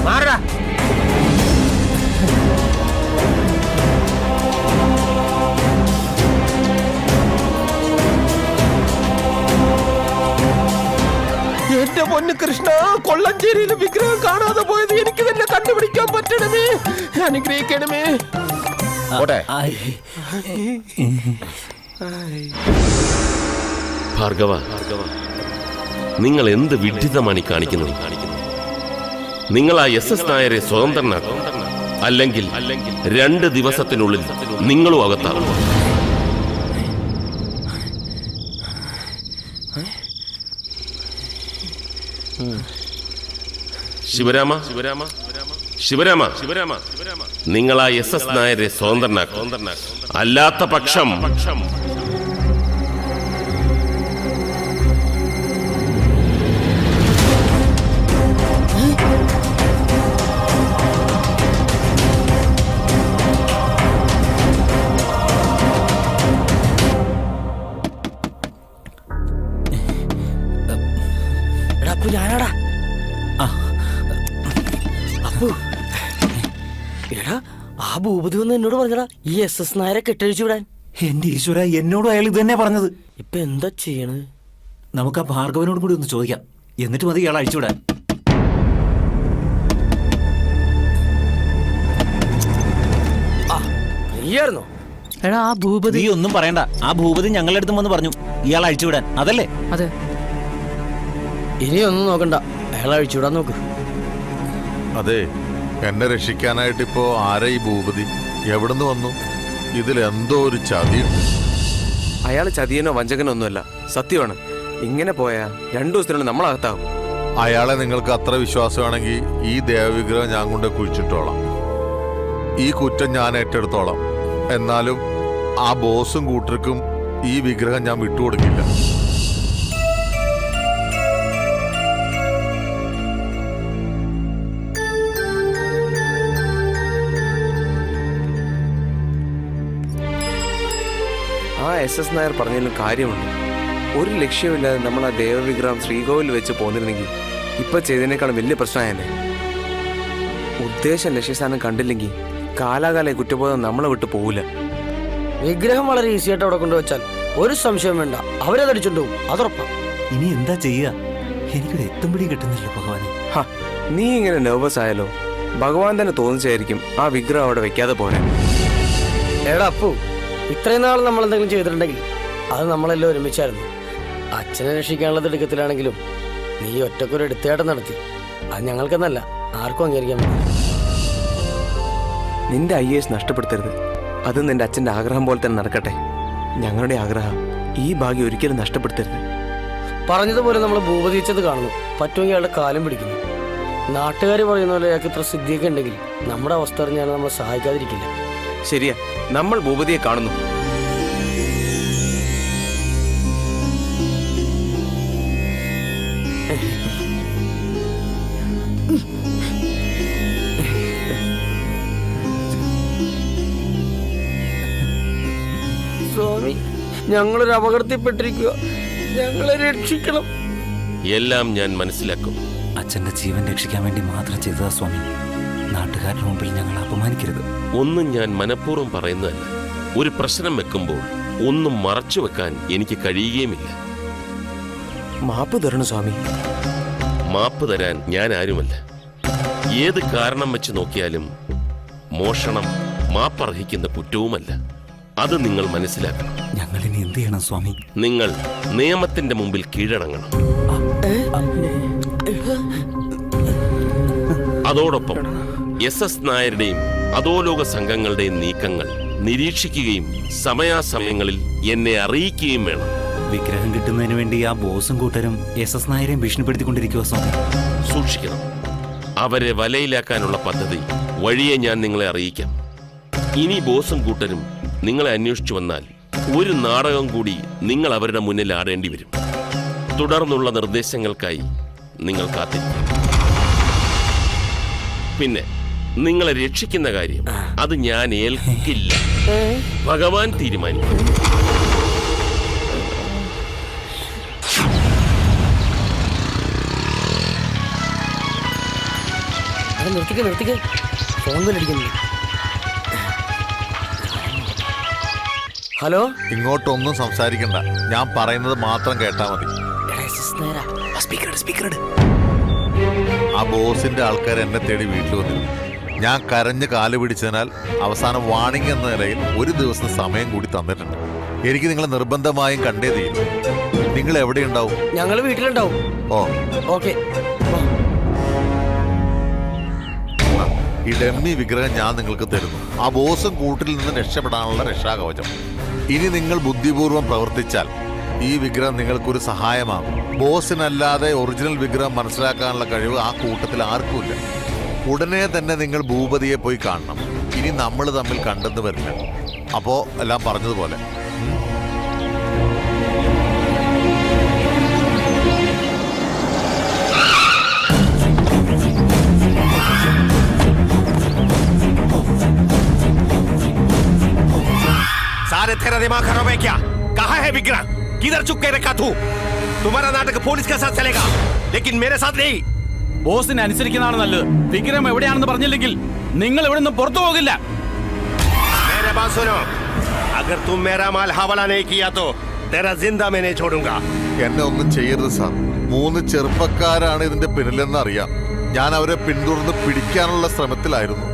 S9: മാറടാ. എന്റെ പൊന്ന് കൃഷ്ണ, കൊള്ളഞ്ചേരിയിലെ വിഗ്രഹം കാണാതെ പോയത് എനിക്ക് തന്നെ കണ്ടുപിടിക്കാൻ പറ്റണമേ. അനുഗ്രഹിക്കണമേ.
S15: ഭാർഗവ, നിങ്ങൾ എന്ത് വിഡ്ഢിതമാണ് കാണിക്കുന്നത്? നിങ്ങൾ ആ SS നായരെ സ്വതന്ത്രനാക്കും, അല്ലെങ്കിൽ 2 ദിവസത്തിനുള്ളിൽ നിങ്ങളും അകത്താകും. ശിവരാമ, ശിവരാമ, നിങ്ങൾ ആ SS നായരെ സ്വതന്ത്രനാക്കും, അല്ലാത്ത പക്ഷം
S5: ഞാനാടാ. അപ്പു എടാ, ആ ഭൂപതി ഒന്ന് എന്നോട് പറഞ്ഞടാ ഈ SS നായരെ കെട്ടഴിച്ചു വിടാൻ.
S4: എന്റെ ഈശ്വര, എന്നോടും അയാൾ ഇത് തന്നെ പറഞ്ഞത്.
S5: ഇപ്പൊ എന്താ ചെയ്യണത്?
S4: നമുക്ക് ആ ഭാർഗവനോട് കൂടി ഒന്ന് ചോദിക്കാം, എന്നിട്ട് മതി ഇയാൾ അഴിച്ചുവിടാൻ.
S5: നീയായിരുന്നോ?
S4: എടാ ആ ഭൂപതി. നീ ഒന്നും പറയണ്ട, ആ ഭൂപതി ഞങ്ങളുടെ അടുത്തും വന്ന് പറഞ്ഞു ഇയാൾ അഴിച്ചുവിടാൻ. അതല്ലേ?
S5: അതെ. ഇനി ഒന്നും നോക്കണ്ട, അയാളെ അഴിച്ചുവിടാൻ നോക്ക്.
S16: അതെ, എന്നെ രക്ഷിക്കാനായിട്ട് ഇപ്പോ ആരാ ഈ ഭൂപതി? എവിടുന്ന് വന്നു? ഇതിലെന്തോ ഒരു ചതിയുണ്ട്.
S13: അയാൾ ചതിയനോ വഞ്ചകനോ ഒന്നുമല്ല, സത്യമാണ്. ഇങ്ങനെ പോയാ 2 ദിവസത്തിനുള്ളിൽ നമ്മളകത്താവും.
S16: അയാളെ നിങ്ങൾക്ക് അത്ര വിശ്വാസമാണെങ്കിൽ ഈ ദേവവിഗ്രഹം ഞാൻ കൊണ്ട് കുഴിച്ചിട്ടോളാം. ഈ കുറ്റം ഞാൻ ഏറ്റെടുത്തോളാം. എന്നാലും ആ ബോസും കൂട്ടർക്കും ഈ വിഗ്രഹം ഞാൻ വിട്ടുകൊടുക്കില്ല.
S13: ആ SS നായർ പറഞ്ഞതിലും കാര്യമുണ്ട്. ഒരു ലക്ഷ്യമില്ലാതെ നമ്മൾ ആ ദേവവിഗ്രഹം ശ്രീകോവിൽ വെച്ച് പോന്നിരുന്നെങ്കിൽ ഇപ്പൊ ചെയ്തതിനേക്കാളും വലിയ പ്രശ്നമായല്ലേ. ഉദ്ദേശം ലക്ഷ്യസ്ഥാനം കണ്ടില്ലെങ്കിൽ കാലാകാല കുറ്റബോധം നമ്മളെ വിട്ട് പോവില്ല.
S5: വിഗ്രഹം വളരെ ഈസി ആയിട്ട് അവിടെ കൊണ്ടുവച്ചാൽ ഒരു സംശയം വേണ്ട, അവരത് അടിച്ചോണ്ടുപോകും, അതുറപ്പാ.
S4: ഇനി എന്താ ചെയ്യുക? എനിക്കൊരു എത്തും പിടിയും കിട്ടുന്നില്ല ഭഗവാനെ.
S13: നീ ഇങ്ങനെ നെർവസ് ആയാലോ? ഭഗവാൻ തന്നെ തോന്നിച്ചായിരിക്കും ആ വിഗ്രഹം അവിടെ വെക്കാതെ പോരാ.
S5: എടാ അപ്പു, ഇത്രയും നാൾ നമ്മൾ എന്തെങ്കിലും ചെയ്തിട്ടുണ്ടെങ്കിൽ അത് നമ്മളെല്ലാം ഒരുമിച്ചായിരുന്നു. അച്ഛനെ രക്ഷിക്കാനുള്ള തിടുക്കത്തിലാണെങ്കിലും നീ ഒറ്റക്കൊരു എടുത്തേട്ടം നടത്തി. അത് ഞങ്ങൾക്കെന്നല്ല, ആർക്കും അംഗീകരിക്കാൻ പറ്റില്ല.
S13: നിന്റെ IAS നഷ്ടപ്പെടുത്തരുത്. അത് നിന്റെ അച്ഛൻ്റെ ആഗ്രഹം പോലെ തന്നെ നടക്കട്ടെ. ഞങ്ങളുടെ ആഗ്രഹം ഈ ഭാഗ്യം ഒരിക്കലും നഷ്ടപ്പെടുത്തരുത്.
S5: പറഞ്ഞതുപോലെ നമ്മൾ ഭൂപതിച്ചത് കാണുന്നു, പറ്റുമെങ്കിൽ അയാളുടെ കാലം പിടിക്കുന്നു. നാട്ടുകാർ പറയുന്ന പോലെ അയാൾക്ക് ഇത്ര സിദ്ധിയൊക്കെ ഉണ്ടെങ്കിൽ നമ്മുടെ അവസ്ഥ അറിഞ്ഞാൽ നമ്മളെ സഹായിക്കാതിരിക്കില്ല.
S13: ശരിയാ, നമ്മൾ ഭൂപതിയെ കാണുന്നു.
S5: സ്വാമി, ഞങ്ങളൊരു അപകടത്തിൽപ്പെട്ടിരിക്കുക, ഞങ്ങളെ രക്ഷിക്കണം.
S15: എല്ലാം ഞാൻ മനസ്സിലാക്കും.
S4: അച്ഛന്റെ ജീവൻ രക്ഷിക്കാൻ വേണ്ടി മാത്രം ചെയ്തതാ സ്വാമി. നാട്ടുകാരുടെ മുമ്പിൽ ഞങ്ങൾ അപമാനിക്കരുത്.
S15: ഒന്നും ഞാൻ മനഃപൂർവ്വം പറയുന്നതല്ല. ഒരു പ്രശ്നം വെക്കുമ്പോൾ ഒന്നും മറച്ചു വെക്കാൻ എനിക്ക് കഴിയുകയുമില്ല.
S13: മാപ്പ് തരണം സ്വാമി.
S15: മാപ്പ് തരാൻ ഞാൻ ആരുമല്ല. ഏത് കാരണം വെച്ച് നോക്കിയാലും മോഷണം മാപ്പർഹിക്കുന്ന കുറ്റവുമല്ല. അത് നിങ്ങൾ മനസ്സിലാക്കണം.
S4: ഞങ്ങൾ ഇനി എന്ത് ചെയ്യണം സ്വാമി?
S15: നിങ്ങൾ നിയമത്തിന്റെ മുമ്പിൽ കീഴടങ്ങണം. അതോടൊപ്പം SS നായരുടെയും അധോലോക സംഘങ്ങളുടെയും നീക്കങ്ങൾ നിരീക്ഷിക്കുകയും സമയാസമയങ്ങളിൽ എന്നെ അറിയിക്കുകയും വേണം.
S4: വിഗ്രഹം കിട്ടുന്നതിന് വേണ്ടി ആ ബോസും കൂട്ടരും SS നായരെയും ഭീഷണിപ്പെടുത്തിക്കൊണ്ടിരിക്കുക സ്വാമി.
S15: സൂക്ഷിക്കണം. അവരെ വലയിലാക്കാനുള്ള പദ്ധതി വഴിയെ ഞാൻ നിങ്ങളെ അറിയിക്കാം. ഇനി ബോസും കൂട്ടരും നിങ്ങളെ അന്വേഷിച്ചു വന്നാൽ ഒരു നാടകം കൂടി നിങ്ങൾ അവരുടെ മുന്നിൽ ആടേണ്ടി വരും. തുടർന്നുള്ള നിർദ്ദേശങ്ങൾക്കായി നിങ്ങൾ കാത്തിരിക്കും. പിന്നെ നിങ്ങളെ രക്ഷിക്കുന്ന കാര്യം അത് ഞാൻ ഏൽക്കില്ല. ഭഗവാൻ തീരുമാനിക്കും.
S5: നിർത്തിക്കേ, ഫോൺ വിളിക്കുന്നു. ഹലോ,
S16: ഇങ്ങോട്ടൊന്നും സംസാരിക്കണ്ട, ഞാൻ പറയുന്നത് മാത്രം കേട്ടാ മതി. ആ ബോസിന്റെ ആൾക്കാർ എന്നെ തേടി വീട്ടിൽ വന്നിരുന്നു. ഞാൻ കരഞ്ഞ് കാല് പിടിച്ചതിനാൽ അവസാനം വാണിംഗ് എന്ന നിലയിൽ 1 ദിവസം സമയം കൂടി തന്നിട്ടുണ്ട്. എനിക്ക് നിങ്ങളെ നിർബന്ധമായും കണ്ടേ തീരും. നിങ്ങൾ എവിടെയുണ്ടാവും?
S5: ഞങ്ങൾ വീട്ടിലുണ്ടാവും.
S16: ഓ,
S5: ഓക്കെ.
S16: ഈ ഡമ്മി വിഗ്രഹം ഞാൻ നിങ്ങൾക്ക് തരുന്നു. ആ ബോസും കൂട്ടിൽ നിന്ന് രക്ഷപ്പെടാനുള്ള രക്ഷാകവചം. ഇനി നിങ്ങൾ ബുദ്ധിപൂർവം പ്രവർത്തിച്ചാൽ ഈ വിഗ്രഹം നിങ്ങൾക്കൊരു സഹായമാകും. ബോസിനല്ലാതെ ഒറിജിനൽ വിഗ്രഹം മനസ്സിലാക്കാനുള്ള കഴിവ് ആ കൂട്ടത്തിൽ ആർക്കുമില്ല. ഉടനെ തന്നെ നിങ്ങൾ ഭൂപതിയെ പോയി കാണണം. ഇനി നമ്മൾ തമ്മിൽ കണ്ടെന്ന് വരില്ല. അപ്പോ എല്ലാം പറഞ്ഞതുപോലെ.
S2: सारे तेरा दिमाग खराब है क्या? कहाँ है विक्रम? किधर चुप के रखा तू? तुम्हारा नाटक पुलिस के साथ चलेगा, लेकिन मेरे साथ नहीं.
S12: ബോസിനെ അനുസരിക്കുന്നതാണ് നല്ലത്. വിഗ്രഹം എവിടെയാണെന്ന് പറഞ്ഞില്ലെങ്കിൽ നിങ്ങൾ ഇവിടെ നിന്ന് പുറത്തു പോകില്ല.
S2: मेरे बात सुनो, अगर तुम मेरा माल हवाला नहीं किया तो तेरा जिंदा मैं नहीं छोड़ूंगा.
S16: എന്നെ ഒന്നും ചെയ്യരുത് സാർ. 3 ചെറുപ്പക്കാരാണ് ഇതിന്റെ പിന്നിലെന്ന് അറിയാം. ഞാൻ അവരെ പിന്തുടർന്ന് പിടിക്കാനുള്ള ശ്രമത്തിലായിരുന്നു.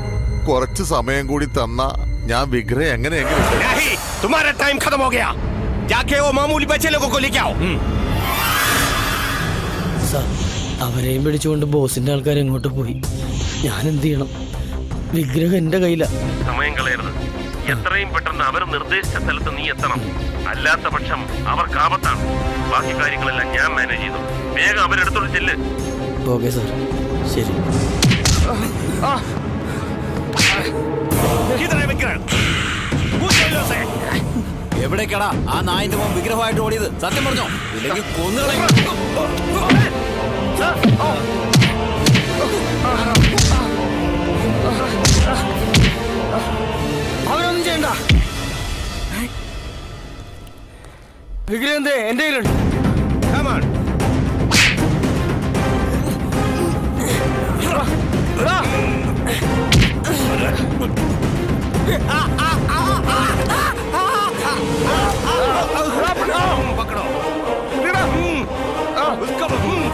S16: കുറച്ച് സമയം കൂടി തന്ന ഞാൻ വിഗ്രഹം എങ്ങനെയെങ്കിലും
S2: नहीं, तुम्हारा टाइम खत्म हो गया। जाके वो मामूली बच्चे लोगों को लेके आओ।
S5: സാർ അവരെയും പിടിച്ചുകൊണ്ട് ബോസിന്റെ ആൾക്കാർ എങ്ങോട്ട് പോയി? ഞാൻ എന്ത് ചെയ്യണം? വിഗ്രഹം എന്റെ കയ്യില.
S15: സമയം കളയരുത്. എത്രയും പെട്ടെന്ന് അവർ നിർദ്ദേശിച്ച സ്ഥലത്ത് നീ എത്തണം. അല്ലാത്ത പക്ഷം അവർക്ക് ആപത്താണ്. ബാക്കി കാര്യങ്ങളെല്ലാം ഞാൻ മാനേജ് ചെയ്തു. വേഗം അവരെടുത്തോണ്ട് ചെല്ല്.
S5: ഓക്കെ സാർ, ശരി.
S4: എവിടേക്കാടാ ആ നായിന്റെ മോൻ വിഗ്രഹമായിട്ട് ഓടിയത്? സത്യം പറഞ്ഞോ, ഇല്ലെങ്കിൽ കൊന്നുകളെ.
S5: അവനൊന്നും ചെയ്യണ്ട. വിഗ്രഹം എന്തേ എന്റെ കയ്യിലുണ്ട്.
S2: पकड़ो, उसको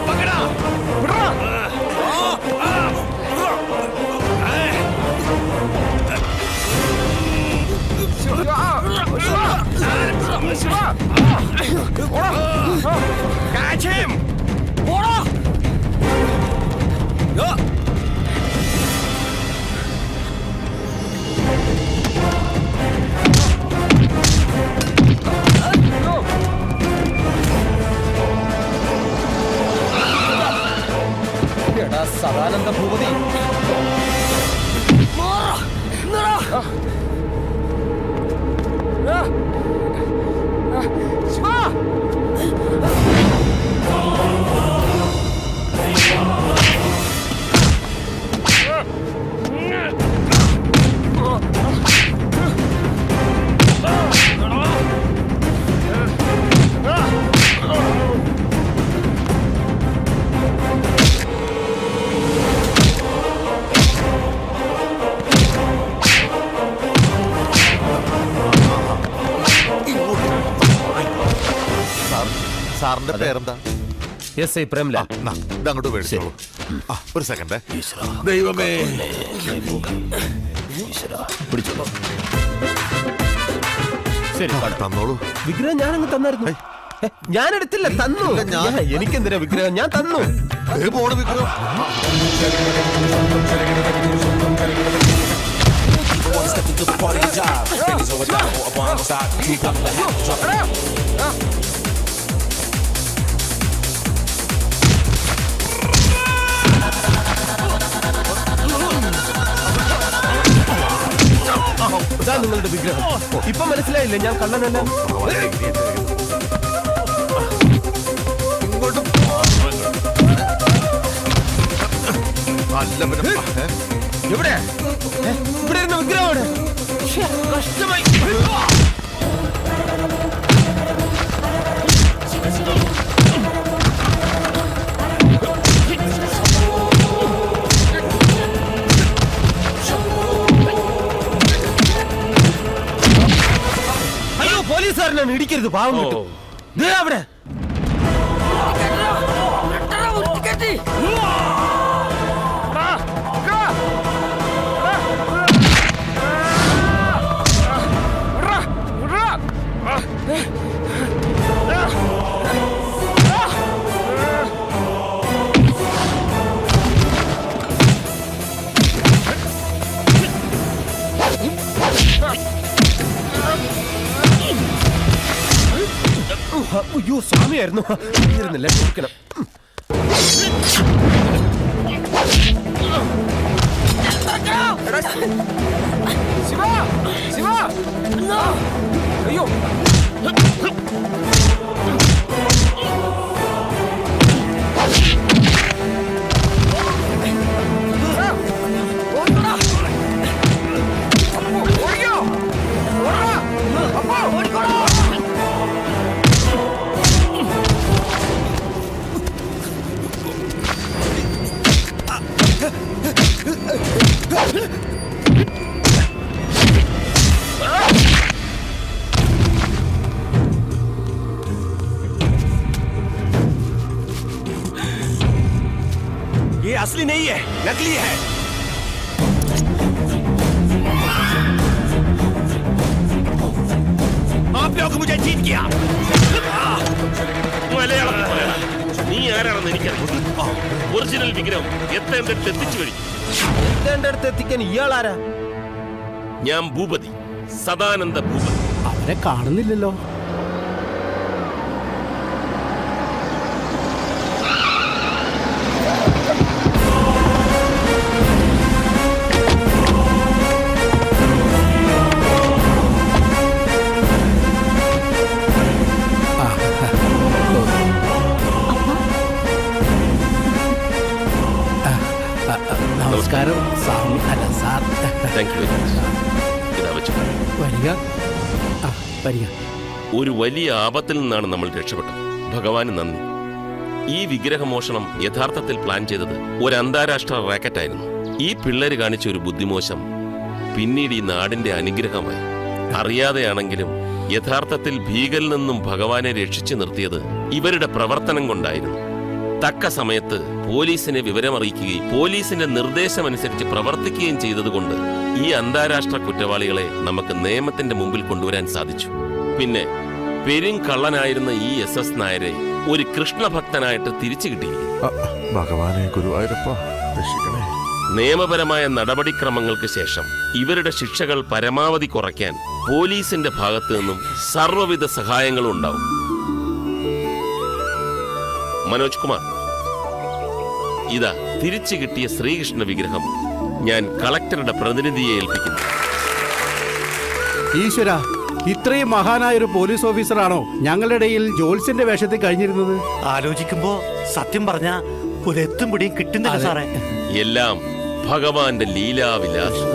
S2: पकड़ा। Catch him!
S9: സദാനന്ദ ഭൂപതി,
S16: സാറിന്റെ പേരെന്താ?
S9: S I Premlal.
S16: ഇതങ്ങോട്ട് മേടിച്ചോളൂ. ഒരു സെക്കൻഡ്. ദൈവമേ,
S9: ശരി
S16: തന്നോളൂ.
S9: വിഗ്രഹം ഞാനങ്ങ് തന്നായിരുന്നു. ഞാൻ എടുത്തില്ല, തന്നു. എനിക്കെന്തിനാ വിഗ്രഹം? ഞാൻ തന്നു.
S16: പോണ വിഗ്രഹം
S9: നിങ്ങളുടെ വിഗ്രഹം ഇപ്പൊ മനസ്സിലായില്ലേ ഞാൻ കള്ളനല്ല?
S16: ഇങ്ങോട്ട്
S9: എവിടെ ഇവിടെ ഇരുന്ന വിഗ്രഹമാണ്. കഷ്ടമായി. അയ്യോ, പോലീസുകാരനാണ്, ഇടിക്കരുത്, പാവം കിട്ടും. അവിടെ അയ്യോ, സ്വാമിയായിരുന്നു. ഇരുന്നില്ല, ക്ഷമിക്കണം. ശിവ, ശിവ, അയ്യോ,
S2: ये असली नहीं है, नकली है। लोग मुझे जीत किया।
S15: മലയാളത്തിൽ പറയണം. നീ ആരാണെന്ന് എനിക്കറിയാം. ഒറിജിനൽ വിഗ്രഹം എത്തേണ്ടടുത്ത് എത്തിച്ചു കഴിഞ്ഞു.
S9: എത്തേണ്ടടുത്ത് എത്തിക്കാൻ ഇയാളാരാ?
S15: ഞാൻ ഭൂപതി, സദാനന്ദ ഭൂപതി.
S12: അവരെ കാണുന്നില്ലല്ലോ. നമസ്കാരം സ്വാമി. അല്ല sir.
S15: Thank you very much. ഇതാ വെച്ചു.
S12: വരിക വരിക.
S15: ഒരു വലിയ ആപത്തിൽ നിന്നാണ് നമ്മൾ രക്ഷപ്പെട്ടത്. ഭഗവാന് നന്ദി. ഈ വിഗ്രഹമോഷണം യഥാർത്ഥത്തിൽ പ്ലാൻ ചെയ്തത് ഒരു അന്താരാഷ്ട്ര റാക്കറ്റായിരുന്നു. ഈ പിള്ളേര് കാണിച്ച ഒരു ബുദ്ധിമോശം പിന്നീട് ഈ നാടിന്റെ അനുഗ്രഹമായി. അറിയാതെയാണെങ്കിലും യഥാർത്ഥത്തിൽ ഭീകരിൽ നിന്നും ഭഗവാനെ രക്ഷിച്ചു നിർത്തിയത് ഇവരുടെ പ്രവർത്തനം കൊണ്ടായിരുന്നു. തക്ക സമയത്ത് പോലീസിനെ വിവരമറിയിക്കുകയും പോലീസിന്റെ നിർദ്ദേശമനുസരിച്ച് പ്രവർത്തിക്കുകയും ചെയ്തതുകൊണ്ട് ഈ അന്താരാഷ്ട്ര കുറ്റവാളികളെ നമുക്ക് നിയമത്തിന്റെ മുമ്പിൽ കൊണ്ടുവരാൻ സാധിച്ചു. പിന്നെ പെരുങ്കള്ളനായിരുന്ന ഈ SS നായരെ ഒരു കൃഷ്ണഭക്തനായിട്ട് തിരിച്ചു കിട്ടിയിരിക്കുന്നു.
S16: ഭഗവാനെ ഗുരുവായൂരപ്പ രക്ഷിക്കണേ.
S15: നിയമപരമായ നടപടിക്രമങ്ങൾക്ക് ശേഷം ഇവരുടെ ശിക്ഷകൾ പരമാവധി കുറയ്ക്കാൻ പോലീസിന്റെ ഭാഗത്തു നിന്നും സർവ്വവിധ സഹായങ്ങളും ഉണ്ടാവും. മനോജ് കുമാർ, ഇതാ തിരിച്ചു കിട്ടിയ ശ്രീകൃഷ്ണ വിഗ്രഹം ഞാൻ കളക്ടറുടെ പ്രതിനിധിയെ ഏൽപ്പിക്കുന്നു.
S12: ഈശ്വര, ഇത്രയും മഹാനായ ഒരു പോലീസ് ഓഫീസറാണോ ഞങ്ങളുടെ ഇടയിൽ ജോത്സ്യന്റെ വേഷത്തിൽ കഴിഞ്ഞിരുന്നത്?
S4: ആലോചിക്കുമ്പോ സത്യം പറഞ്ഞ ഒരെത്തും പിടിയും കിട്ടുന്നില്ല സാറേ.
S15: എല്ലാം ഭഗവാന്റെ ലീലാവിലാസം.